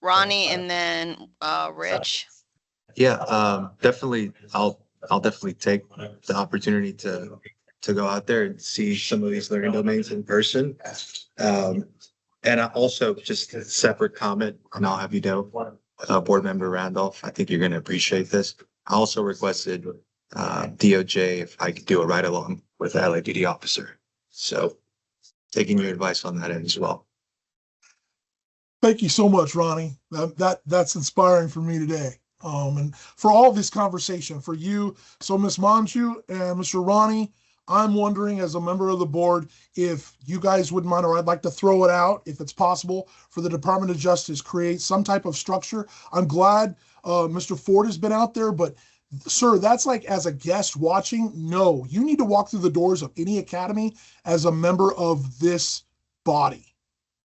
Ronnie and then Rich. Yeah, definitely. I'll definitely take the opportunity to go out there and see some of these learning domains in person. And I also, just a separate comment, and I'll have you know, Board Member Randolph, I think you're going to appreciate this. I also requested DOJ if I could do a ride along with the LAPD officer. So taking your advice on that end as well. Thank you so much, Ronnie. That's inspiring for me today. And for all this conversation, for you, so Ms. Manju and Mr. Ronnie, I'm wondering as a member of the board, if you guys wouldn't mind, or I'd like to throw it out, if it's possible, for the Department of Justice, create some type of structure. I'm glad Mr. Ford has been out there, but sir, that's like as a guest watching. No, you need to walk through the doors of any academy as a member of this body.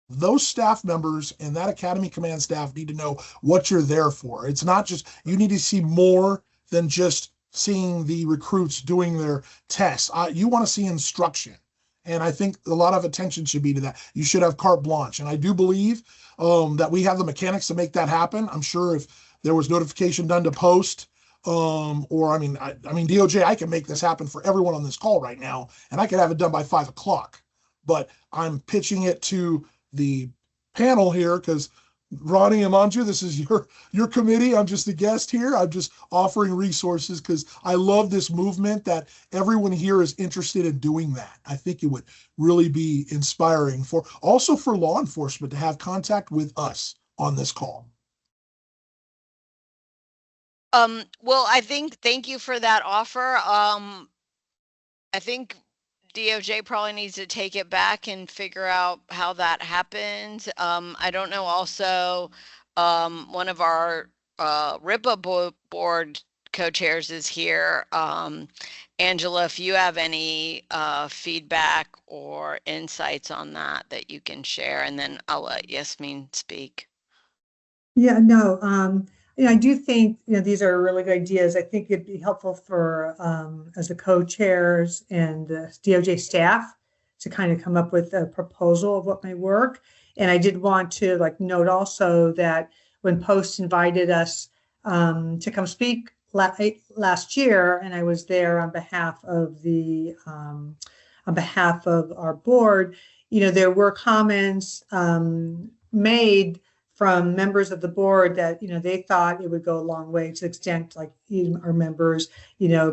Those staff members and that academy command staff need to know what you're there for. It's not just, you need to see more than just seeing the recruits doing their tests. You want to see instruction. And I think a lot of attention should be to that. You should have carte blanche. And I do believe that we have the mechanics to make that happen. I'm sure if there was notification done to post, or I mean, DOJ, I can make this happen for everyone on this call right now, and I could have it done by 5 o'clock. But I'm pitching it to the panel here because Ronnie and Manju, this is your committee. I'm just a guest here. I'm just offering resources because I love this movement that everyone here is interested in doing that. I think it would really be inspiring for law enforcement to have contact with us on this call. Well, thank you for that offer. I think DOJ probably needs to take it back and figure out how that happens. I don't know. Also, one of our RIPA board co-chairs is here. Angela, if you have any feedback or insights on that you can share, and then I'll let Yasmin speak. Yeah, no, I do think, these are really good ideas. I think it'd be helpful for, as the co-chairs and the DOJ staff to kind of come up with a proposal of what may work. And I did want to note also that when Post invited us to come speak last year, and I was there on behalf of our board, there were comments made from members of the board that they thought it would go a long way, to the extent even our members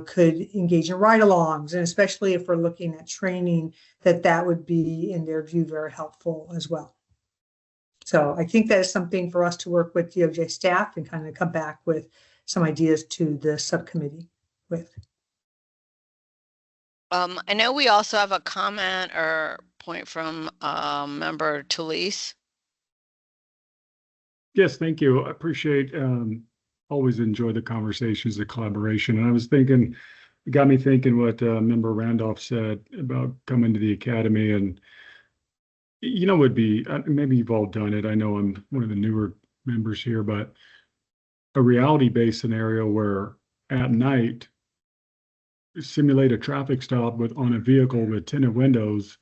could engage in ride-alongs, and especially if we're looking at training, that would be, in their view, very helpful as well. So I think that is something for us to work with DOJ staff and kind of come back with some ideas to the subcommittee with. I know we also have a comment or point from member Talise. Yes, thank you. I appreciate, always enjoy the conversations, the collaboration. And I was thinking, it got me thinking what member Randolph said about coming to the academy, and would be, maybe you've all done it. I know I'm one of the newer members here, but a reality-based scenario where at night, simulate a traffic stop on a vehicle with tinted windows,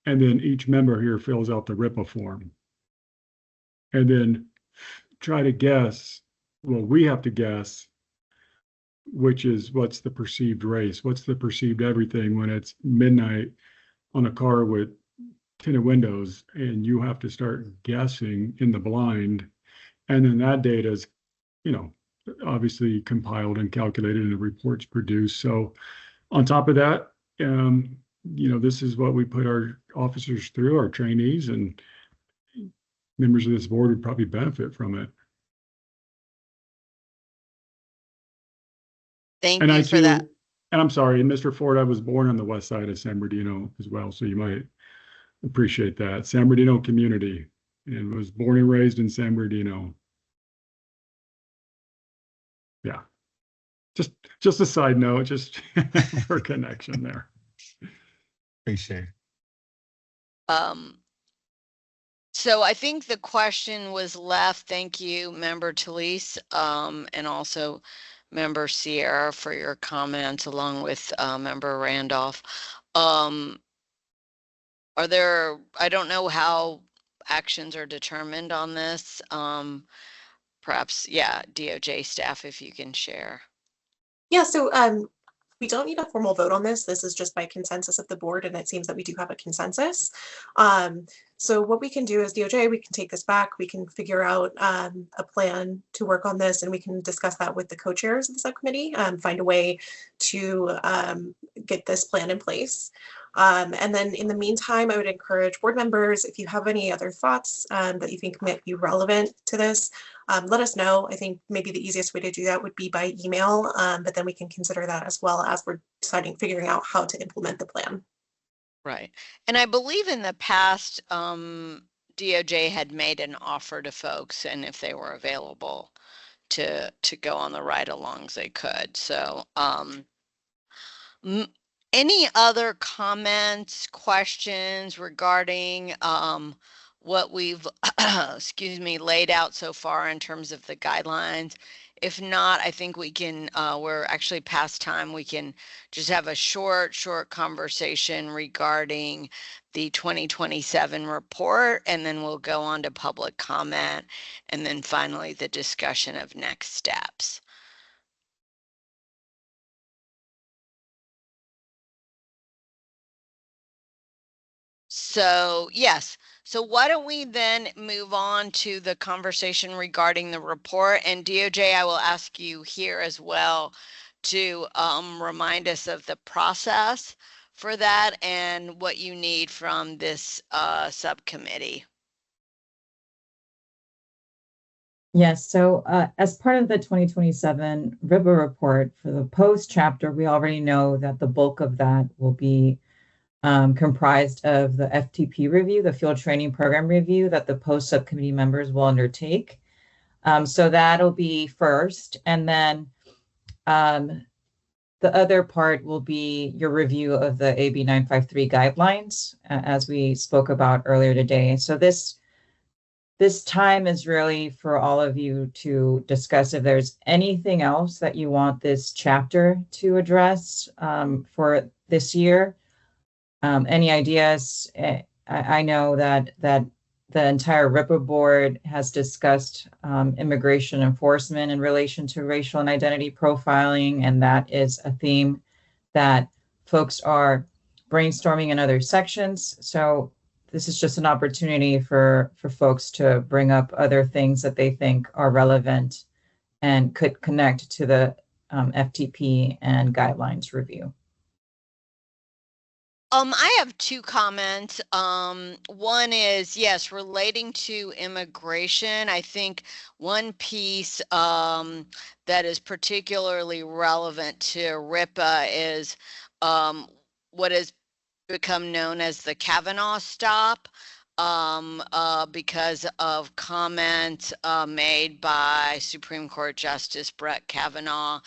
and then each member here fills out the RIPA form. And then try to guess, well, we have to guess, what's the perceived race? What's the perceived everything when it's midnight on a car with tinted windows, and you have to start guessing in the blind. And then that data is, obviously compiled and calculated and the reports produced. So on top of that, this is what we put our officers through, our trainees, and members of this board would probably benefit from it. Thank you for that. And I'm sorry, and Mr. Ford, I was born on the west side of San Bernardino as well, so you might appreciate that. San Bernardino community, and was born and raised in San Bernardino. Yeah, just a side note, just for connection there. Appreciate it. So I think the question was left. Thank you, member Talise, and also member Sierra for your comments, along with member Randolph. Are there, I don't know how actions are determined on this. Perhaps, yeah, DOJ staff, if you can share. Yeah, so we don't need a formal vote on this. This is just by consensus of the board, and it seems that we do have a consensus. So what we can do as DOJ, we can take this back, we can figure out a plan to work on this, and we can discuss that with the co-chairs of the subcommittee, find a way to get this plan in place. And then in the meantime, I would encourage board members, if you have any other thoughts that you think might be relevant to this, let us know. I think maybe the easiest way to do that would be by email, but then we can consider that as well as we're figuring out how to implement the plan. Right. And I believe in the past, DOJ had made an offer to folks, and if they were available to go on the ride-alongs, they could. So any other comments, questions regarding what we've laid out so far in terms of the guidelines? If not, I think we can, we're actually past time. We can just have a short conversation regarding the 2027 report, and then we'll go on to public comment, and then finally the discussion of next steps. So yes, so why don't we then move on to the conversation regarding the report, and DOJ, I will ask you here as well to remind us of the process for that and what you need from this subcommittee. Yes, so as part of the 2027 RIPA report for the post chapter, we already know that the bulk of that will be comprised of the FTP review, the field training program review that the post subcommittee members will undertake. So that'll be first. And then The other part will be your review of the AB 953 guidelines, as we spoke about earlier today. So this time is really for all of you to discuss if there's anything else that you want this chapter to address for this year. Any ideas? I know that the entire RIPA board has discussed immigration enforcement in relation to racial and identity profiling, and that is a theme that folks are brainstorming in other sections. So this is just an opportunity for folks to bring up other things that they think are relevant and could connect to the FTP and guidelines review. I have two comments. One is, yes, relating to immigration. I think one piece that is particularly relevant to RIPA is what has become known as the Kavanaugh stop. Because of comments made by Supreme Court Justice Brett Kavanaugh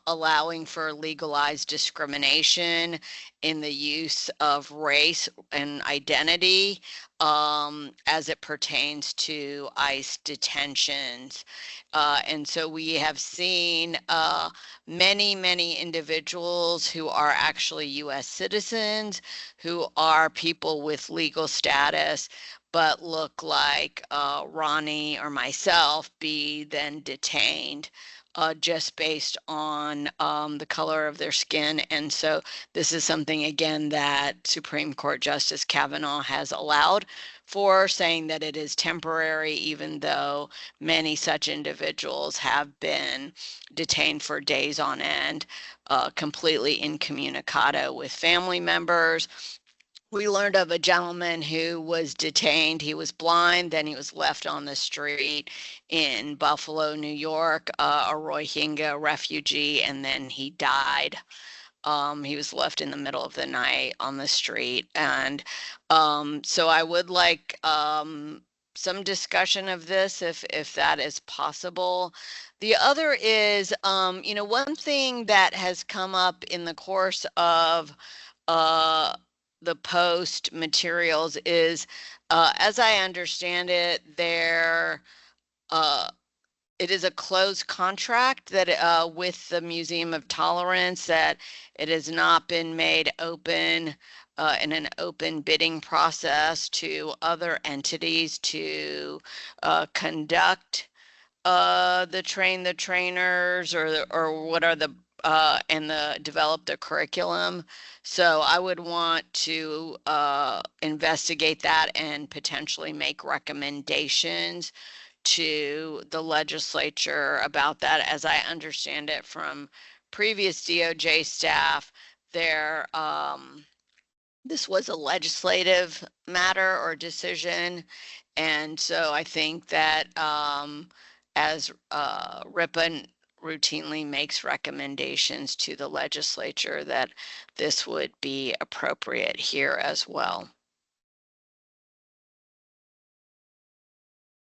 allowing for legalized discrimination in the use of race and identity as it pertains to ICE detentions. And so we have seen many individuals who are actually U.S. citizens, who are people with legal status, but look like Ronnie or myself be then detained just based on the color of their skin. And so this is something, again, that Supreme Court Justice Kavanaugh has allowed for, saying that it is temporary, even though many such individuals have been detained for days on end, completely incommunicado with family members. We learned of a gentleman who was detained. He was blind, then he was left on the street in Buffalo, New York, a Rohingya refugee, and then he died. He was left in the middle of the night on the street. And so I would like some discussion of this if that is possible. The other is, one thing that has come up in the course of the post materials is, as I understand it, it is a closed contract that with the Museum of Tolerance, that it has not been made open in an open bidding process to other entities to conduct the trainers or what are the and develop the curriculum. So I would want to investigate that and potentially make recommendations to the legislature about that. As I understand it from previous DOJ staff, this was a legislative matter or decision. And so I think that as RIPA routinely makes recommendations to the legislature, that this would be appropriate here as well.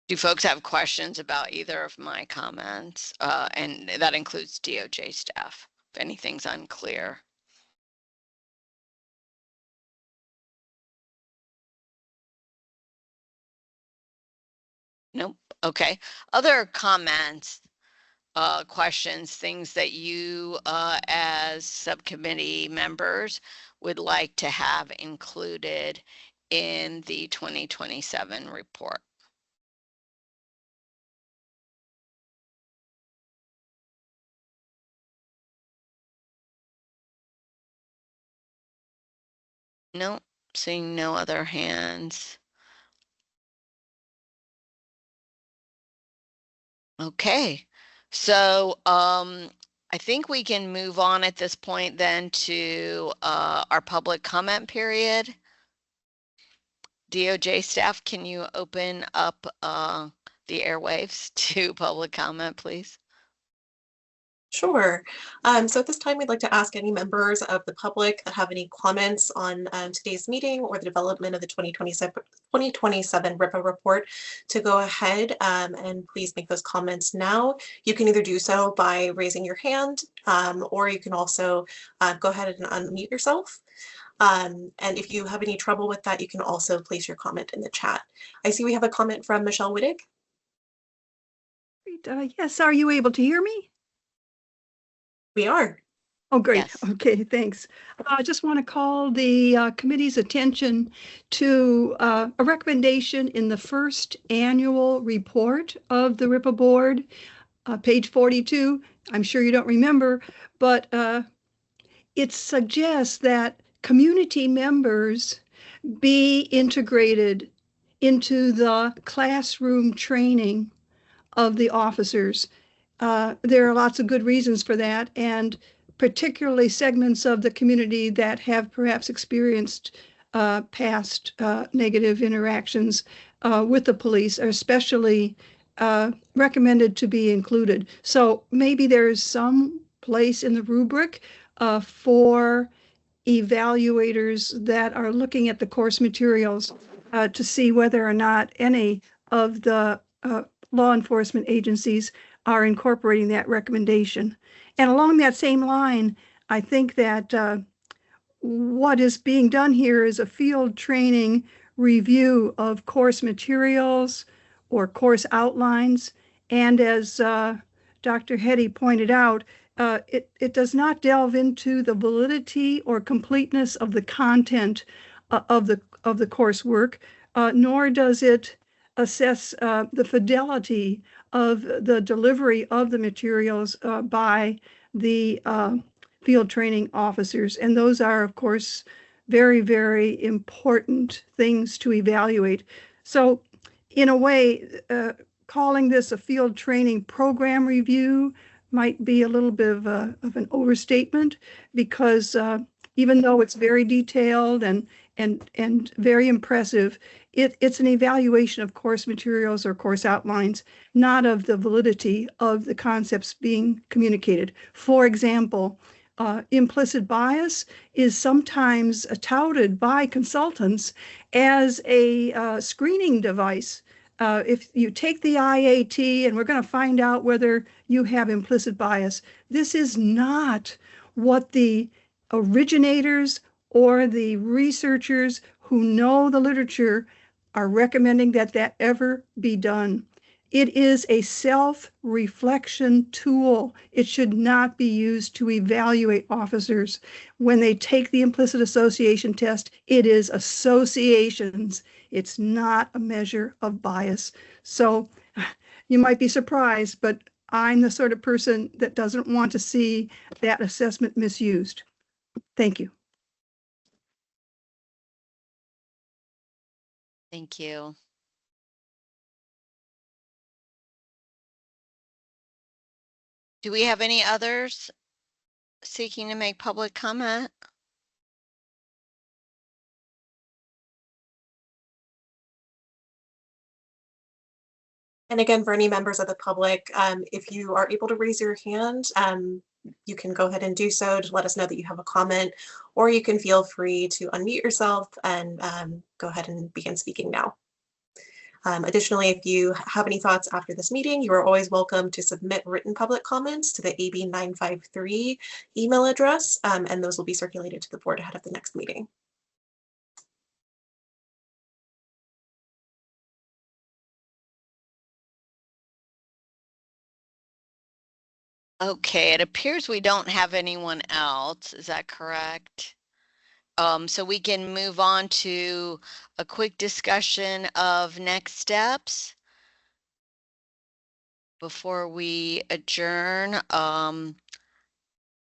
Do folks have questions about either of my comments? And that includes DOJ staff, if anything's unclear. Nope. Okay. Other comments, questions, things that you as subcommittee members would like to have included in the 2027 report? Nope. Seeing no other hands. Okay, so I think we can move on at this point then to our public comment period. DOJ staff, can you open up the airwaves to public comment, please? Sure. So at this time, we'd like to ask any members of the public that have any comments on today's meeting or the development of the 2027 RIPA report to go ahead and please make those comments now. You can either do so by raising your hand or you can also go ahead and unmute yourself. And if you have any trouble with that, you can also place your comment in the chat. I see we have a comment from Michelle Wittig. Yes, are you able to hear me? We are. Oh, great. Yes. Okay, thanks. I just want to call the committee's attention to a recommendation in the first annual report of the RIPA board, page 42. I'm sure you don't remember, but it suggests that community members be integrated into the classroom training of the officers. There are lots of good reasons for that, and particularly segments of the community that have perhaps experienced past negative interactions with the police are especially recommended to be included. So maybe there's some place in the rubric for evaluators that are looking at the course materials to see whether or not any of the law enforcement agencies are incorporating that recommendation. And along that same line, I think that what is being done here is a field training review of course materials or course outlines. And as Dr. Hetty pointed out, it does not delve into the validity or completeness of the content of the coursework, nor does it assess the fidelity of the delivery of the materials by the field training officers. And those are, of course, very, very important things to evaluate. So in a way, calling this a field training program review might be a little bit of an overstatement, because even though it's very detailed and very impressive, it's an evaluation of course materials or course outlines, not of the validity of the concepts being communicated. For example, implicit bias is sometimes touted by consultants as a screening device. If you take the IAT and we're going to find out whether you have implicit bias, this is not what the originators or the researchers who know the literature are recommending that ever be done. It is a self-reflection tool. It should not be used to evaluate officers. When they take the implicit association test, it is associations. It's not a measure of bias. So you might be surprised, but I'm the sort of person that doesn't want to see that assessment misused. Thank you. Thank you. Do we have any others seeking to make public comment? And again, for any members of the public, if you are able to raise your hand, you can go ahead and do so to let us know that you have a comment, or you can feel free to unmute yourself and go ahead and begin speaking now. Additionally, if you have any thoughts after this meeting, you are always welcome to submit written public comments to the AB953 email address, and those will be circulated to the board ahead of the next meeting. Okay, it appears we don't have anyone else. Is that correct? So we can move on to a quick discussion of next steps before we adjourn.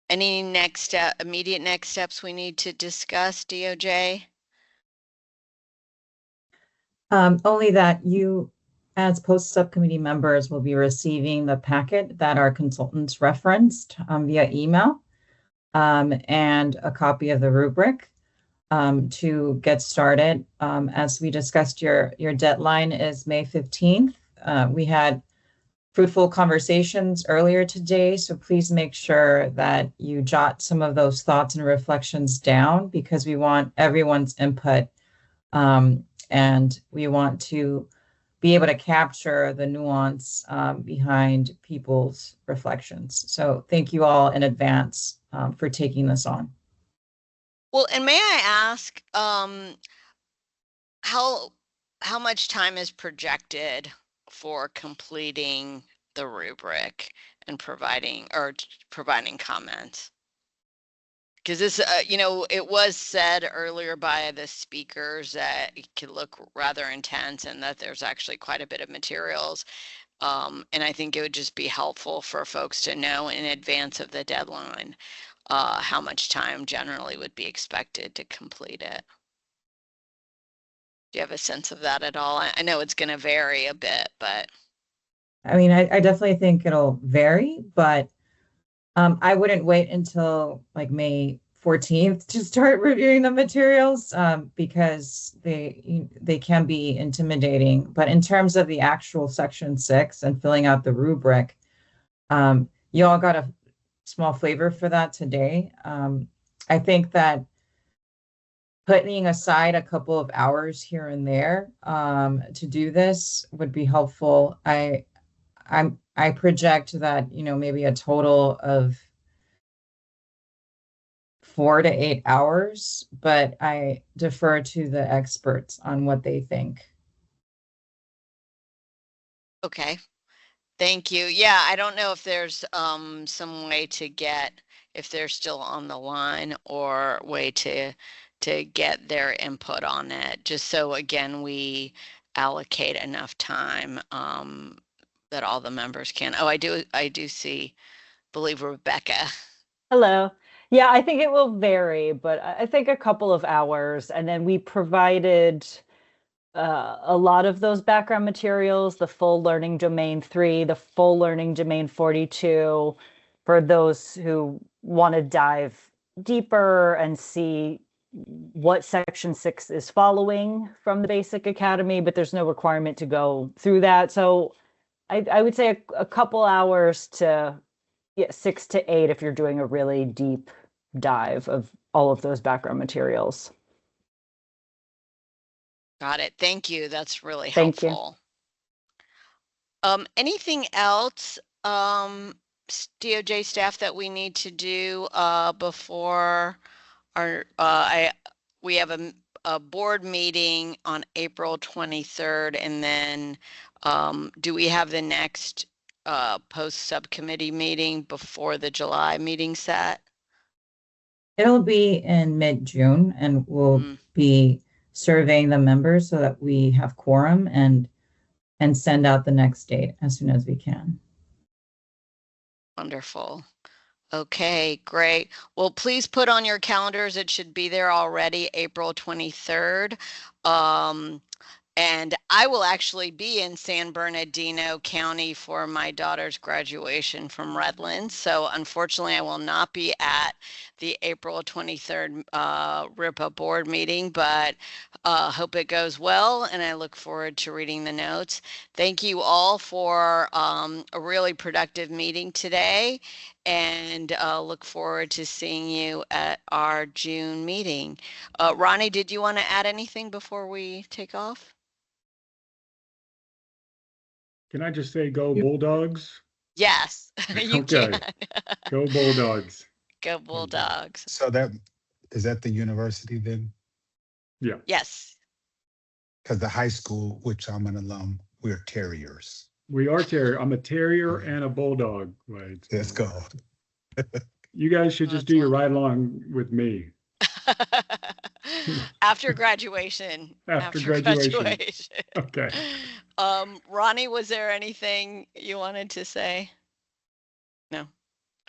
Any immediate next steps we need to discuss, DOJ? Only that you, as post subcommittee members, will be receiving the packet that our consultants referenced via email, and a copy of the rubric to get started. As we discussed, your deadline is May 15th. We had fruitful conversations earlier today. So please make sure that you jot some of those thoughts and reflections down, because we want everyone's input. And we want to be able to capture the nuance behind people's reflections. So thank you all in advance for taking this on. Well, and may I ask, how much time is projected for completing the rubric and providing comments? Because this, it was said earlier by the speakers that it could look rather intense and that there's actually quite a bit of materials. And I think it would just be helpful for folks to know in advance of the deadline how much time generally would be expected to complete it. Do you have a sense of that at all? I know it's going to vary a bit, but. I mean, I definitely think it'll vary, but I wouldn't wait until like May 14th to start reviewing the materials because they can be intimidating. But in terms of the actual Section 6 and filling out the rubric, you all got a small flavor for that today. I think that putting aside a couple of hours here and there to do this would be helpful. I project that, maybe a total of 4 to 8 hours, but I defer to the experts on what they think. Okay, thank you. Yeah, I don't know if there's some way to get, if they're still on the line, or way to get their input on it, just so again we allocate enough time that all the members can. Oh, I do see, believe Rebecca. Hello. Yeah, I think it will vary, but I think a couple of hours. And then we provided a lot of those background materials, the full Learning Domain 3, the full Learning Domain 42, for those who want to dive deeper and see what Section 6 is following from the Basic Academy, but there's no requirement to go through that. So I would say a couple hours to 6 to 8 if you're doing a really deep dive of all of those background materials. Got it. Thank you. That's really Thank you. helpful. Anything else, DOJ staff, that we need to do before our we have a board meeting on April 23rd, and then do we have the next post subcommittee meeting before the July meeting set? It'll be in mid-June, and we'll be surveying the members so that we have quorum and send out the next date as soon as we can. Wonderful. Okay, great. Well, please put on your calendars, it should be there already, April 23rd. And I will actually be in San Bernardino County for my daughter's graduation from Redlands. So unfortunately, I will not be at the April 23rd RIPA board meeting, but hope it goes well. And I look forward to reading the notes. Thank you all for a really productive meeting today, and look forward to seeing you at our June meeting. Ronnie, did you want to add anything before we take off? Can I just say go Bulldogs? Yes, you Okay. can. Go Bulldogs. Go Bulldogs. So is that the university then? Yeah. Yes. Because the high school, which I'm an alum, we're Terriers. We are terrier. I'm a terrier and a bulldog. Right. Let's go. You guys should just do your ride along with me. After graduation. After graduation. Okay. Ronnie, was there anything you wanted to say? No.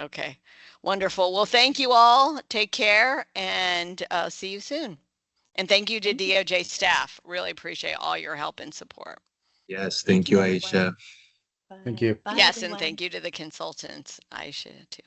Okay. Wonderful. Well, thank you all. Take care, and see you soon. And thank you to DOJ staff. Really appreciate all your help and support. Yes, thank you, Aisha. Thank you. Yes, and thank you to the consultants, Aisha, too.